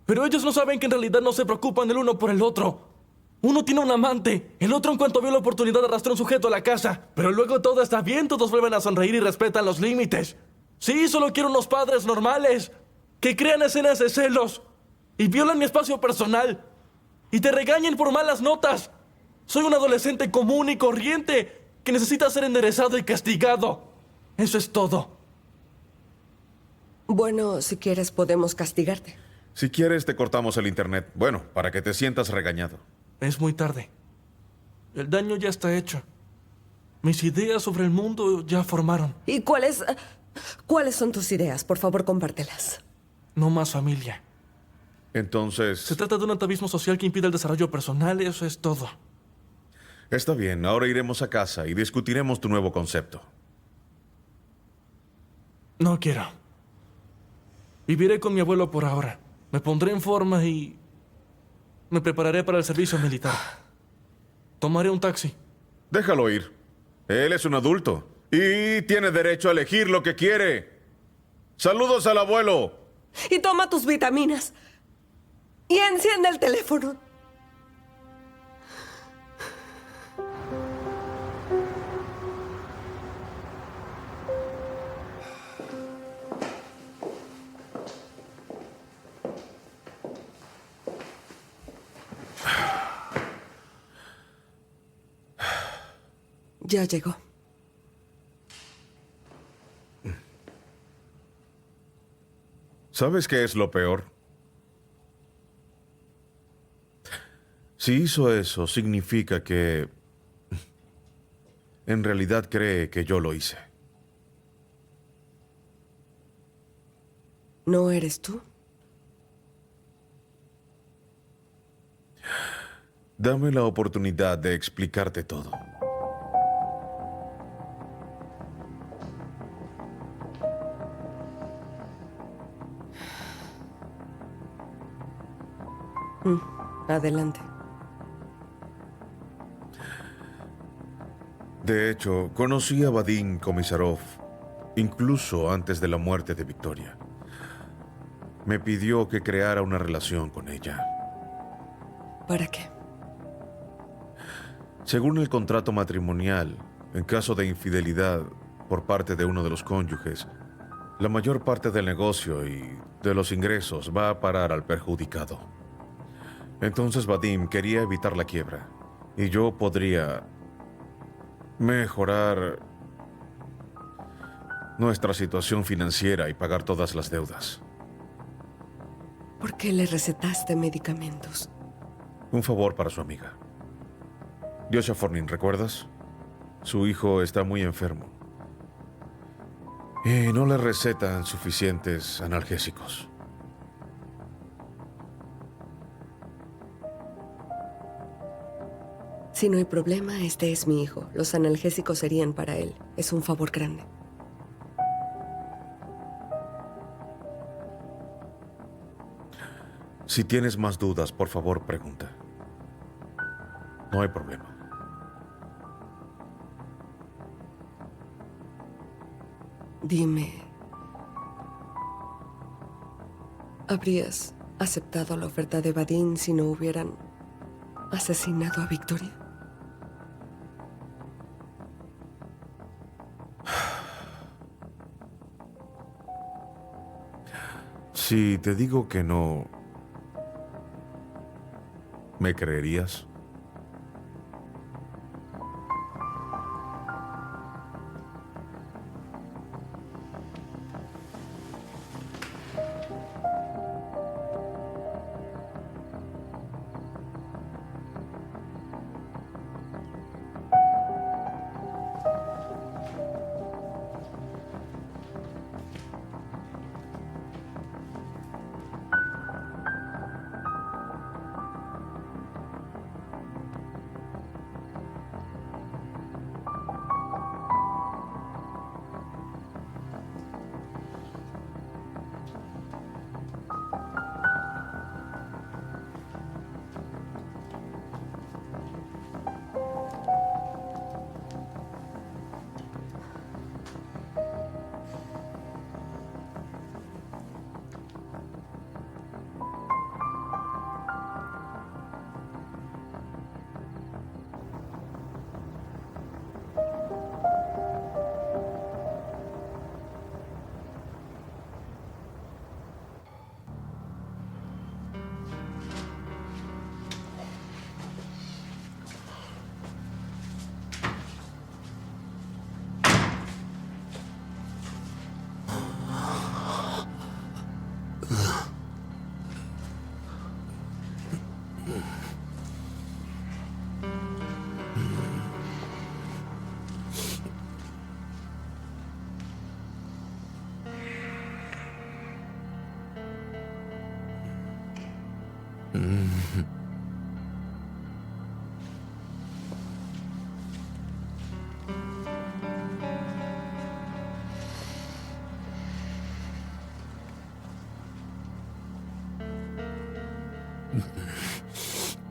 Pero ellos no saben que en realidad no se preocupan el uno por el otro. Uno tiene un amante, el otro en cuanto vio la oportunidad arrastró a un sujeto a la casa. Pero luego todo está bien, todos vuelven a sonreír y respetan los límites. Sí, solo quiero unos padres normales, que crean escenas de celos y violan mi espacio personal y te regañen por malas notas. Soy un adolescente común y corriente que necesita ser enderezado y castigado. Eso es todo. Bueno, si quieres podemos castigarte. Si quieres, te cortamos el internet. Bueno, para que te sientas regañado. Es muy tarde. El daño ya está hecho. Mis ideas sobre el mundo ya formaron. ¿Y cuáles son tus ideas? Por favor, compártelas. No más familia. Entonces... Se trata de un atavismo social que impide el desarrollo personal, eso es todo. Está bien, ahora iremos a casa y discutiremos tu nuevo concepto. No quiero. Viviré con mi abuelo por ahora. Me pondré en forma y me prepararé para el servicio militar. Tomaré un taxi. Déjalo ir. Él es un adulto y tiene derecho a elegir lo que quiere. Saludos al abuelo. Y toma tus vitaminas. Y enciende el teléfono. Ya llegó. ¿Sabes qué es lo peor? Si hizo eso, significa que en realidad cree que yo lo hice. ¿No eres tú? Dame la oportunidad de explicarte todo. Adelante. De hecho, conocí a Vadim Komisarov incluso antes de la muerte de Victoria. Me pidió que creara una relación con ella. ¿Para qué? Según el contrato matrimonial, en caso de infidelidad por parte de uno de los cónyuges, la mayor parte del negocio y de los ingresos va a parar al perjudicado. Entonces Vadim quería evitar la quiebra y yo podría Mejorar nuestra situación financiera y pagar todas las deudas. ¿Por qué le recetaste medicamentos? Un favor para su amiga. Joshua Fornin, ¿recuerdas? Su hijo está muy enfermo. Y no le recetan suficientes analgésicos. Si no hay problema, este es mi hijo. Los analgésicos serían para él. Es un favor grande. Si tienes más dudas, por favor, pregunta. No hay problema. Dime, ¿habrías aceptado la oferta de Vadim si no hubieran asesinado a Victoria? Si te digo que no, ¿me creerías?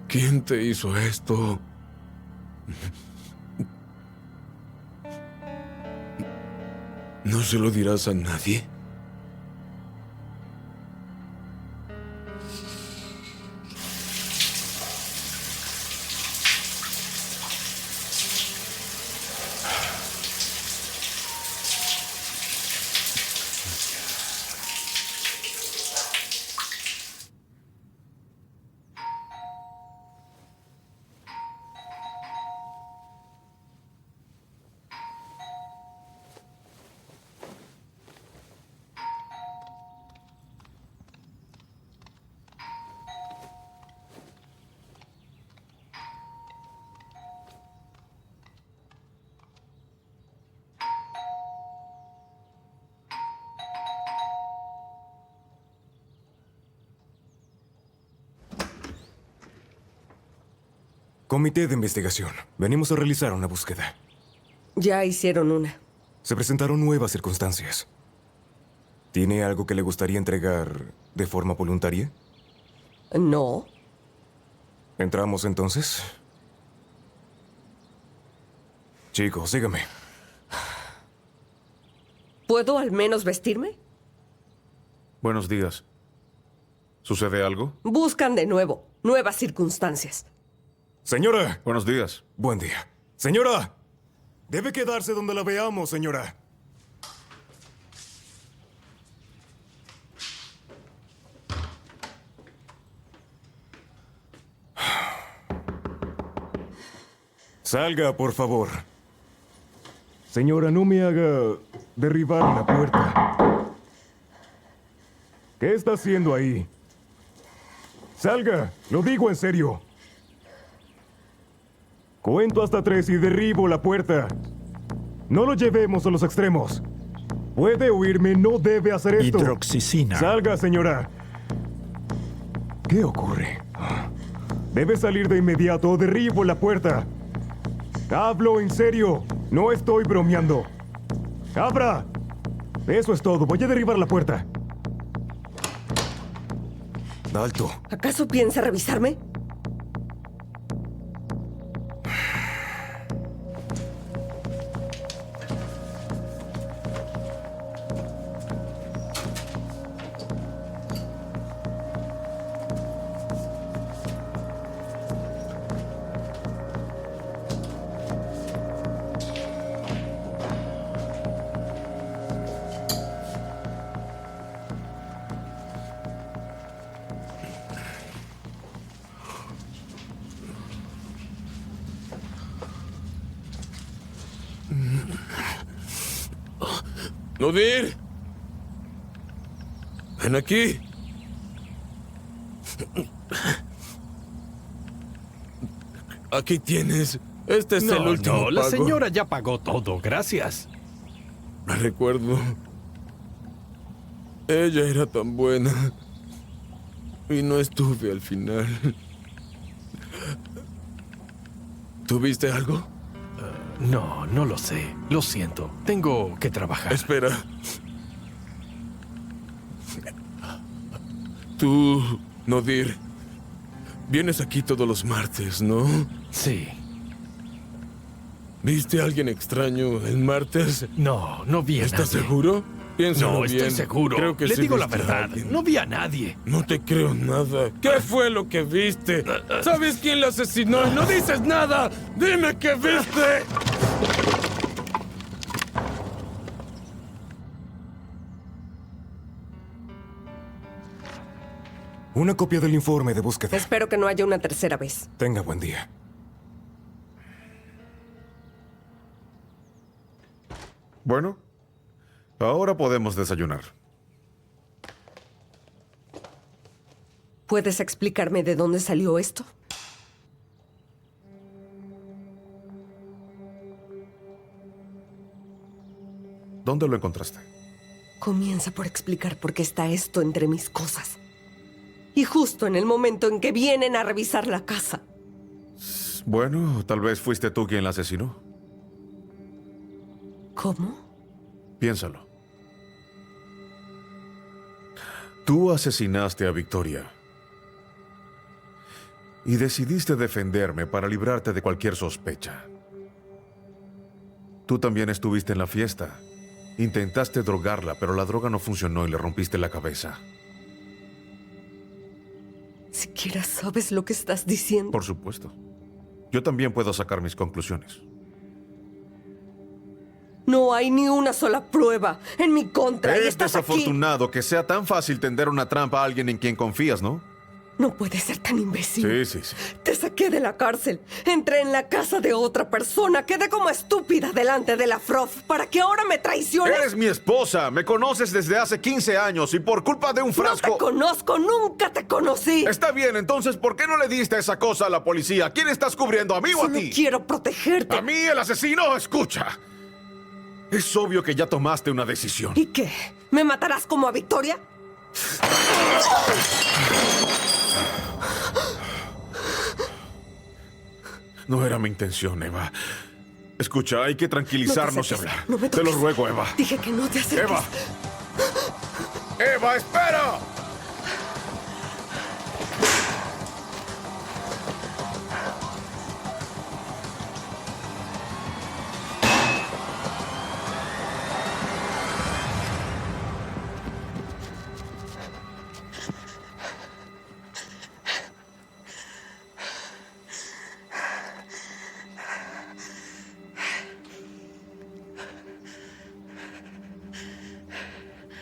¿Quién te hizo esto? ¿No se lo dirás a nadie? Comité de investigación. Venimos a realizar una búsqueda. Ya hicieron una. Se presentaron nuevas circunstancias. ¿Tiene algo que le gustaría entregar de forma voluntaria? No. ¿Entramos entonces? Chicos, sígame. ¿Puedo al menos vestirme? Buenos días. ¿Sucede algo? Buscan de nuevo. Nuevas circunstancias. Señora. Buenos días. Buen día. Señora. Debe quedarse donde la veamos, señora. Salga, por favor. Señora, no me haga derribar la puerta. ¿Qué está haciendo ahí? Salga, lo digo en serio. Cuento hasta 3 y derribo la puerta. No lo llevemos a los extremos. Puede oírme, no debe hacer esto. Hidroxicina. Salga, señora. ¿Qué ocurre? Debe salir de inmediato o derribo la puerta. Hablo en serio. No estoy bromeando. ¡Abra! Eso es todo. Voy a derribar la puerta. Alto. ¿Acaso piensa revisarme? ¡Nodir! ¡Ven aquí! Aquí tienes. Este es el último No, la pago. señora ya pagó todo, gracias. Recuerdo. Ella era tan buena. Y no estuve al final. ¿Tuviste algo? No, no lo sé. Lo siento. Tengo que trabajar. Espera. Tú, Nodir, vienes aquí todos los martes, ¿no? Sí. ¿Viste a alguien extraño el martes? No, no vi a ¿Estás nadie. seguro? Piénsalo No, bien. estoy seguro. Creo que Le sí digo la viste a verdad. alguien. No vi a nadie. No te creo nada. ¿Qué fue lo que viste? ¿Sabes quién la asesinó y no dices nada? ¡Dime qué viste! Una copia del informe de búsqueda. Espero que no haya una tercera vez. Tenga buen día. Bueno, ahora podemos desayunar. ¿Puedes explicarme de dónde salió esto? ¿Dónde lo encontraste? Comienza por explicar por qué está esto entre mis cosas. Y justo en el momento en que vienen a revisar la casa. Bueno, tal vez fuiste tú quien la asesinó. ¿Cómo? Piénsalo. Tú asesinaste a Victoria. Y decidiste defenderme para librarte de cualquier sospecha. Tú también estuviste en la fiesta. Intentaste drogarla, pero la droga no funcionó y le rompiste la cabeza. ¿Siquiera sabes lo que estás diciendo? Por supuesto. Yo también puedo sacar mis conclusiones. No hay ni una sola prueba en mi contra. y Es estás aquí. desafortunado que sea tan fácil tender una trampa a alguien en quien confías, ¿no? No puedes ser tan imbécil. Sí, sí, sí. Te saqué de la cárcel. Entré en la casa de otra persona. Quedé como estúpida delante de la Frof para que ahora me traiciones. Eres mi esposa. Me conoces desde hace 15 años y por culpa de un frasco... No te conozco. Nunca te conocí. Está bien, entonces, ¿por qué no le diste esa cosa a la policía? ¿Quién estás cubriendo, a mí o a Solo ti? quiero protegerte. ¿A mí, el asesino? Escucha. Es obvio que ya tomaste una decisión. ¿Y qué? ¿Me matarás como a Victoria? No era mi intención, Eva. Escucha, hay que tranquilizarnos y No te hablar. acerques, no me Te lo toques. ruego, Eva. Dije que no te acerques. ¡Eva! ¡Eva, espera!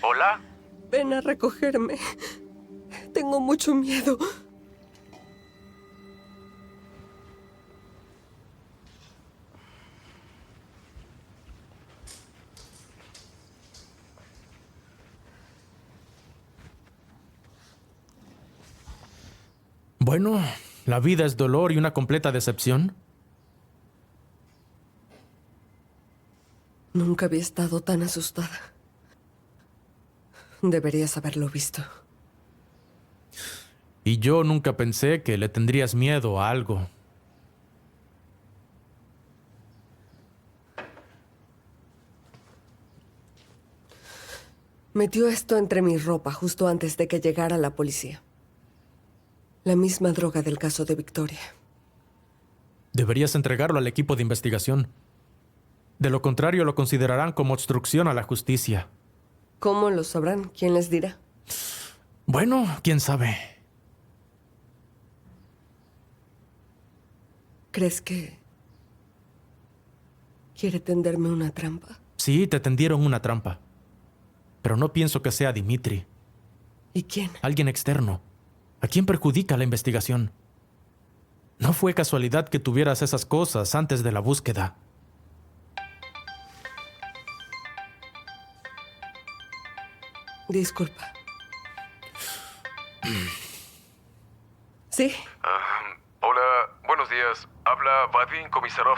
¿Hola? Ven a recogerme. Tengo mucho miedo. Bueno, la vida es dolor y una completa decepción. Nunca había estado tan asustada. Deberías haberlo visto. Y yo nunca pensé que le tendrías miedo a algo. Metió esto entre mi ropa justo antes de que llegara la policía. La misma droga del caso de Victoria. Deberías entregarlo al equipo de investigación. De lo contrario, lo considerarán como obstrucción a la justicia. ¿Cómo lo sabrán? ¿Quién les dirá? Bueno, quién sabe. ¿Crees que quiere tenderme una trampa? Sí, te tendieron una trampa. Pero no pienso que sea Dimitri. ¿Y quién? Alguien externo. ¿A quién perjudica la investigación? No fue casualidad que tuvieras esas cosas antes de la búsqueda. Disculpa. ¿Sí? Hola, buenos días. Habla Vadim Komisarov.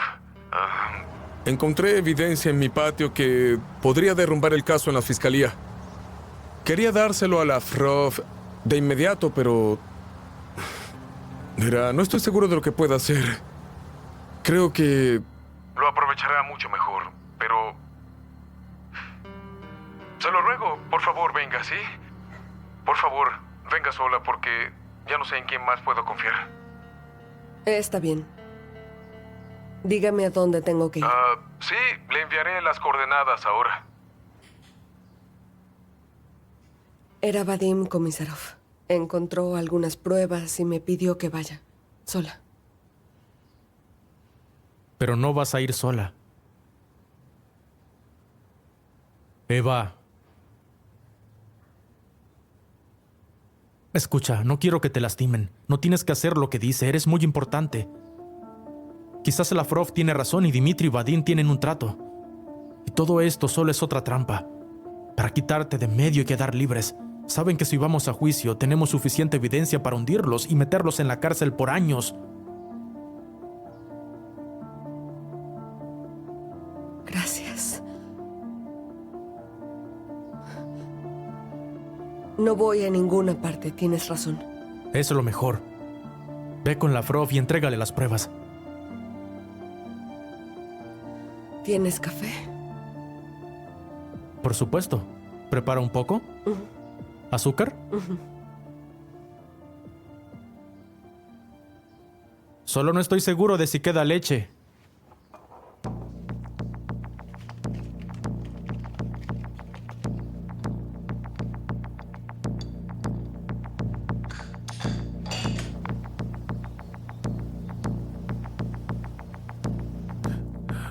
Encontré evidencia en mi patio que podría derrumbar el caso en la fiscalía. Quería dárselo a la Frov de inmediato, pero... Mira, no estoy seguro de lo que pueda hacer. Creo que... Lo aprovechará mucho mejor, pero... Se lo ruego, por favor, venga, ¿sí? Por favor, venga sola porque ya no sé en quién más puedo confiar. Está bien. Dígame a dónde tengo que ir. Sí, le enviaré las coordenadas ahora. Era Vadim Komisarov. Encontró algunas pruebas y me pidió que vaya. Sola. Pero no vas a ir sola. Eva. Escucha, no quiero que te lastimen. No tienes que hacer lo que dice, eres muy importante. Quizás Lavrov tiene razón y Dimitri y Vadim tienen un trato. Y todo esto solo es otra trampa. Para quitarte de medio y quedar libres. Saben que si vamos a juicio tenemos suficiente evidencia para hundirlos y meterlos en la cárcel por años. Gracias. No voy a ninguna parte, tienes razón. Es lo mejor. Ve con Lavrov y entrégale las pruebas. ¿Tienes café? Por supuesto. ¿Prepara un poco? ¿Azúcar? Solo no estoy seguro de si queda leche.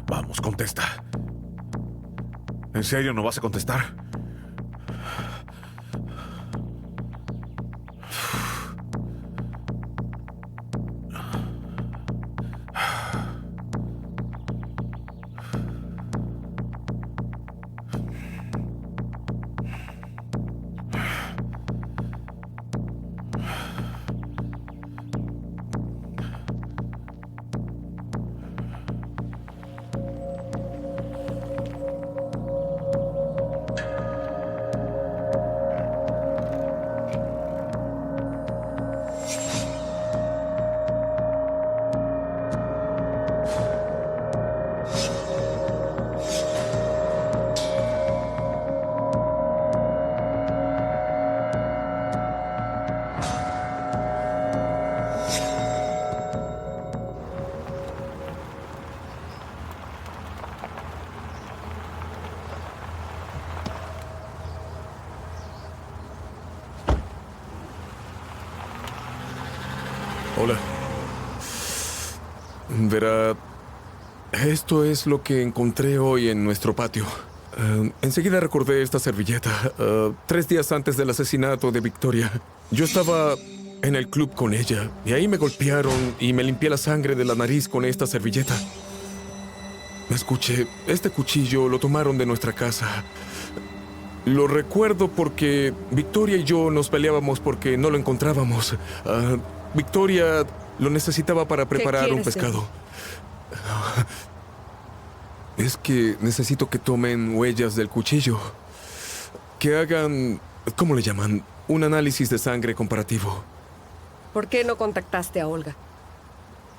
Vamos, contesta. ¿En serio no vas a contestar? Hola. Verá, esto es lo que encontré hoy en nuestro patio. Enseguida recordé esta servilleta. 3 días antes del asesinato de Victoria, yo estaba en el club con ella y ahí me golpearon y me limpié la sangre de la nariz con esta servilleta. Escuche, este cuchillo lo tomaron de nuestra casa. Lo recuerdo porque Victoria y yo nos peleábamos porque no lo encontrábamos. Victoria lo necesitaba para preparar un quieres de pescado. Es que necesito que tomen huellas del cuchillo. Que hagan, ¿cómo le llaman? Un análisis de sangre comparativo. ¿Por qué no contactaste a Olga?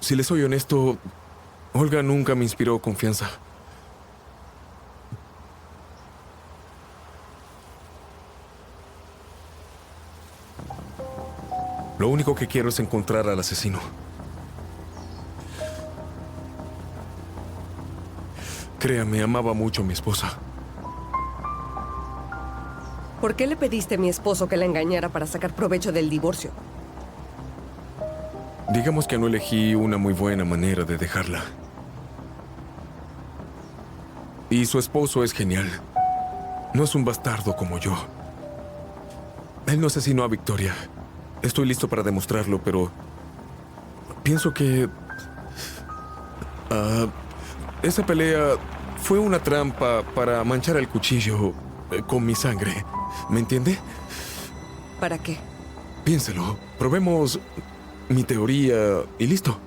Si le soy honesto, Olga nunca me inspiró confianza. Lo único que quiero es encontrar al asesino. Créame, amaba mucho a mi esposa. ¿Por qué le pediste a mi esposo que la engañara para sacar provecho del divorcio? Digamos que no elegí una muy buena manera de dejarla. Y su esposo es genial. No es un bastardo como yo. Él no asesinó a Victoria. Estoy listo para demostrarlo, pero pienso que esa pelea fue una trampa para manchar el cuchillo con mi sangre. ¿Me entiende? ¿Para qué? Piénselo. Probemos mi teoría y listo.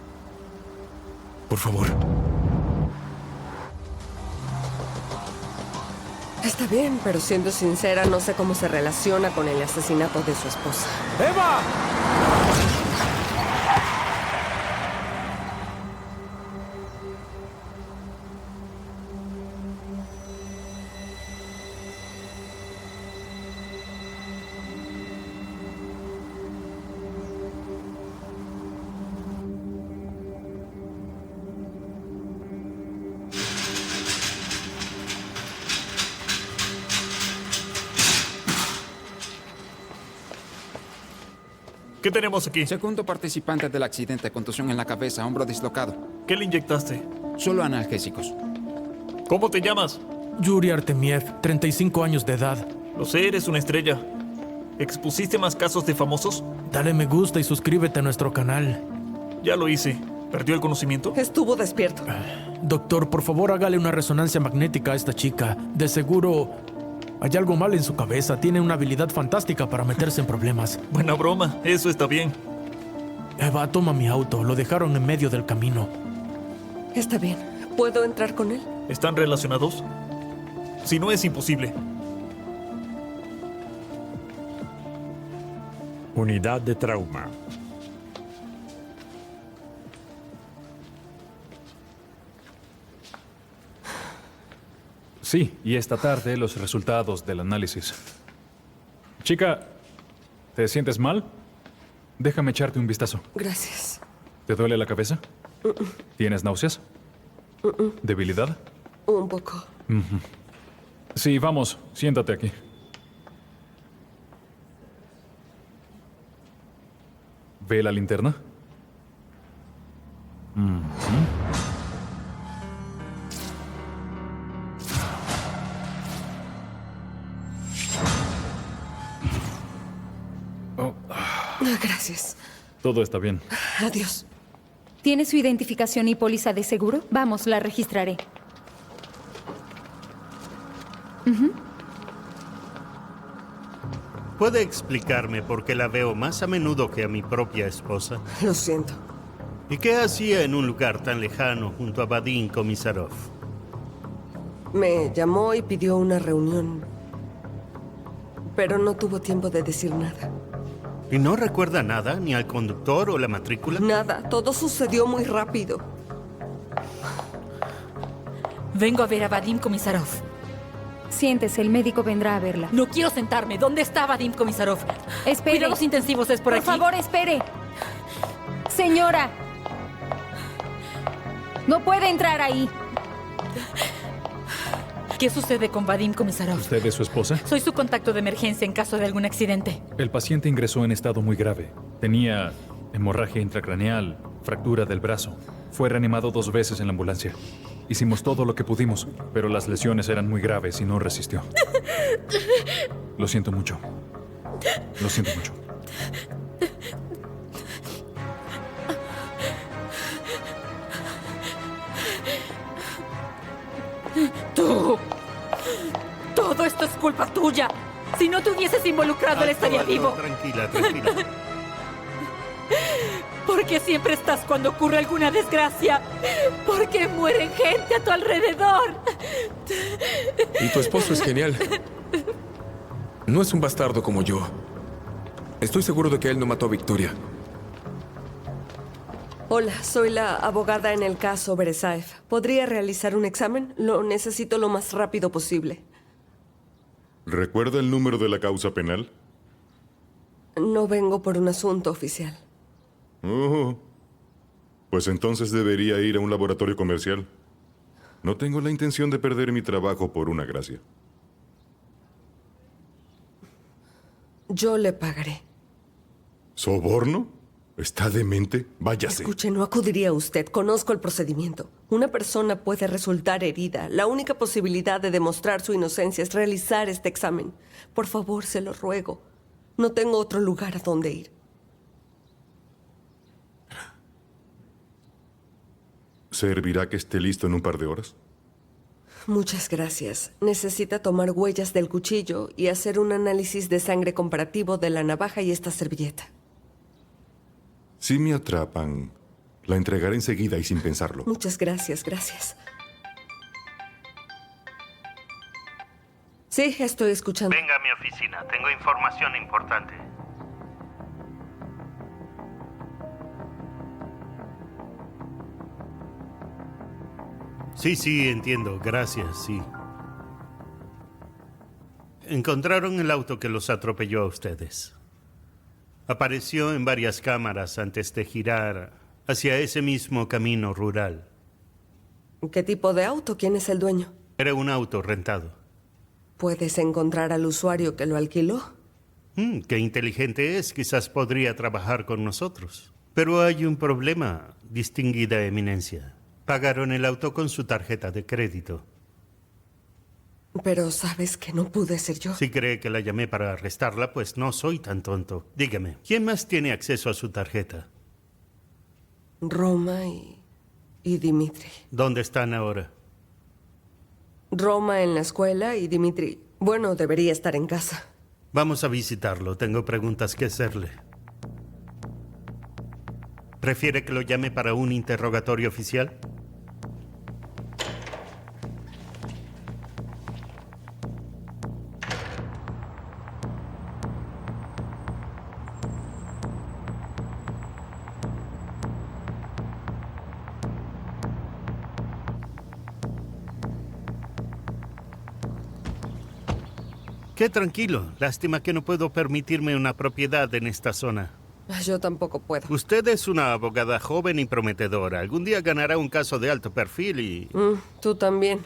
Por favor. Está bien, pero siendo sincera, no sé cómo se relaciona con el asesinato de su esposa. ¡Eva! ¿Qué tenemos aquí? Segundo participante del accidente, contusión en la cabeza, hombro dislocado. ¿Qué le inyectaste? Solo analgésicos. ¿Cómo te llamas? Yuri Artemiev, 35 años de edad. Lo sé, eres una estrella. ¿Expusiste más casos de famosos? Dale me gusta y suscríbete a nuestro canal. Ya lo hice. ¿Perdió el conocimiento? Estuvo despierto. Doctor, por favor, hágale una resonancia magnética a esta chica. De seguro hay algo mal en su cabeza. Tiene una habilidad fantástica para meterse en problemas. Buena broma, eso está bien. Eva, toma mi auto. Lo dejaron en medio del camino. Está bien. ¿Puedo entrar con él? ¿Están relacionados? Si no, es imposible. Unidad de trauma. Sí, y esta tarde los resultados del análisis. Chica, ¿te sientes mal? Déjame echarte un vistazo. Gracias. ¿Te duele la cabeza? ¿Tienes náuseas? ¿Debilidad? Un poco. Ujú. Sí, vamos, siéntate aquí. ¿Ve la linterna? Gracias. Todo está bien. Adiós. ¿Tiene su identificación y póliza de seguro? Vamos, la registraré. ¿Puede explicarme por qué la veo más a menudo que a mi propia esposa? Lo siento. ¿Y qué hacía en un lugar tan lejano junto a Vadim Komisarov? Me llamó y pidió una reunión, pero no tuvo tiempo de decir nada. ¿Y no recuerda nada, ni al conductor o la matrícula? Nada, todo sucedió muy rápido. Vengo a ver a Vadim Komisarov. Siéntese, el médico vendrá a verla. No quiero sentarme. ¿Dónde está Vadim Komisarov? Espere. Cuidados intensivos es por aquí. Por favor, espere. Señora. No puede entrar ahí. ¿Qué sucede con Vadim Komisarov? ¿Usted es su esposa? Soy su contacto de emergencia en caso de algún accidente. El paciente ingresó en estado muy grave. Tenía hemorragia intracraneal, fractura del brazo. Fue reanimado 2 veces en la ambulancia. Hicimos todo lo que pudimos, pero las lesiones eran muy graves y no resistió. Lo siento mucho. Lo siento mucho. ¡Tú! Todo esto es culpa tuya. Si no te hubieses involucrado, él estaría vivo. Tranquila, tranquila. qué siempre estás cuando ocurre alguna desgracia? ¿Por qué mueren gente a tu alrededor? Y tu esposo es genial. No es un bastardo como yo. Estoy seguro de que él no mató a Victoria. Hola, soy la abogada en el caso Beresaev. ¿Podría realizar un examen? Lo necesito lo más rápido posible. ¿Recuerda el número de la causa penal? No vengo por un asunto oficial. Oh, pues entonces debería ir a un laboratorio comercial. No tengo la intención de perder mi trabajo por una gracia. Yo le pagaré. ¿Soborno? ¿Está demente? Váyase. Escuche, no acudiría a usted. Conozco el procedimiento. Una persona puede resultar herida. La única posibilidad de demostrar su inocencia es realizar este examen. Por favor, se lo ruego. No tengo otro lugar a donde ir. ¿Servirá que esté listo en un par de horas? Muchas gracias. Necesita tomar huellas del cuchillo y hacer un análisis de sangre comparativo de la navaja y esta servilleta. Si me atrapan, la entregaré enseguida y sin pensarlo. Muchas gracias, gracias. Sí, estoy escuchando. Venga a mi oficina, tengo información importante. Sí, entiendo, gracias, sí. Encontraron el auto que los atropelló a ustedes. Apareció en varias cámaras antes de girar hacia ese mismo camino rural. ¿Qué tipo de auto? ¿Quién es el dueño? Era un auto rentado. ¿Puedes encontrar al usuario que lo alquiló? Qué inteligente es, quizás podría trabajar con nosotros. Pero hay un problema, distinguida eminencia. Pagaron el auto con su tarjeta de crédito. Pero sabes que no pude ser yo. Si cree que la llamé para arrestarla, pues no soy tan tonto. Dígame, ¿quién más tiene acceso a su tarjeta? Roma y Dimitri. ¿Dónde están ahora? Roma en la escuela y Dimitri, bueno, debería estar en casa. Vamos a visitarlo. Tengo preguntas que hacerle. ¿Prefiere que lo llame para un interrogatorio oficial? Qué tranquilo. Lástima que no puedo permitirme una propiedad en esta zona. Yo tampoco puedo. Usted es una abogada joven y prometedora. Algún día ganará un caso de alto perfil y... Tú también.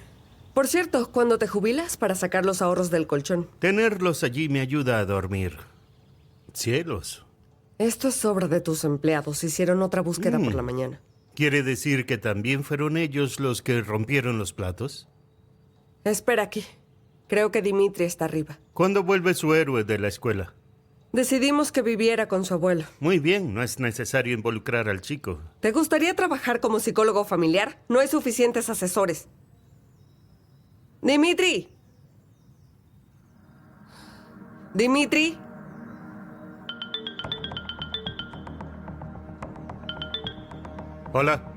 Por cierto, ¿cuándo te jubilas para sacar los ahorros del colchón? Tenerlos allí me ayuda a dormir. Cielos. Esto es obra de tus empleados. Hicieron otra búsqueda por la mañana. ¿Quiere decir que también fueron ellos los que rompieron los platos? Espera aquí. Creo que Dimitri está arriba. ¿Cuándo vuelve su héroe de la escuela? Decidimos que viviera con su abuelo. Muy bien, no es necesario involucrar al chico. ¿Te gustaría trabajar como psicólogo familiar? No hay suficientes asesores. ¡Dimitri! ¡Dimitri! Hola.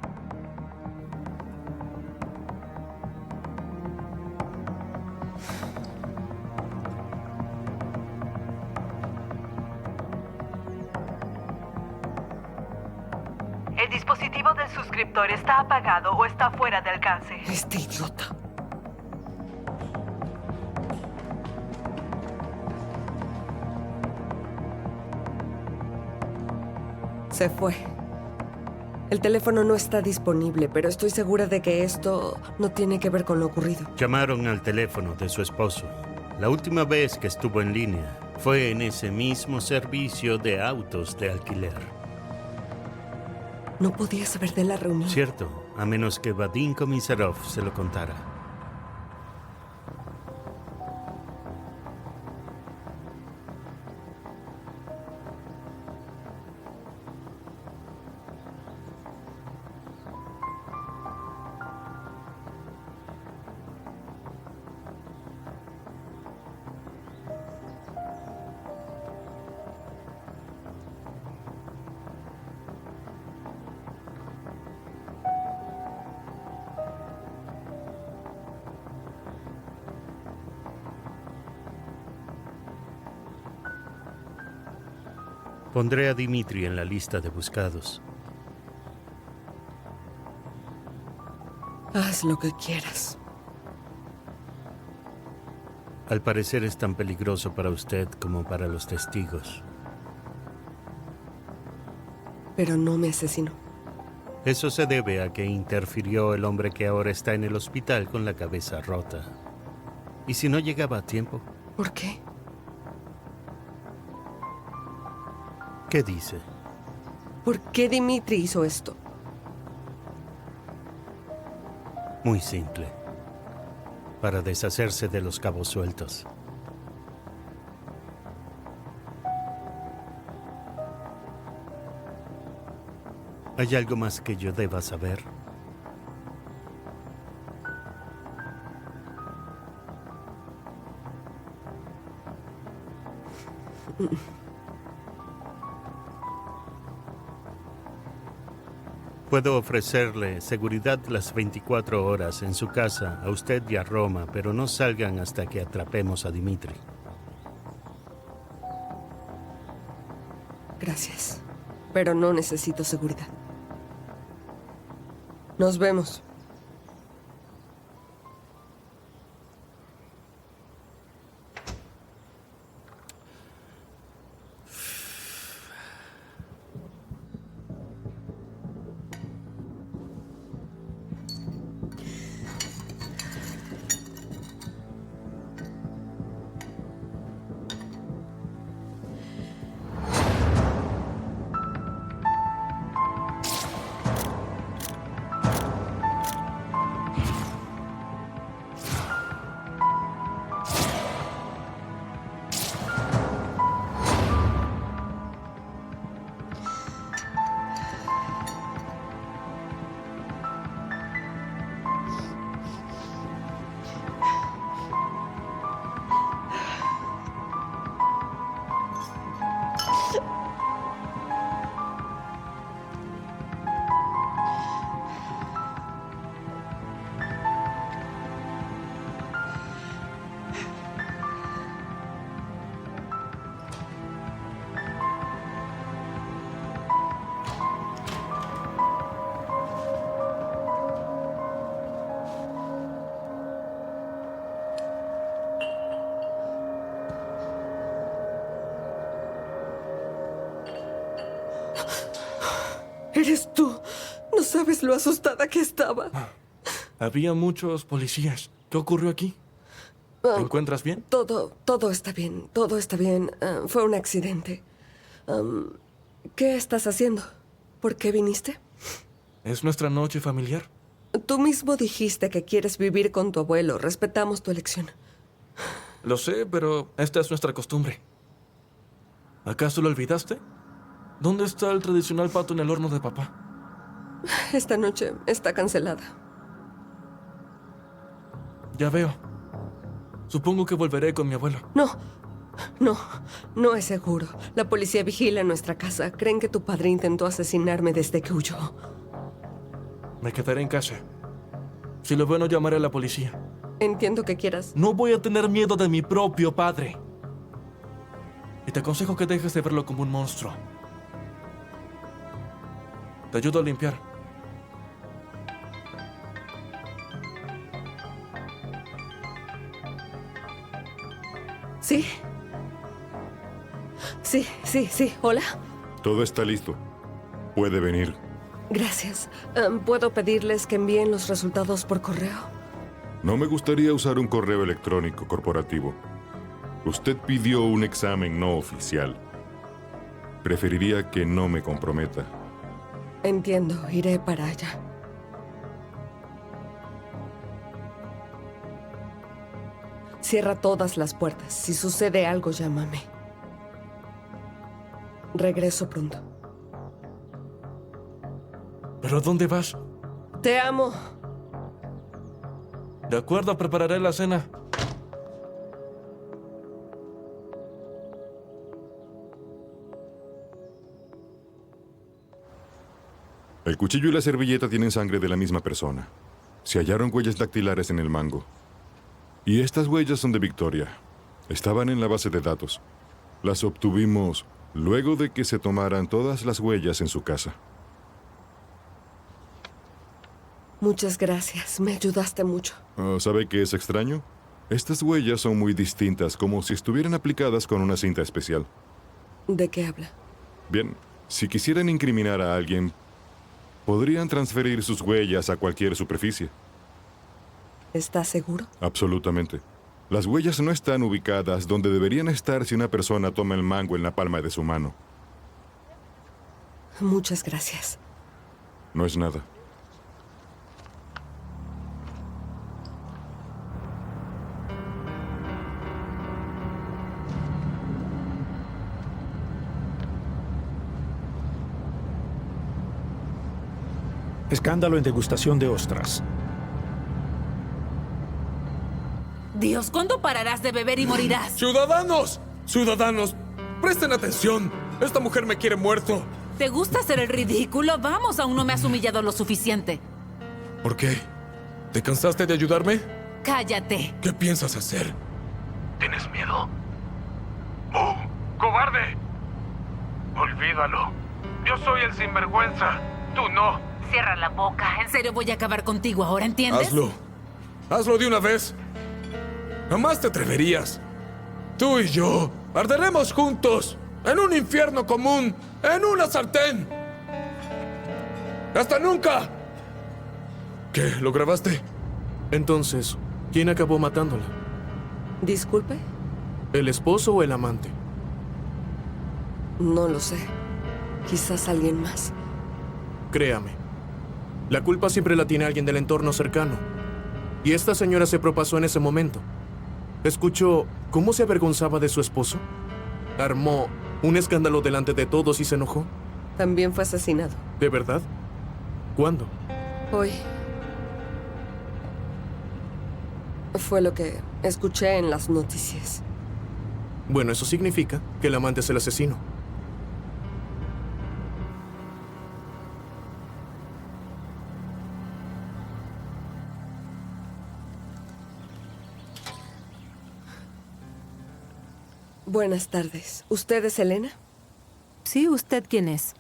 El dispositivo del suscriptor está apagado o está fuera de alcance. Este idiota. Se fue. El teléfono no está disponible, pero estoy segura de que esto no tiene que ver con lo ocurrido. Llamaron al teléfono de su esposo. La última vez que estuvo en línea fue en ese mismo servicio de autos de alquiler. No podía saber de la reunión. Cierto, a menos que Vadim Komisarov se lo contara. Pondré a Dimitri en la lista de buscados. Haz lo que quieras. Al parecer es tan peligroso para usted como para los testigos. Pero no me asesinó. Eso se debe a que interfirió el hombre que ahora está en el hospital con la cabeza rota. ¿Y si no llegaba a tiempo? ¿Por qué? ¿Qué dice? ¿Por qué Dimitri hizo esto? Muy simple. Para deshacerse de los cabos sueltos. ¿Hay algo más que yo deba saber? Puedo ofrecerle seguridad las 24 horas en su casa, a usted y a Roma, pero no salgan hasta que atrapemos a Dimitri. Gracias. Pero no necesito seguridad. Nos vemos. Eres tú. No sabes lo asustada que estaba. Había muchos policías. ¿Qué ocurrió aquí? ¿Te encuentras bien? Todo está bien. Todo está bien. Fue un accidente. ¿Qué estás haciendo? ¿Por qué viniste? Es nuestra noche familiar. Tú mismo dijiste que quieres vivir con tu abuelo. Respetamos tu elección. Lo sé, pero esta es nuestra costumbre. ¿Acaso lo olvidaste? ¿Dónde está el tradicional pato en el horno de papá? Esta noche está cancelada. Ya veo. Supongo que volveré con mi abuelo. No es seguro. La policía vigila nuestra casa. Creen que tu padre intentó asesinarme desde que huyó. Me quedaré en casa. Si lo veo, no llamaré a la policía. Entiendo que quieras. No voy a tener miedo de mi propio padre. Y te aconsejo que dejes de verlo como un monstruo. Te ayudo a limpiar. ¿Sí? Sí. Hola. Todo está listo. Puede venir. Gracias. ¿Puedo pedirles que envíen los resultados por correo? No me gustaría usar un correo electrónico corporativo. Usted pidió un examen no oficial. Preferiría que no me comprometa. Entiendo. Iré para allá. Cierra todas las puertas. Si sucede algo, llámame. Regreso pronto. ¿Pero dónde vas? Te amo. De acuerdo, prepararé la cena. El cuchillo y la servilleta tienen sangre de la misma persona. Se hallaron huellas dactilares en el mango. Y estas huellas son de Victoria. Estaban en la base de datos. Las obtuvimos luego de que se tomaran todas las huellas en su casa. Muchas gracias, me ayudaste mucho. ¿Sabe qué es extraño? Estas huellas son muy distintas, como si estuvieran aplicadas con una cinta especial. ¿De qué habla? Bien, si quisieran incriminar a alguien, podrían transferir sus huellas a cualquier superficie. ¿Estás seguro? Absolutamente. Las huellas no están ubicadas donde deberían estar si una persona toma el mango en la palma de su mano. Muchas gracias. No es nada. Escándalo en degustación de ostras. Dios, ¿cuándo pararás de beber y morirás? ¡Ciudadanos! ¡Ciudadanos! ¡Presten atención! Esta mujer me quiere muerto. ¿Te gusta hacer el ridículo? Vamos, aún no me has humillado lo suficiente. ¿Por qué? ¿Te cansaste de ayudarme? Cállate. ¿Qué piensas hacer? ¿Tienes miedo? ¡Oh! ¡Cobarde! Olvídalo. Yo soy el sinvergüenza. Tú no. Cierra la boca. En serio voy a acabar contigo ahora, ¿entiendes? Hazlo. Hazlo de una vez. Jamás te atreverías. Tú y yo arderemos juntos en un infierno común, en una sartén. ¡Hasta nunca! ¿Qué? ¿Lo grabaste? Entonces, ¿quién acabó matándola? Disculpe. ¿El esposo o el amante? No lo sé. Quizás alguien más. Créame, la culpa siempre la tiene alguien del entorno cercano. Y esta señora se propasó en ese momento. ¿Escuchó cómo se avergonzaba de su esposo? Armó un escándalo delante de todos y se enojó. También fue asesinado. ¿De verdad? ¿Cuándo? Hoy. Fue lo que escuché en las noticias. Bueno, eso significa que el amante es el asesino. Buenas tardes. ¿Usted es Elena? Sí, ¿usted quién es?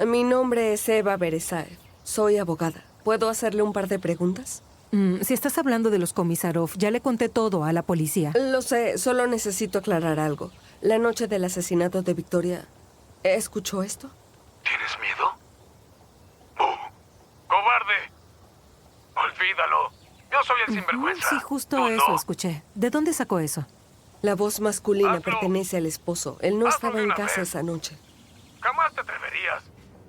Mi nombre es Eva Beresaev. Soy abogada. ¿Puedo hacerle un par de preguntas? Si estás hablando de los Komisarov, ya le conté todo a la policía. Lo sé, solo necesito aclarar algo. La noche del asesinato de Victoria, ¿escuchó esto? ¿Tienes miedo? ¡Cobarde! Olvídalo. Yo soy el sinvergüenza. Sí, justo eso escuché. ¿De dónde sacó eso? La voz masculina pertenece al esposo. Él no estaba en casa esa noche. Jamás te atreverías.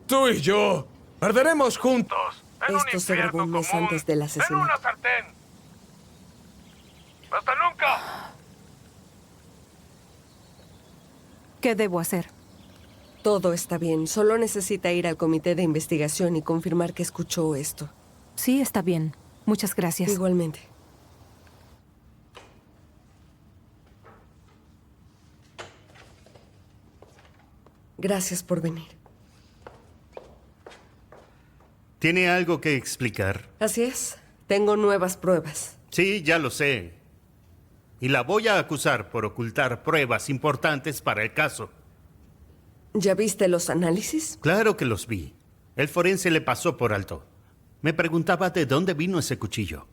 Tú y yo arderemos juntos. Esto se grabó un mes antes del asesinato. En una sartén. ¡Hasta nunca! ¿Qué debo hacer? Todo está bien. Solo necesita ir al comité de investigación y confirmar que escuchó esto. Sí, está bien. Muchas gracias. Igualmente. Gracias por venir. ¿Tiene algo que explicar? Así es. Tengo nuevas pruebas. Sí, ya lo sé. Y la voy a acusar por ocultar pruebas importantes para el caso. ¿Ya viste los análisis? Claro que los vi. El forense le pasó por alto. Me preguntaba de dónde vino ese cuchillo.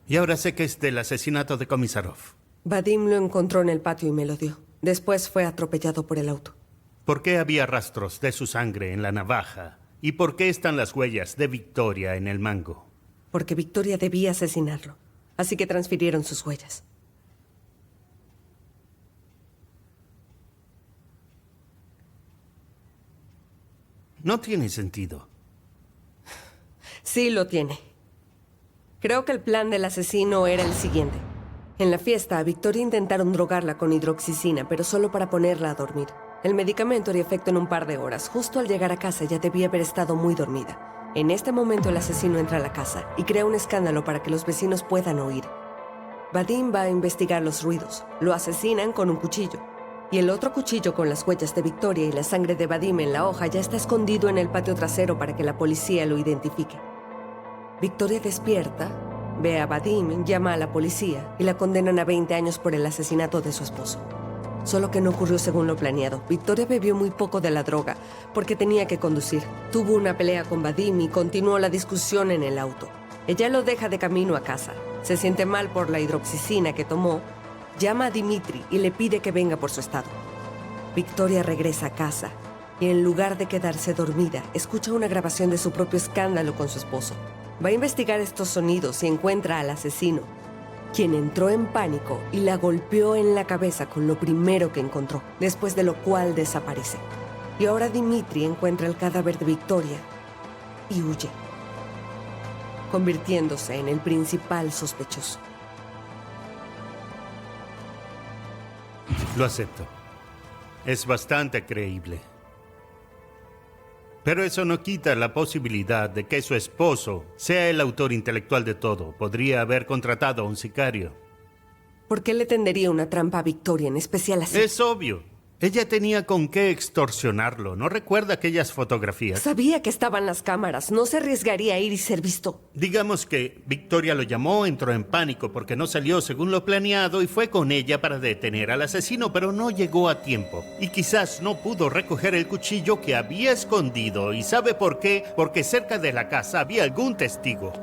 Y ahora sé que es del asesinato de Komisarov. Vadim lo encontró en el patio y me lo dio. Después fue atropellado por el auto. ¿Por qué había rastros de su sangre en la navaja? ¿Y por qué están las huellas de Victoria en el mango? Porque Victoria debía asesinarlo. Así que transfirieron sus huellas. No tiene sentido. Sí lo tiene. Creo que el plan del asesino era el siguiente. En la fiesta, a Victoria intentaron drogarla con hidroxicina, pero solo para ponerla a dormir. El medicamento haría efecto en un par de horas. Justo al llegar a casa ya debía haber estado muy dormida. En este momento el asesino entra a la casa y crea un escándalo para que los vecinos puedan oír. Vadim va a investigar los ruidos. Lo asesinan con un cuchillo. Y el otro cuchillo con las huellas de Victoria y la sangre de Vadim en la hoja ya está escondido en el patio trasero para que la policía lo identifique. Victoria despierta, ve a Vadim, llama a la policía y la condenan a 20 años por el asesinato de su esposo. Solo que no ocurrió según lo planeado. Victoria bebió muy poco de la droga porque tenía que conducir. Tuvo una pelea con Vadim y continuó la discusión en el auto. Ella lo deja de camino a casa. Se siente mal por la hidroxicina que tomó. Llama a Dimitri y le pide que venga por su estado. Victoria regresa a casa y en lugar de quedarse dormida, escucha una grabación de su propio escándalo con su esposo. Va a investigar estos sonidos y encuentra al asesino, quien entró en pánico y la golpeó en la cabeza con lo primero que encontró, después de lo cual desaparece. Y ahora Dimitri encuentra el cadáver de Victoria y huye, convirtiéndose en el principal sospechoso. Lo acepto. Es bastante creíble. Pero eso no quita la posibilidad de que su esposo sea el autor intelectual de todo. Podría haber contratado a un sicario. ¿Por qué le tendería una trampa a Victoria, en especial así? Es obvio. Ella tenía con qué extorsionarlo. ¿No recuerda aquellas fotografías? Sabía que estaban las cámaras. No se arriesgaría a ir y ser visto. Digamos que Victoria lo llamó, entró en pánico porque no salió según lo planeado y fue con ella para detener al asesino, pero no llegó a tiempo. Y quizás no pudo recoger el cuchillo que había escondido. ¿Y sabe por qué? Porque cerca de la casa había algún testigo.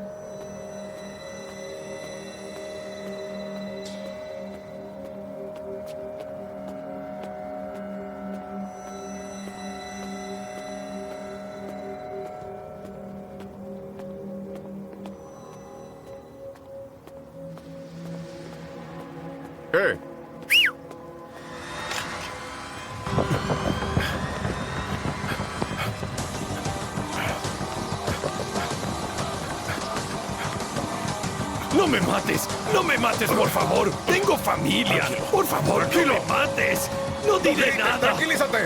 ¡No me mates! ¡No me mates, por favor! ¡Tengo familia! ¡Por favor, no me mates! ¡No diré nada! ¡Tranquilízate!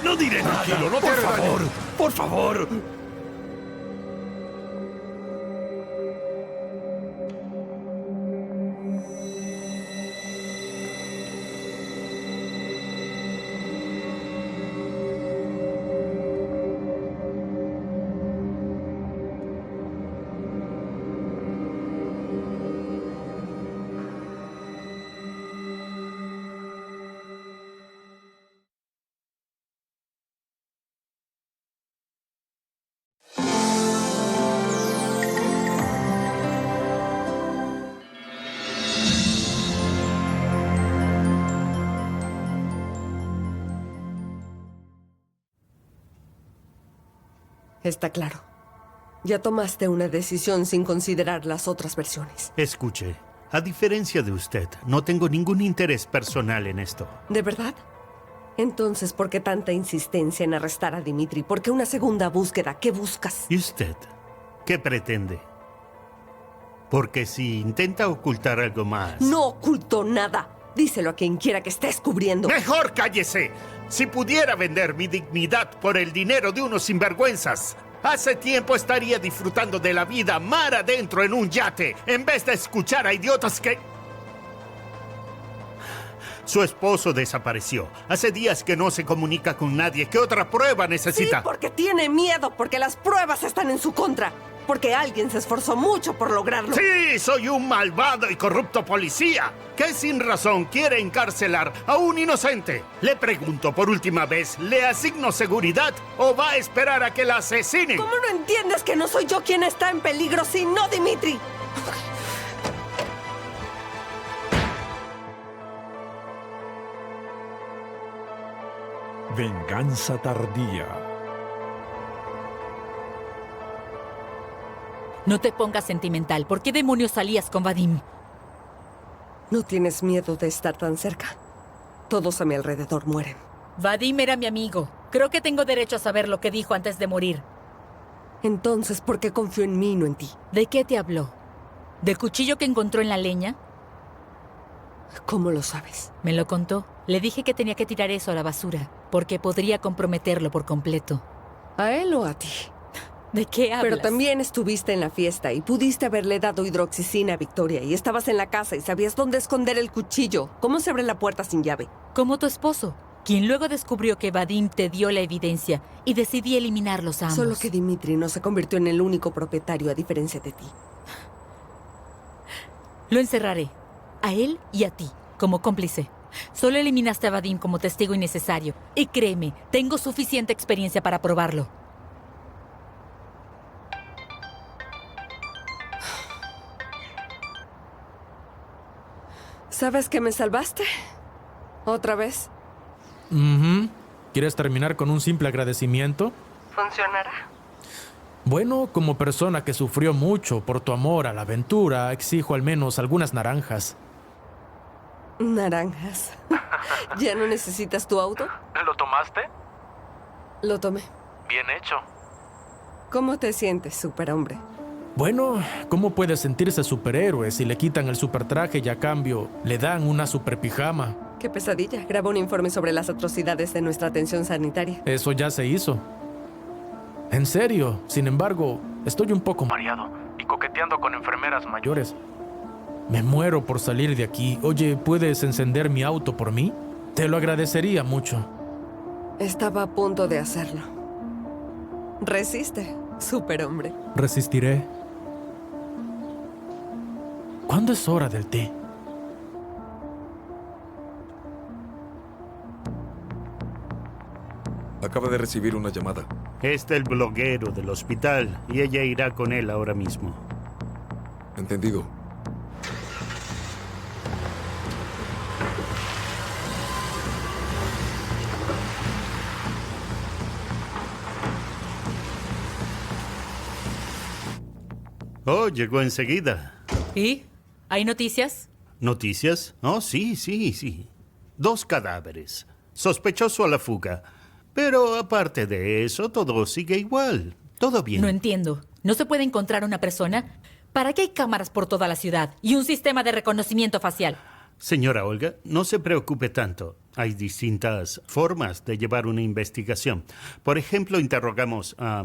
¡No diré nada! Tranquilo, no te ¡Por haré daño. favor! ¡Por favor! Está claro. Ya tomaste una decisión sin considerar las otras versiones. Escuche, a diferencia de usted, no tengo ningún interés personal en esto. ¿De verdad? Entonces, ¿por qué tanta insistencia en arrestar a Dimitri? ¿Por qué una segunda búsqueda? ¿Qué buscas? ¿Y usted? ¿Qué pretende? Porque si intenta ocultar algo más... No oculto nada. Díselo a quien quiera que estés cubriendo. ¡Mejor cállese! Si pudiera vender mi dignidad por el dinero de unos sinvergüenzas, hace tiempo estaría disfrutando de la vida mar adentro en un yate, en vez de escuchar a idiotas que... Su esposo desapareció. Hace días que no se comunica con nadie. ¿Qué otra prueba necesita? Sí, porque tiene miedo, porque las pruebas están en su contra. Porque alguien se esforzó mucho por lograrlo. Sí, soy un malvado y corrupto policía que sin razón quiere encarcelar a un inocente. Le pregunto por última vez, ¿le asigno seguridad o va a esperar a que la asesinen? ¿Cómo no entiendes que no soy yo quien está en peligro, sino Dimitri? Venganza tardía. No te pongas sentimental. ¿Por qué demonios salías con Vadim? ¿No tienes miedo de estar tan cerca? Todos a mi alrededor mueren. Vadim era mi amigo. Creo que tengo derecho a saber lo que dijo antes de morir. Entonces, ¿por qué confió en mí y no en ti? ¿De qué te habló? ¿Del cuchillo que encontró en la leña? ¿Cómo lo sabes? Me lo contó. Le dije que tenía que tirar eso a la basura, porque podría comprometerlo por completo. ¿A él o a ti? ¿De qué hablas? Pero también estuviste en la fiesta y pudiste haberle dado hidroxicina a Victoria y estabas en la casa y sabías dónde esconder el cuchillo. ¿Cómo se abre la puerta sin llave? Como tu esposo, quien luego descubrió que Vadim te dio la evidencia y decidí eliminarlos a ambos. Solo que Dimitri no se convirtió en el único propietario a diferencia de ti. Lo encerraré, a él y a ti, como cómplice. Solo eliminaste a Vadim como testigo innecesario. Y créeme, tengo suficiente experiencia para probarlo. ¿Sabes que me salvaste? ¿Otra vez? ¿Quieres terminar con un simple agradecimiento? ¿Funcionará? Bueno, como persona que sufrió mucho por tu amor a la aventura, exijo al menos algunas naranjas. Naranjas. ¿Ya no necesitas tu auto? ¿Lo tomaste? Lo tomé. Bien hecho. ¿Cómo te sientes, superhombre? Bueno, ¿cómo puede sentirse superhéroe si le quitan el supertraje y a cambio le dan una superpijama? Qué pesadilla. Graba un informe sobre las atrocidades de nuestra atención sanitaria. Eso ya se hizo. En serio, sin embargo, estoy un poco mareado y coqueteando con enfermeras mayores. Me muero por salir de aquí. Oye, ¿puedes encender mi auto por mí? Te lo agradecería mucho. Estaba a punto de hacerlo. Resiste, superhombre. Resistiré. ¿Cuándo es hora del té? Acaba de recibir una llamada. Está el bloguero del hospital y ella irá con él ahora mismo. Entendido. Oh, llegó enseguida. ¿Y? ¿Hay noticias? ¿Noticias? Oh, sí. 2 cadáveres. Sospechoso a la fuga. Pero aparte de eso, todo sigue igual. Todo bien. No entiendo. ¿No se puede encontrar una persona? ¿Para qué hay cámaras por toda la ciudad y un sistema de reconocimiento facial? Señora Olga, no se preocupe tanto. Hay distintas formas de llevar una investigación. Por ejemplo, interrogamos a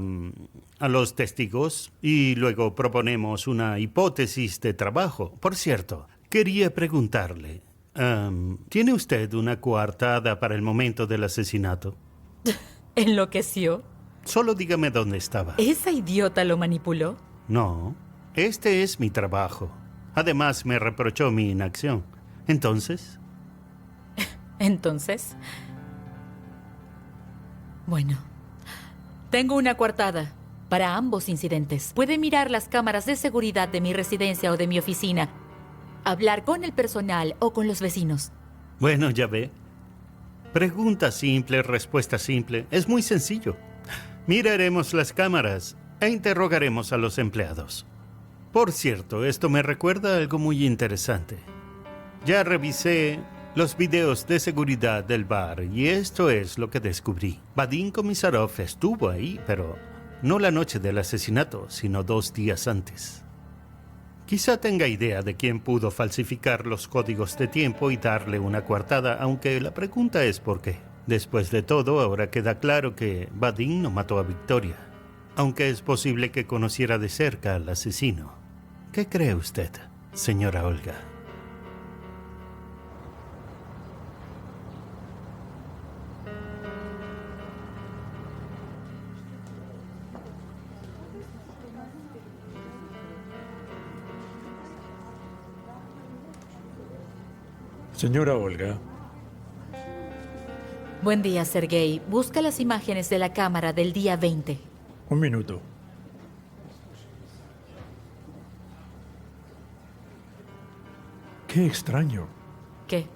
los testigos y luego proponemos una hipótesis de trabajo. Por cierto, quería preguntarle, ¿tiene usted una coartada para el momento del asesinato? ¿Enloqueció? Solo dígame dónde estaba. ¿Esa idiota lo manipuló? No, este es mi trabajo. Además, me reprochó mi inacción. ¿Entonces? ¿Entonces? Bueno, tengo una coartada para ambos incidentes. Puede mirar las cámaras de seguridad de mi residencia o de mi oficina, hablar con el personal o con los vecinos. Bueno, ya ve. Pregunta simple, respuesta simple. Es muy sencillo. Miraremos las cámaras e interrogaremos a los empleados. Por cierto, esto me recuerda a algo muy interesante. Ya revisé los videos de seguridad del bar y esto es lo que descubrí. Vadim Komisarov estuvo ahí, pero no la noche del asesinato, sino 2 días antes. Quizá tenga idea de quién pudo falsificar los códigos de tiempo y darle una coartada, aunque la pregunta es por qué. Después de todo, ahora queda claro que Vadim no mató a Victoria, aunque es posible que conociera de cerca al asesino. ¿Qué cree usted, señora Olga? Señora Olga. Buen día, Sergei. Busca las imágenes de la cámara del día 20. Un minuto. Qué extraño. ¿Qué?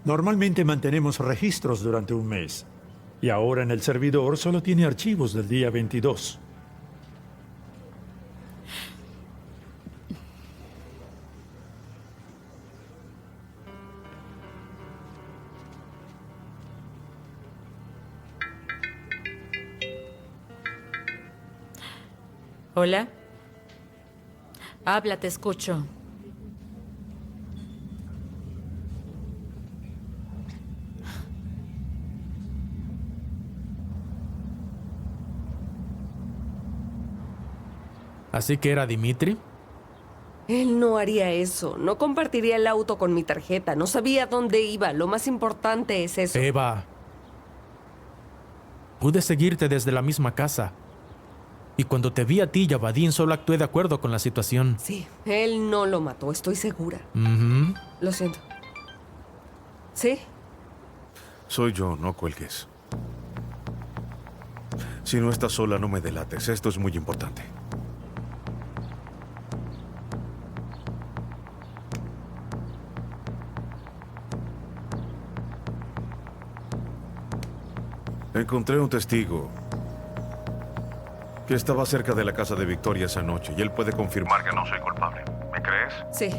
Normalmente mantenemos registros durante un mes. Y ahora en el servidor solo tiene archivos del día 22. ¿Hola? Habla, te escucho. ¿Así que era Dimitri? Él no haría eso. No compartiría el auto con mi tarjeta. No sabía dónde iba. Lo más importante es eso. Eva, pude seguirte desde la misma casa. Y cuando te vi a ti y a Vadim, solo actué de acuerdo con la situación. Sí, él no lo mató, estoy segura. Ujú. Lo siento. ¿Sí? Soy yo, no cuelgues. Si no estás sola, no me delates. Esto es muy importante. Encontré un testigo que estaba cerca de la casa de Victoria esa noche y él puede confirmar que no soy culpable. ¿Me crees? Sí,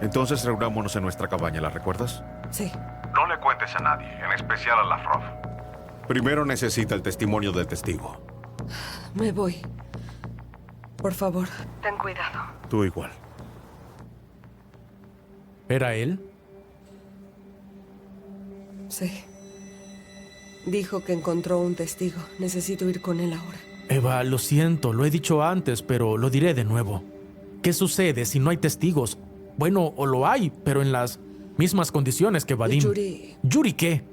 Entonces reunámonos en nuestra cabaña, ¿la recuerdas? sí. No le cuentes a nadie, en especial a la Frof. Primero necesita el testimonio del testigo. Me voy. Por favor. Ten cuidado. Tú igual. ¿Era él? Sí. Dijo que encontró un testigo. Necesito ir con él ahora. Eva, lo siento, lo he dicho antes, pero lo diré de nuevo. ¿Qué sucede si no hay testigos? Bueno, o lo hay, pero en las mismas condiciones que Vadim. Yuri. ¿Yuri qué?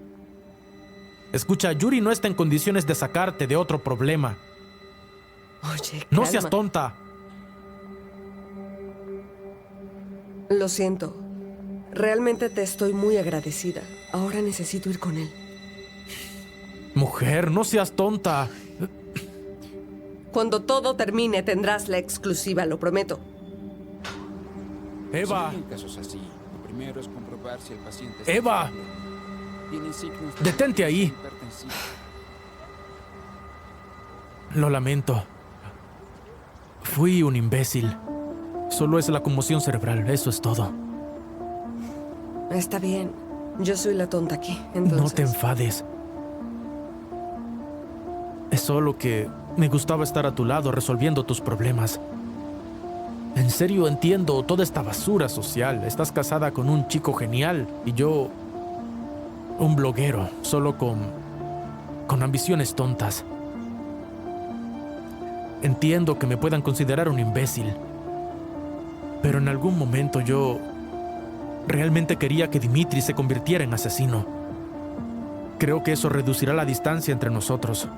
Escucha, Yuri no está en condiciones de sacarte de otro problema. Oye, No calma. seas tonta. Lo siento. Realmente te estoy muy agradecida. Ahora necesito ir con él. Mujer, no seas tonta. Cuando todo termine tendrás la exclusiva, lo prometo. Eva. Sí, en casos así, lo primero es comprobar si el paciente está Eva. estable. Tiene signos de Detente ahí. hipertensiva. Lo lamento. Fui un imbécil. Solo es la conmoción cerebral, eso es todo. Está bien. Yo soy la tonta aquí, entonces. No te enfades. Es solo que me gustaba estar a tu lado resolviendo tus problemas. En serio, entiendo toda esta basura social. Estás casada con un chico genial y yo... un bloguero, solo con ambiciones tontas. Entiendo que me puedan considerar un imbécil. Pero en algún momento yo... realmente quería que Dimitri se convirtiera en asesino. Creo que eso reducirá la distancia entre nosotros.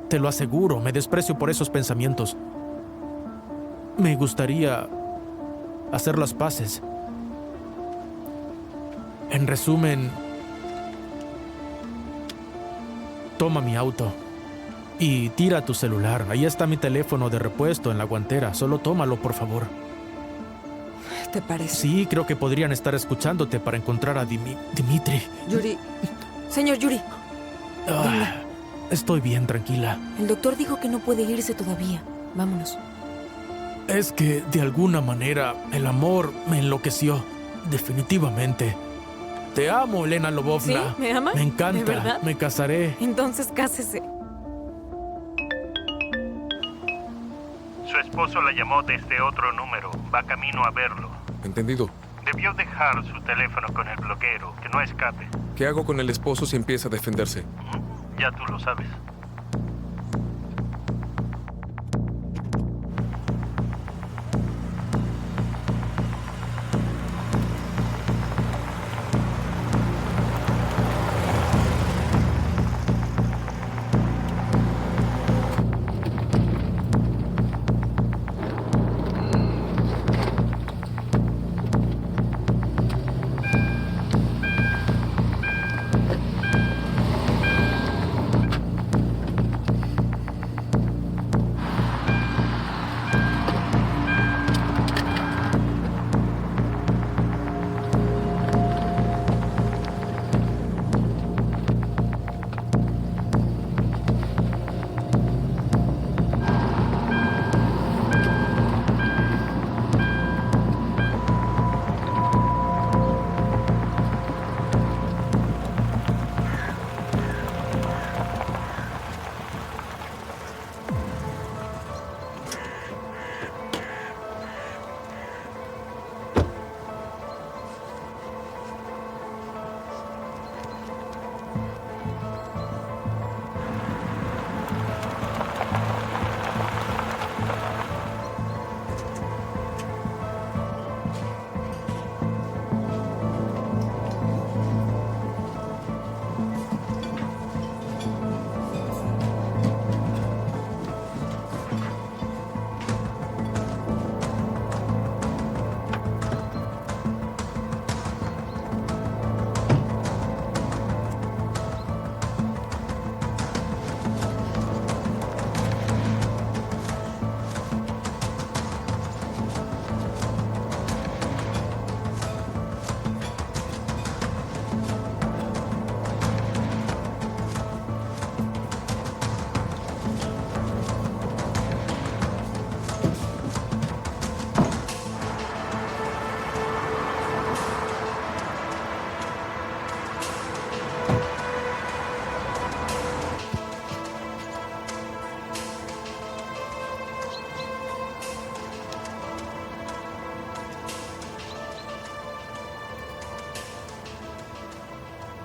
Te lo aseguro, me desprecio por esos pensamientos. Me gustaría hacer las paces. En resumen, toma mi auto y tira tu celular. Ahí está mi teléfono de repuesto en la guantera. Solo tómalo, por favor. ¿Te parece? Sí, creo que podrían estar escuchándote para encontrar a Dimitri. Yuri. Señor Yuri, Estoy bien, tranquila. el doctor dijo que no puede irse todavía. Vámonos. Es que, de alguna manera, el amor me enloqueció. Definitivamente. Te amo, Elena Lvovna. ¿Sí? ¿Me ama? Me encanta. ¿De verdad? Me casaré. Entonces cásese. Su esposo la llamó desde otro número. Va camino a verlo. Entendido. Debió dejar su teléfono con el bloquero. Que no escape. ¿Qué hago con el esposo si empieza a defenderse? Ya tú lo sabes.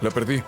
La perdí.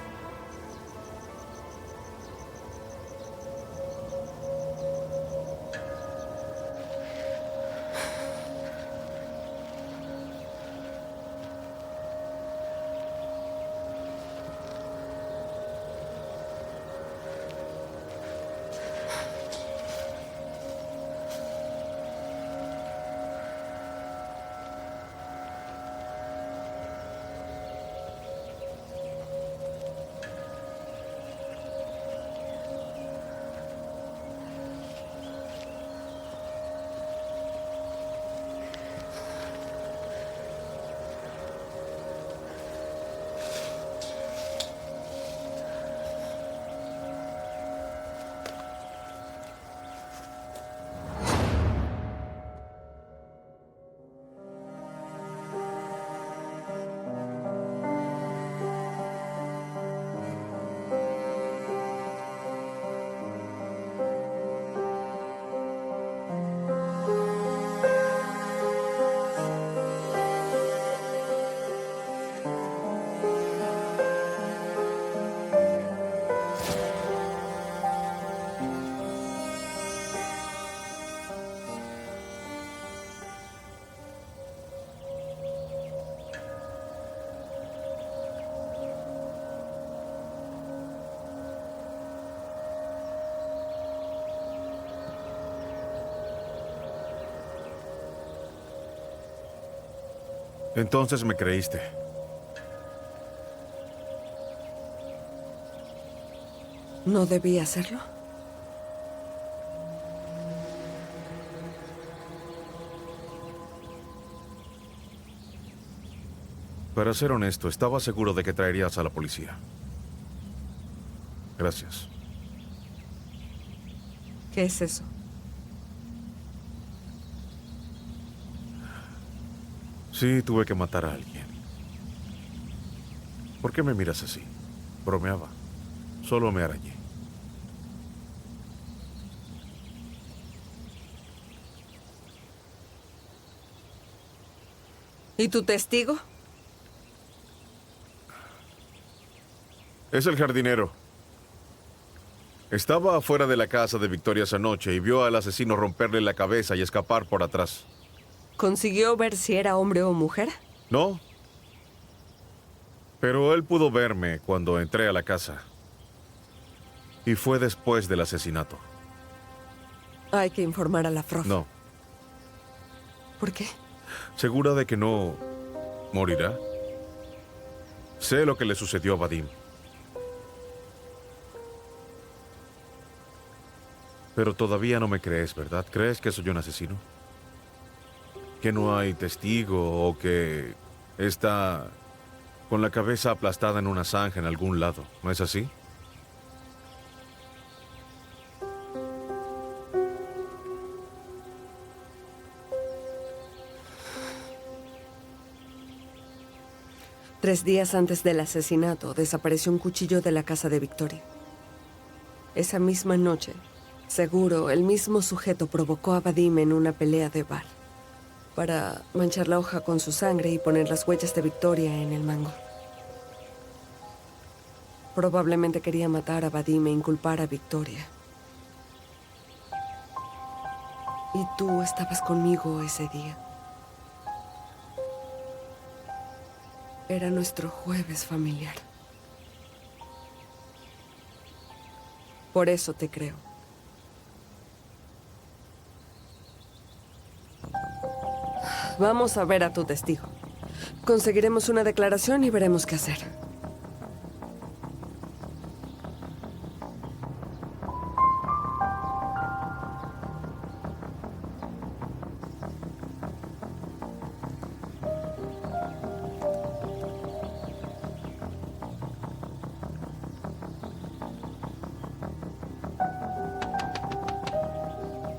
Entonces me creíste. ¿No debí hacerlo? Para ser honesto, estaba seguro de que traerías a la policía. Gracias. ¿Qué es eso? Sí, tuve que matar a alguien. ¿Por qué me miras así? Bromeaba. Solo me arañé. ¿Y tu testigo? Es el jardinero. Estaba afuera de la casa de Victoria esa noche y vio al asesino romperle la cabeza y escapar por atrás. ¿Consiguió ver si era hombre o mujer? No. Pero él pudo verme cuando entré a la casa. Y fue después del asesinato. Hay que informar a la Frof. No. ¿Por qué? ¿Segura de que no morirá? Sé lo que le sucedió a Vadim. Pero todavía no me crees, ¿verdad? ¿Crees que soy un asesino? ¿Que no hay testigo o que está con la cabeza aplastada en una zanja en algún lado? ¿No es así? Tres días antes del asesinato, desapareció un cuchillo de la casa de Victoria. Esa misma noche, seguro, el mismo sujeto provocó a Vadim en una pelea de bar para manchar la hoja con su sangre y poner las huellas de Victoria en el mango. Probablemente quería matar a Vadim e inculpar a Victoria. Y tú estabas conmigo ese día. Era nuestro jueves familiar. Por eso te creo. Vamos a ver a tu testigo. Conseguiremos una declaración y veremos qué hacer.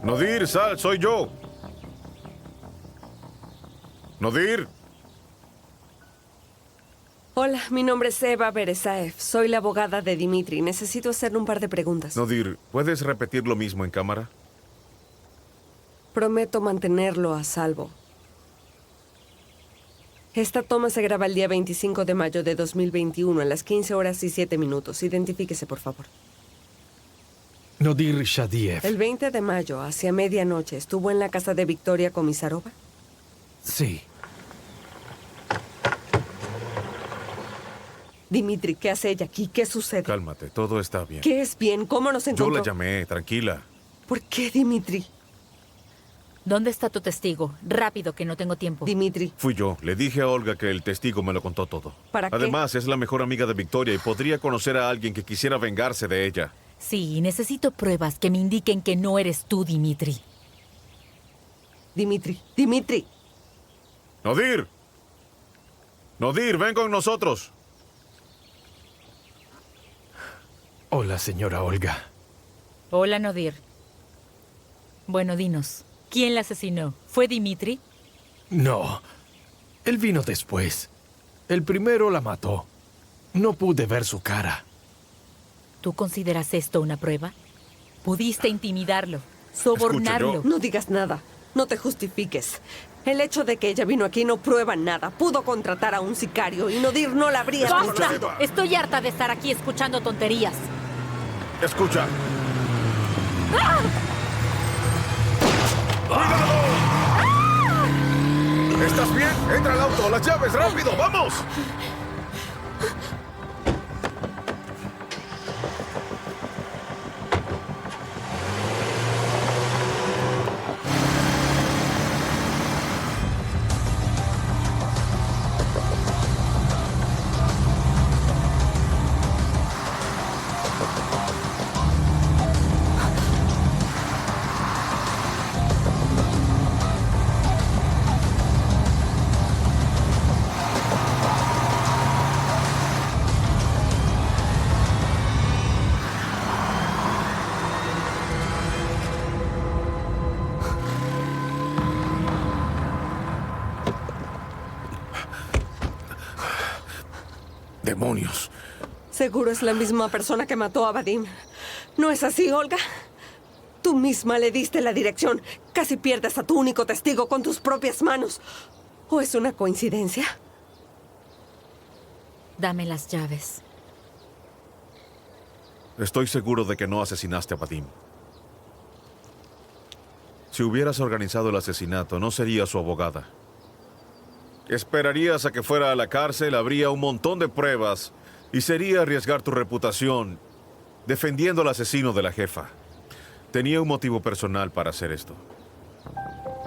Nodir, sal, soy yo. Nodir. Hola, mi nombre es Eva Beresaev. Soy la abogada de Dimitri. Necesito hacerle un par de preguntas. Nodir, ¿puedes repetir lo mismo en cámara? Prometo mantenerlo a salvo. Esta toma se graba el día 25 de mayo de 2021 a las 15 horas y 7 minutos. Identifíquese, por favor. Nodir Shadiev. El 20 de mayo, hacia medianoche, ¿estuvo en la casa de Victoria Komisarova? Sí. Dimitri, ¿qué hace ella aquí? ¿Qué sucede? Cálmate, todo está bien. ¿Qué es bien? ¿Cómo nos Yo encontró? la llamé, tranquila. ¿Por qué, Dimitri? ¿Dónde está tu testigo? Rápido, que no tengo tiempo. Dimitri. Fui yo. Le dije a Olga que el testigo me lo contó todo. ¿Para qué? Además, es la mejor amiga de Victoria y podría conocer a alguien que quisiera vengarse de ella. Sí, necesito pruebas que me indiquen que no eres tú, Dimitri. Dimitri. ¡Nodir! ¡Nodir, ven con nosotros! Hola, señora Olga. Hola, Nodir. Bueno, dinos, ¿quién la asesinó? ¿Fue Dimitri? No. Él vino después. El primero la mató. No pude ver su cara. ¿Tú consideras esto una prueba? Pudiste intimidarlo, sobornarlo. No digas nada. No te justifiques. El hecho de que ella vino aquí no prueba nada. Pudo contratar a un sicario y Nodir no la habría ¡Basta! conocido. Estoy harta de estar aquí escuchando tonterías. Escucha. ¿Estás bien? Entra al auto, las llaves, rápido, vamos. ¡Demonios! Seguro es la misma persona que mató a Vadim. ¿No es así, Olga? Tú misma le diste la dirección. Casi pierdes a tu único testigo con tus propias manos. ¿O es una coincidencia? Dame las llaves. Estoy seguro de que no asesinaste a Vadim. Si hubieras organizado el asesinato, no serías su abogada. Esperarías a que fuera a la cárcel, habría un montón de pruebas y sería arriesgar tu reputación defendiendo al asesino de la jefa. Tenía un motivo personal para hacer esto.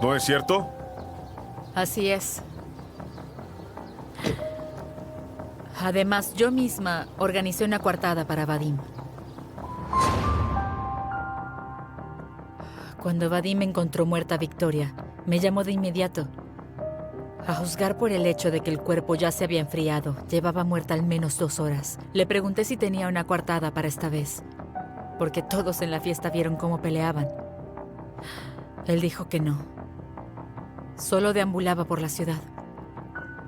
¿No es cierto? Así es. Además, yo misma organicé una coartada para Vadim. Cuando Vadim encontró muerta a Victoria, me llamó de inmediato. A juzgar por el hecho de que el cuerpo ya se había enfriado, llevaba muerta al menos 2 horas. Le pregunté si tenía una coartada para esta vez, porque todos en la fiesta vieron cómo peleaban. Él dijo que no. Solo deambulaba por la ciudad.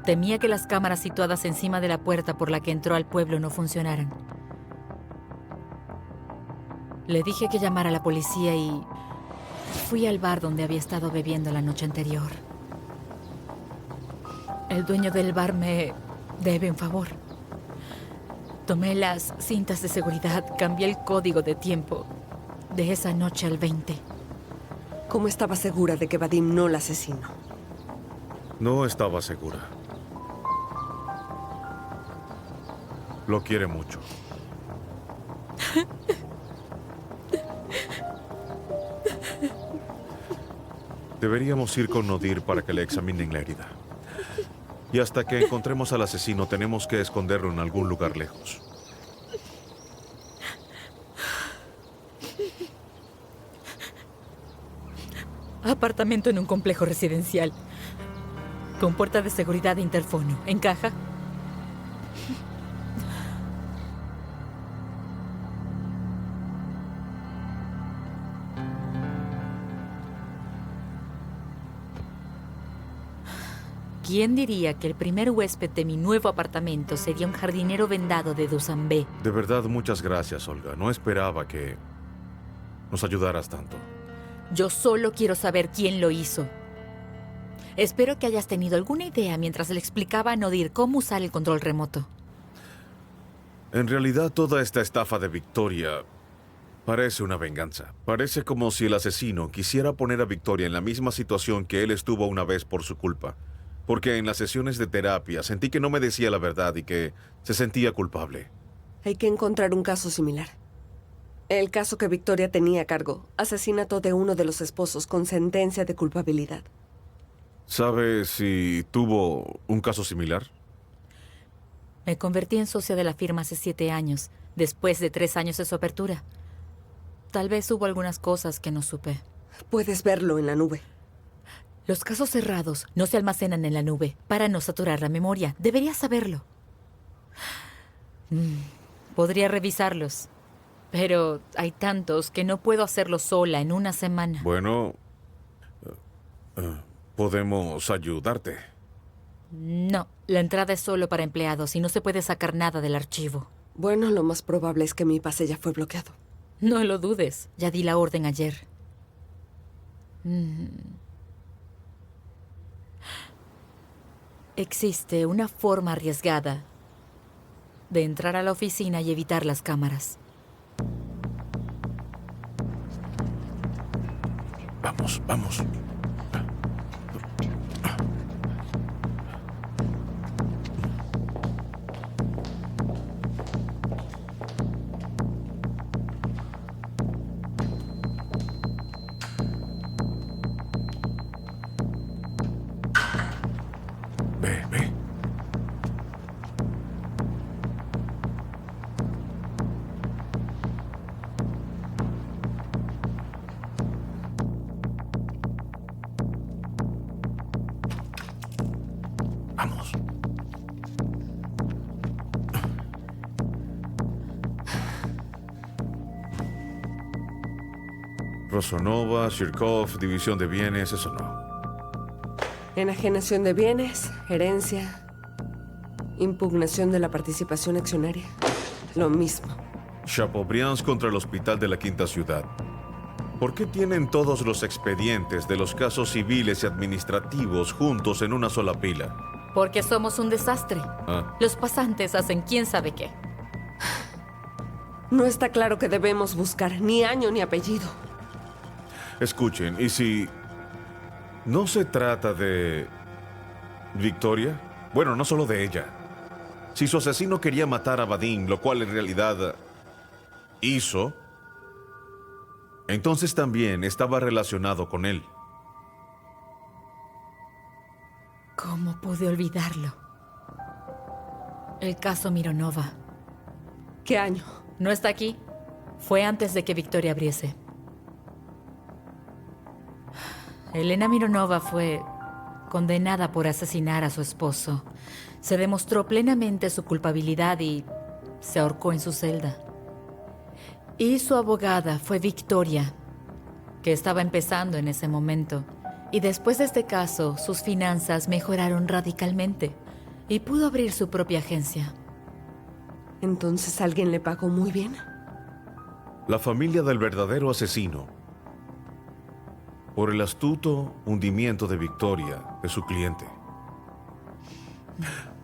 Temía que las cámaras situadas encima de la puerta por la que entró al pueblo no funcionaran. Le dije que llamara a la policía y fui al bar donde había estado bebiendo la noche anterior. El dueño del bar me debe un favor. Tomé las cintas de seguridad, cambié el código de tiempo de esa noche al 20. ¿Cómo estaba segura de que Vadim no la asesinó? No estaba segura. Lo quiere mucho. Deberíamos ir con Nodir para que le examinen la herida. Y hasta que encontremos al asesino, tenemos que esconderlo en algún lugar lejos. Apartamento en un complejo residencial. Con puerta de seguridad de interfono. ¿Encaja? ¿Quién diría que el primer huésped de mi nuevo apartamento sería un jardinero vendado de Dushanbe? De verdad, muchas gracias, Olga. No esperaba que nos ayudaras tanto. Yo solo quiero saber quién lo hizo. Espero que hayas tenido alguna idea mientras le explicaba a Nodir cómo usar el control remoto. En realidad, toda esta estafa de Victoria parece una venganza. Parece como si el asesino quisiera poner a Victoria en la misma situación que él estuvo una vez por su culpa. Porque en las sesiones de terapia sentí que no me decía la verdad y que se sentía culpable. Hay que encontrar un caso similar. El caso que Victoria tenía a cargo. Asesinato de uno de los esposos con sentencia de culpabilidad. ¿Sabes si tuvo un caso similar? Me convertí en socia de la firma hace 7 años, después de 3 años de su apertura. Tal vez hubo algunas cosas que no supe. Puedes verlo en la nube. Los casos cerrados no se almacenan en la nube para no saturar la memoria. Deberías saberlo. Podría revisarlos, pero hay tantos que no puedo hacerlo sola en una semana. Bueno, podemos ayudarte. No, la entrada es solo para empleados y no se puede sacar nada del archivo. Bueno, lo más probable es que mi pase ya fue bloqueado. No lo dudes, ya di la orden ayer. Existe una forma arriesgada de entrar a la oficina y evitar las cámaras. Vamos, vamos. Ve. Vamos. Rosonova, Shirkov, división de bienes, eso no. Enajenación de bienes, herencia, impugnación de la participación accionaria. Lo mismo. Chateaubriand contra el Hospital de la Quinta Ciudad. ¿Por qué tienen todos los expedientes de los casos civiles y administrativos juntos en una sola pila? Porque somos un desastre. Ah. Los pasantes hacen quién sabe qué. No está claro que debemos buscar ni año ni apellido. Escuchen, ¿y si no se trata de Victoria? Bueno, no solo de ella. Si su asesino quería matar a Vadim, lo cual en realidad hizo, entonces también estaba relacionado con él. ¿Cómo pude olvidarlo? El caso Mironova. ¿Qué año? No está aquí. Fue antes de que Victoria abriese. Elena Mironova fue condenada por asesinar a su esposo. Se demostró plenamente su culpabilidad y se ahorcó en su celda. Y su abogada fue Victoria, que estaba empezando en ese momento. Y después de este caso, sus finanzas mejoraron radicalmente y pudo abrir su propia agencia. ¿Entonces alguien le pagó muy bien? La familia del verdadero asesino, por el astuto hundimiento de Victoria, de su cliente.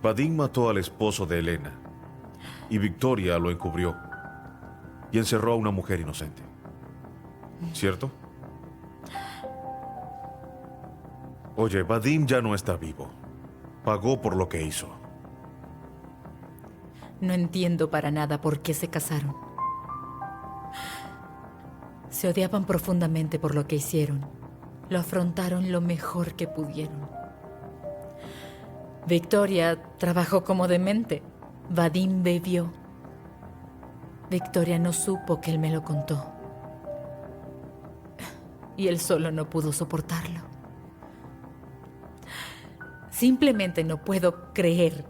Vadim mató al esposo de Elena y Victoria lo encubrió y encerró a una mujer inocente. ¿Cierto? Oye, Vadim ya no está vivo. Pagó por lo que hizo. No entiendo para nada por qué se casaron. Se odiaban profundamente por lo que hicieron. Lo afrontaron lo mejor que pudieron. Victoria trabajó como demente. Vadim bebió. Victoria no supo que él me lo contó. Y él solo no pudo soportarlo. Simplemente no puedo creer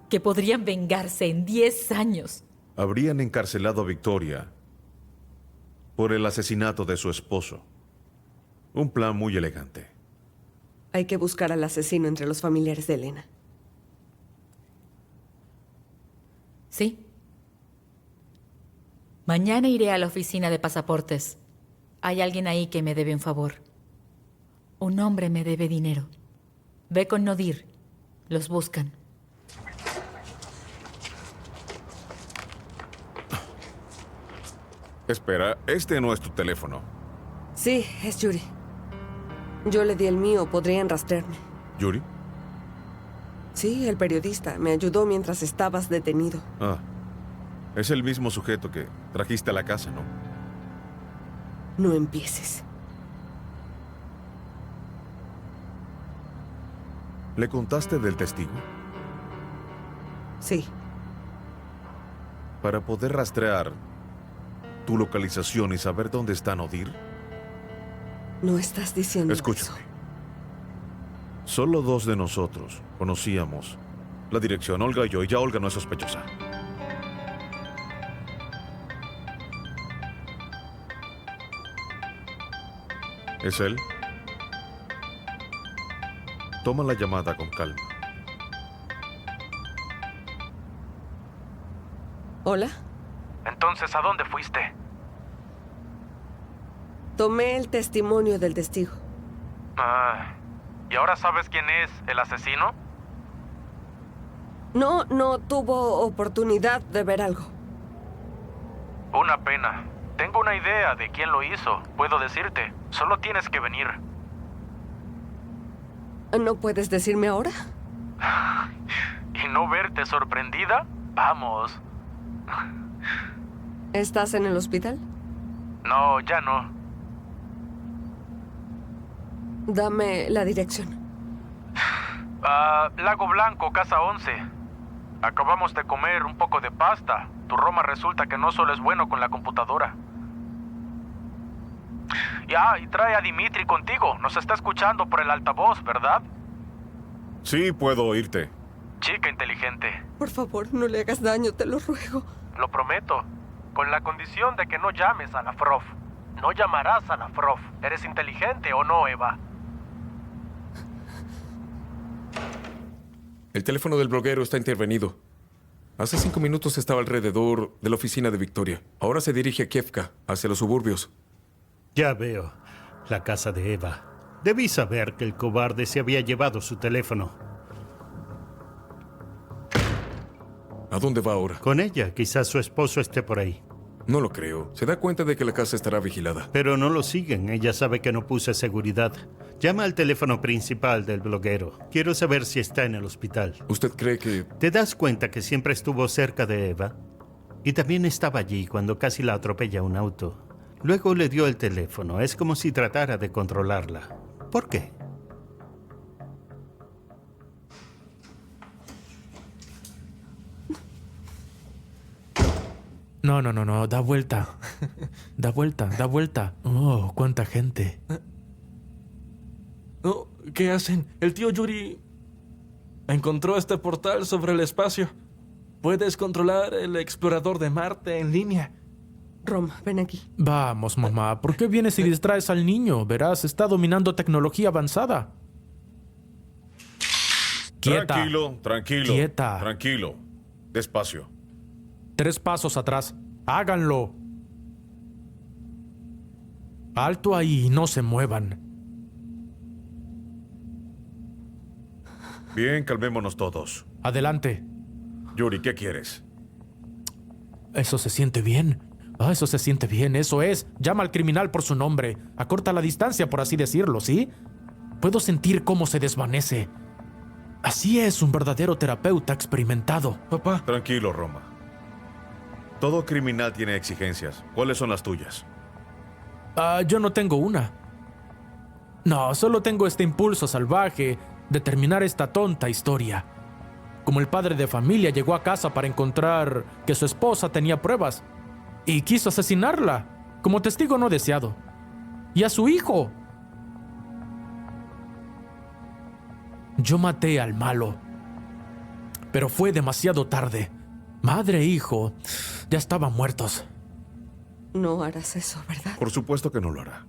que podrían vengarse en 10 años. Habrían encarcelado a Victoria por el asesinato de su esposo. Un plan muy elegante. Hay que buscar al asesino entre los familiares de Elena. Sí. Mañana iré a la oficina de pasaportes. Hay alguien ahí que me debe un favor. Un hombre me debe dinero. Ve con Nodir. Los buscan. Espera, este no es tu teléfono. Sí, es Yuri. Yo le di el mío, podrían rastrearme. ¿Yuri? Sí, el periodista. Me ayudó mientras estabas detenido. Ah, es el mismo sujeto que trajiste a la casa, ¿no? No empieces. ¿Le contaste del testigo? Sí. Para poder rastrear tu localización y saber dónde está Nodir. No estás diciendo Escúchame. Solo 2 de nosotros conocíamos la dirección, Olga y yo, y ya Olga no es sospechosa. ¿Es él? Toma la llamada con calma. ¿Hola? Entonces, ¿a dónde fuiste? Tomé el testimonio del testigo. ¿Y ahora sabes quién es el asesino? No tuvo oportunidad de ver algo. Una pena. Tengo una idea de quién lo hizo. Puedo decirte. Solo tienes que venir. ¿No puedes decirme ahora? ¿Y no verte sorprendida? Vamos. ¿Estás en el hospital? No, ya no. Dame la dirección. Lago Blanco, casa 11. Acabamos de comer un poco de pasta. Tu Roma resulta que no solo es bueno con la computadora. Y trae a Dimitri contigo. Nos está escuchando por el altavoz, ¿verdad? Sí, puedo oírte. Chica inteligente. Por favor, no le hagas daño, te lo ruego. Lo prometo. Con la condición de que no llames a la Frof. No llamarás a la Frof. ¿Eres inteligente o no, Eva? El teléfono del bloguero está intervenido. Hace 5 minutos estaba alrededor de la oficina de Victoria. Ahora se dirige a Kievka, hacia los suburbios. Ya veo. La casa de Eva. Debí saber que el cobarde se había llevado su teléfono. ¿A dónde va ahora? Con ella. Quizás su esposo esté por ahí. No lo creo. Se da cuenta de que la casa estará vigilada. Pero no lo siguen. Ella sabe que no puse seguridad. Llama al teléfono principal del bloguero. Quiero saber si está en el hospital. ¿Usted cree que...? ¿Te das cuenta que siempre estuvo cerca de Eva? Y también estaba allí cuando casi la atropella un auto. Luego le dio el teléfono. Es como si tratara de controlarla. ¿Por qué? No. Da vuelta. Da vuelta. Oh, cuánta gente. ¿Qué hacen? El tío Yuri encontró este portal sobre el espacio. Puedes controlar el explorador de Marte en línea. Roma, ven aquí. Vamos, mamá. ¿Por qué vienes y distraes al niño? Verás, está dominando tecnología avanzada. Quieta. Tranquilo. Quieta. Tranquilo. Despacio. 3 pasos atrás. Háganlo. Alto ahí, no se muevan. Bien, calmémonos todos. Adelante. Yuri, ¿qué quieres? Eso se siente bien. Eso se siente bien, eso es. Llama al criminal por su nombre. Acorta la distancia, por así decirlo, ¿sí? Puedo sentir cómo se desvanece. Así es un verdadero terapeuta experimentado. Papá. Tranquilo, Roma. Todo criminal tiene exigencias. ¿Cuáles son las tuyas? Yo no tengo una. No, solo tengo este impulso salvaje de terminar esta tonta historia. Como el padre de familia llegó a casa para encontrar que su esposa tenía pruebas y quiso asesinarla como testigo no deseado. Y a su hijo. Yo maté al malo, pero fue demasiado tarde. Madre e hijo ya estaban muertos. No harás eso, ¿verdad? Por supuesto que no lo hará.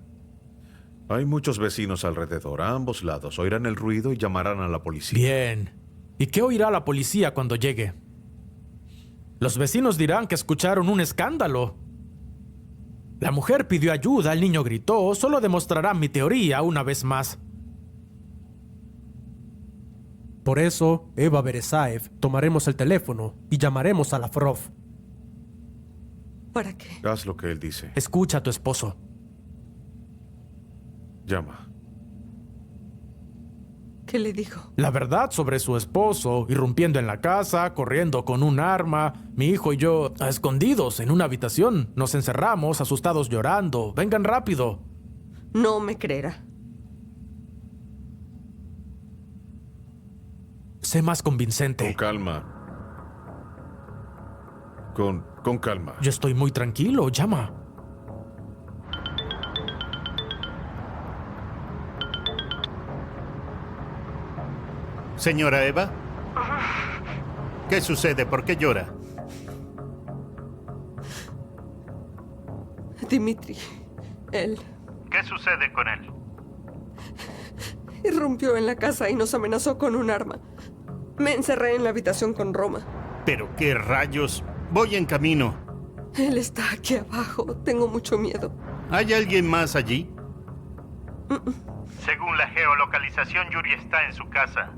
Hay muchos vecinos alrededor, a ambos lados. Oirán el ruido y llamarán a la policía. Bien. ¿Y qué oirá la policía cuando llegue? Los vecinos dirán que escucharon un escándalo. La mujer pidió ayuda, el niño gritó. Solo demostrará mi teoría una vez más. Por eso, Eva Beresaev, tomaremos el teléfono y llamaremos a Lavrov. ¿Para qué? Haz lo que él dice. Escucha a tu esposo. Llama. ¿Qué le dijo? La verdad sobre su esposo, irrumpiendo en la casa, corriendo con un arma. Mi hijo y yo, escondidos en una habitación, nos encerramos, asustados llorando. Vengan rápido. No me creerá. Sé más convincente. Con calma. Con calma. Yo estoy muy tranquilo. Llama. Señora Eva. ¿Qué sucede? ¿Por qué llora? Dimitri, él ¿Qué sucede con él? irrumpió en la casa y nos amenazó con un arma. Me encerré en la habitación con Roma. ¿Pero qué rayos? Voy en camino. Él está aquí abajo. Tengo mucho miedo. ¿Hay alguien más allí? Según la geolocalización, Yuri está en su casa.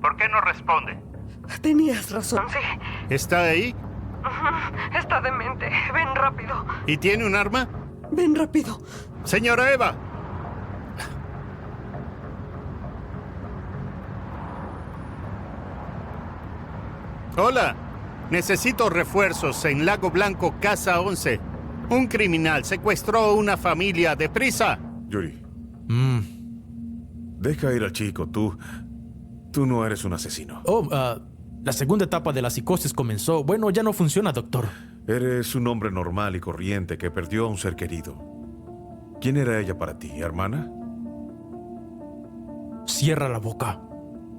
¿Por qué no responde? Tenías razón. Sí. ¿Está ahí? Está demente. Ven rápido. ¿Y tiene un arma? Ven rápido. Señora Eva. Hola. Necesito refuerzos en Lago Blanco, Casa 11. Un criminal secuestró a una familia. ¡Deprisa! Yuri. Deja ir al chico. Tú no eres un asesino. La segunda etapa de la psicosis comenzó. Bueno, ya no funciona, doctor. Eres un hombre normal y corriente que perdió a un ser querido. ¿Quién era ella para ti, hermana? Cierra la boca.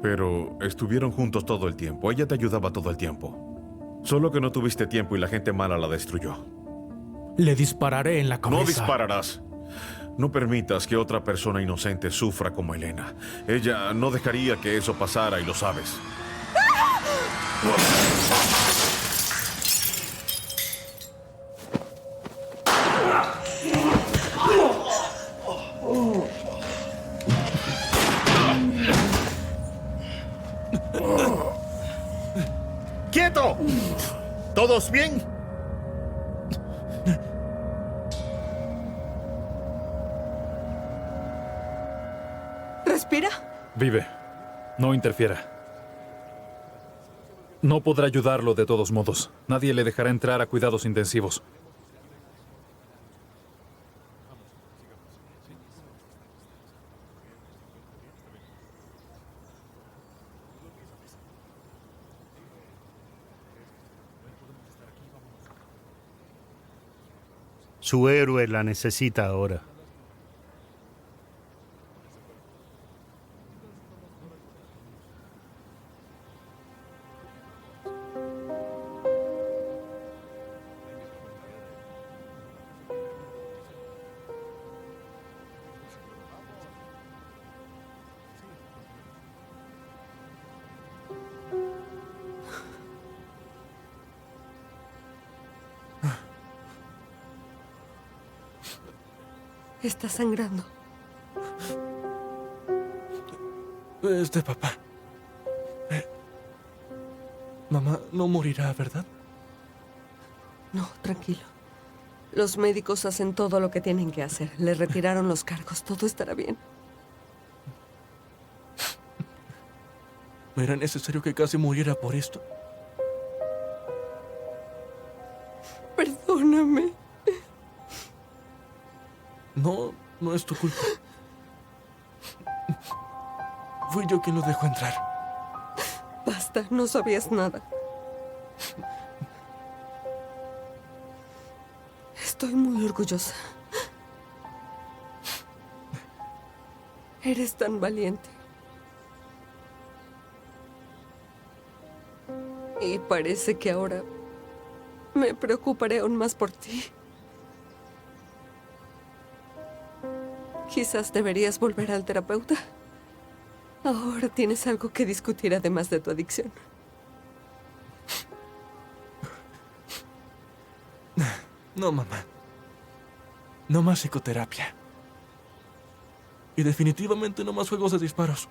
Pero estuvieron juntos todo el tiempo. Ella te ayudaba todo el tiempo. Solo que no tuviste tiempo y la gente mala la destruyó. Le dispararé en la cabeza. No dispararás. No permitas que otra persona inocente sufra como Elena. Ella no dejaría que eso pasara y lo sabes. ¡Quieto! ¿Todos bien? ¿Respira? Vive. No interfiera. No podrá ayudarlo de todos modos. Nadie le dejará entrar a cuidados intensivos. Su héroe la necesita ahora. Está sangrando. Es de papá. Mamá no morirá, ¿verdad? No, tranquilo. Los médicos hacen todo lo que tienen que hacer. Le retiraron los cargos. Todo estará bien. ¿Era necesario que casi muriera por esto? Perdóname. No es tu culpa. Fui yo quien lo dejó entrar. Basta, no sabías nada. Estoy muy orgullosa. Eres tan valiente. Y parece que ahora me preocuparé aún más por ti. Quizás deberías volver al terapeuta. Ahora tienes algo que discutir además de tu adicción. No, mamá. No más psicoterapia. Y definitivamente no más juegos de disparos.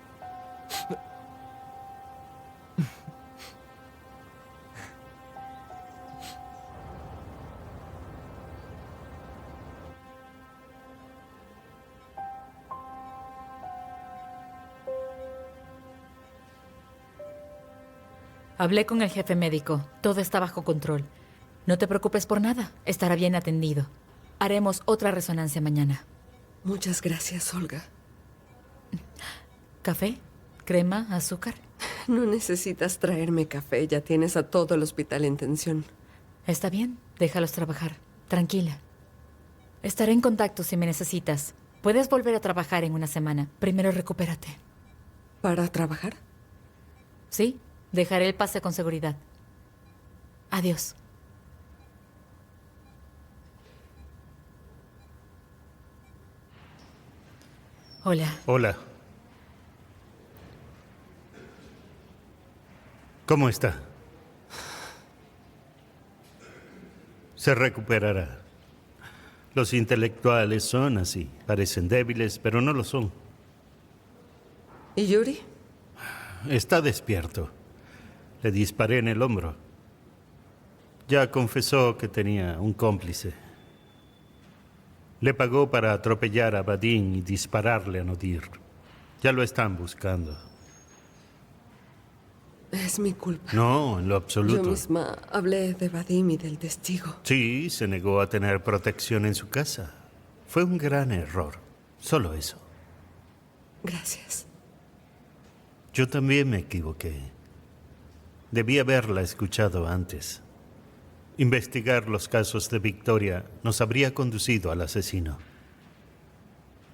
Hablé con el jefe médico. Todo está bajo control. No te preocupes por nada. Estará bien atendido. Haremos otra resonancia mañana. Muchas gracias, Olga. ¿Café? ¿Crema? ¿Azúcar? No necesitas traerme café. Ya tienes a todo el hospital en tensión. Está bien. Déjalos trabajar. Tranquila. Estaré en contacto si me necesitas. Puedes volver a trabajar en una semana. Primero recupérate. ¿Para trabajar? Sí. Dejaré el pase con seguridad. Adiós. Hola. Hola. ¿Cómo está? Se recuperará. Los intelectuales son así. Parecen débiles, pero no lo son. ¿Y Yuri? Está despierto. Le disparé en el hombro. Ya confesó que tenía un cómplice. Le pagó para atropellar a Vadim y dispararle a Nodir. Ya lo están buscando. Es mi culpa. No, en lo absoluto. Yo misma hablé de Vadim y del testigo. Sí, se negó a tener protección en su casa. Fue un gran error. Solo eso. Gracias. Yo también me equivoqué. Debí haberla escuchado antes. Investigar los casos de Victoria nos habría conducido al asesino.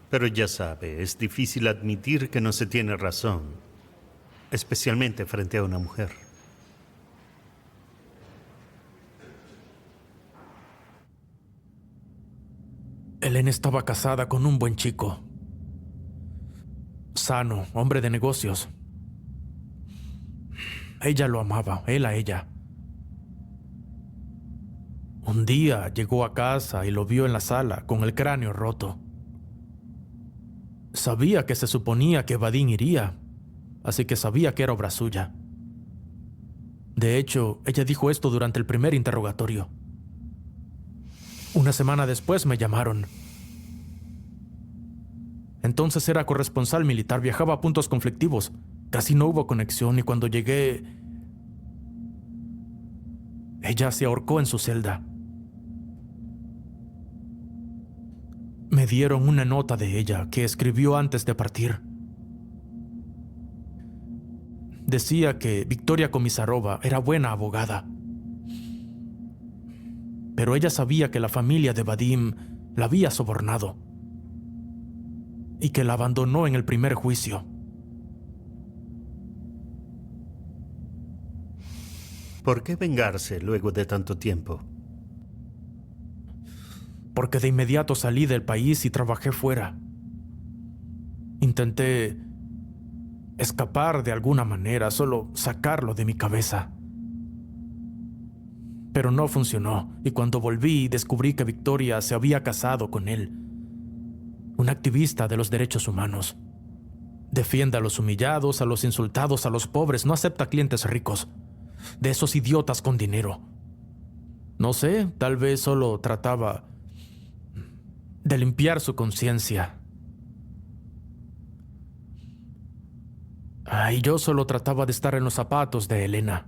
Pero ya sabe, es difícil admitir que no se tiene razón, especialmente frente a una mujer. Elena estaba casada con un buen chico. Sano, hombre de negocios. Ella lo amaba, él a ella. Un día llegó a casa y lo vio en la sala con el cráneo roto. Sabía que se suponía que Vadim iría, así que sabía que era obra suya. De hecho, ella dijo esto durante el primer interrogatorio. Una semana después me llamaron. Entonces era corresponsal militar, viajaba a puntos conflictivos. Casi no hubo conexión y cuando llegué, ella se ahorcó en su celda. Me dieron una nota de ella que escribió antes de partir. Decía que Victoria Komisarova era buena abogada. Pero ella sabía que la familia de Vadim la había sobornado y que la abandonó en el primer juicio. ¿Por qué vengarse luego de tanto tiempo? Porque de inmediato salí del país y trabajé fuera. Intenté escapar de alguna manera, solo sacarlo de mi cabeza. Pero no funcionó, y cuando volví descubrí que Victoria se había casado con él, un activista de los derechos humanos. Defiende a los humillados, a los insultados, a los pobres, no acepta clientes ricos, de esos idiotas con dinero. No sé, tal vez solo trataba de limpiar su conciencia. Y yo solo trataba de estar en los zapatos de Elena.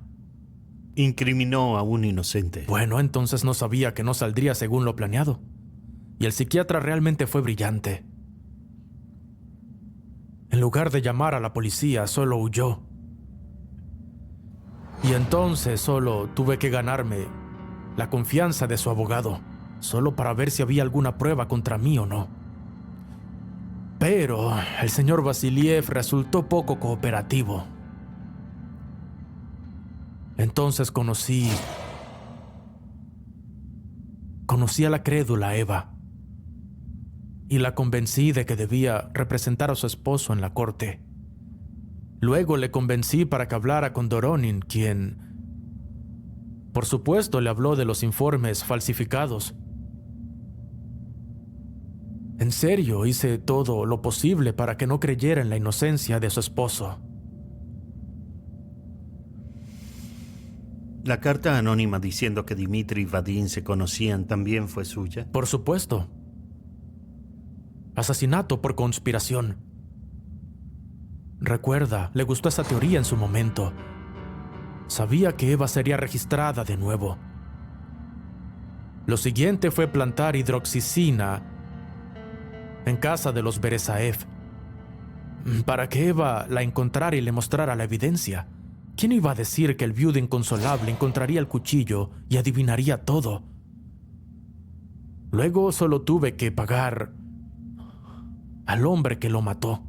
Incriminó a un inocente. Bueno, entonces no sabía que no saldría según lo planeado. Y el psiquiatra realmente fue brillante. En lugar de llamar a la policía, solo huyó. Y entonces solo tuve que ganarme la confianza de su abogado, solo para ver si había alguna prueba contra mí o no. Pero el señor Vasiliev resultó poco cooperativo. Entonces conocí a la crédula Eva y la convencí de que debía representar a su esposo en la corte. Luego le convencí para que hablara con Doronin, quien, por supuesto, le habló de los informes falsificados. En serio, hice todo lo posible para que no creyera en la inocencia de su esposo. ¿La carta anónima diciendo que Dmitri y Vadim se conocían también fue suya? Por supuesto. Asesinato por conspiración. Recuerda, le gustó esa teoría en su momento. Sabía que Eva sería registrada de nuevo. Lo siguiente fue plantar hidroxicina en casa de los Beresaev, para que Eva la encontrara y le mostrara la evidencia. ¿Quién iba a decir que el viudo inconsolable encontraría el cuchillo y adivinaría todo? Luego solo tuve que pagar al hombre que lo mató.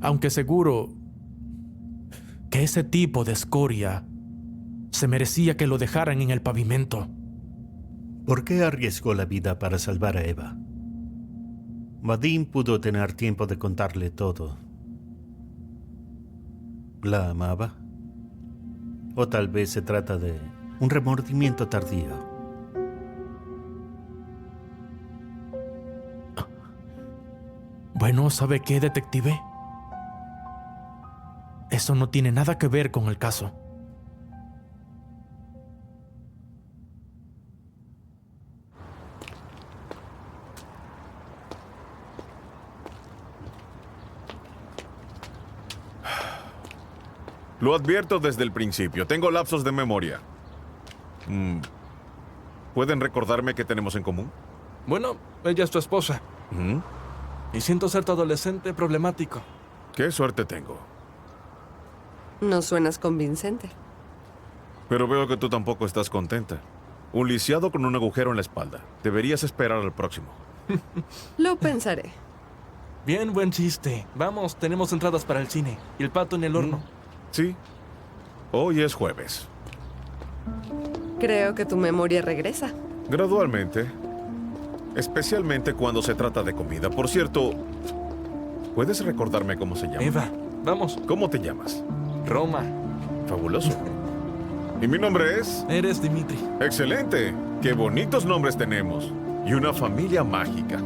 Aunque seguro que ese tipo de escoria se merecía que lo dejaran en el pavimento. ¿Por qué arriesgó la vida para salvar a Eva? Vadim pudo tener tiempo de contarle todo. ¿La amaba? O tal vez se trata de un remordimiento tardío. Bueno, ¿sabe qué, detective? Eso no tiene nada que ver con el caso. Lo advierto desde el principio. Tengo lapsos de memoria. ¿Pueden recordarme qué tenemos en común? Bueno, ella es tu esposa. Y siento ser tu adolescente problemático. ¿Qué suerte tengo? No suenas convincente. Pero veo que tú tampoco estás contenta. Un lisiado con un agujero en la espalda. Deberías esperar al próximo. Lo pensaré. Bien, buen chiste. Vamos, tenemos entradas para el cine. Y el pato en el horno. Sí. Hoy es jueves. Creo que tu memoria regresa. Gradualmente. Especialmente cuando se trata de comida. Por cierto, ¿puedes recordarme cómo se llama? Eva, vamos. ¿Cómo te llamas? Roma. Fabuloso. ¿Y mi nombre es? Eres Dimitri. Excelente. Qué bonitos nombres tenemos. Y una familia mágica.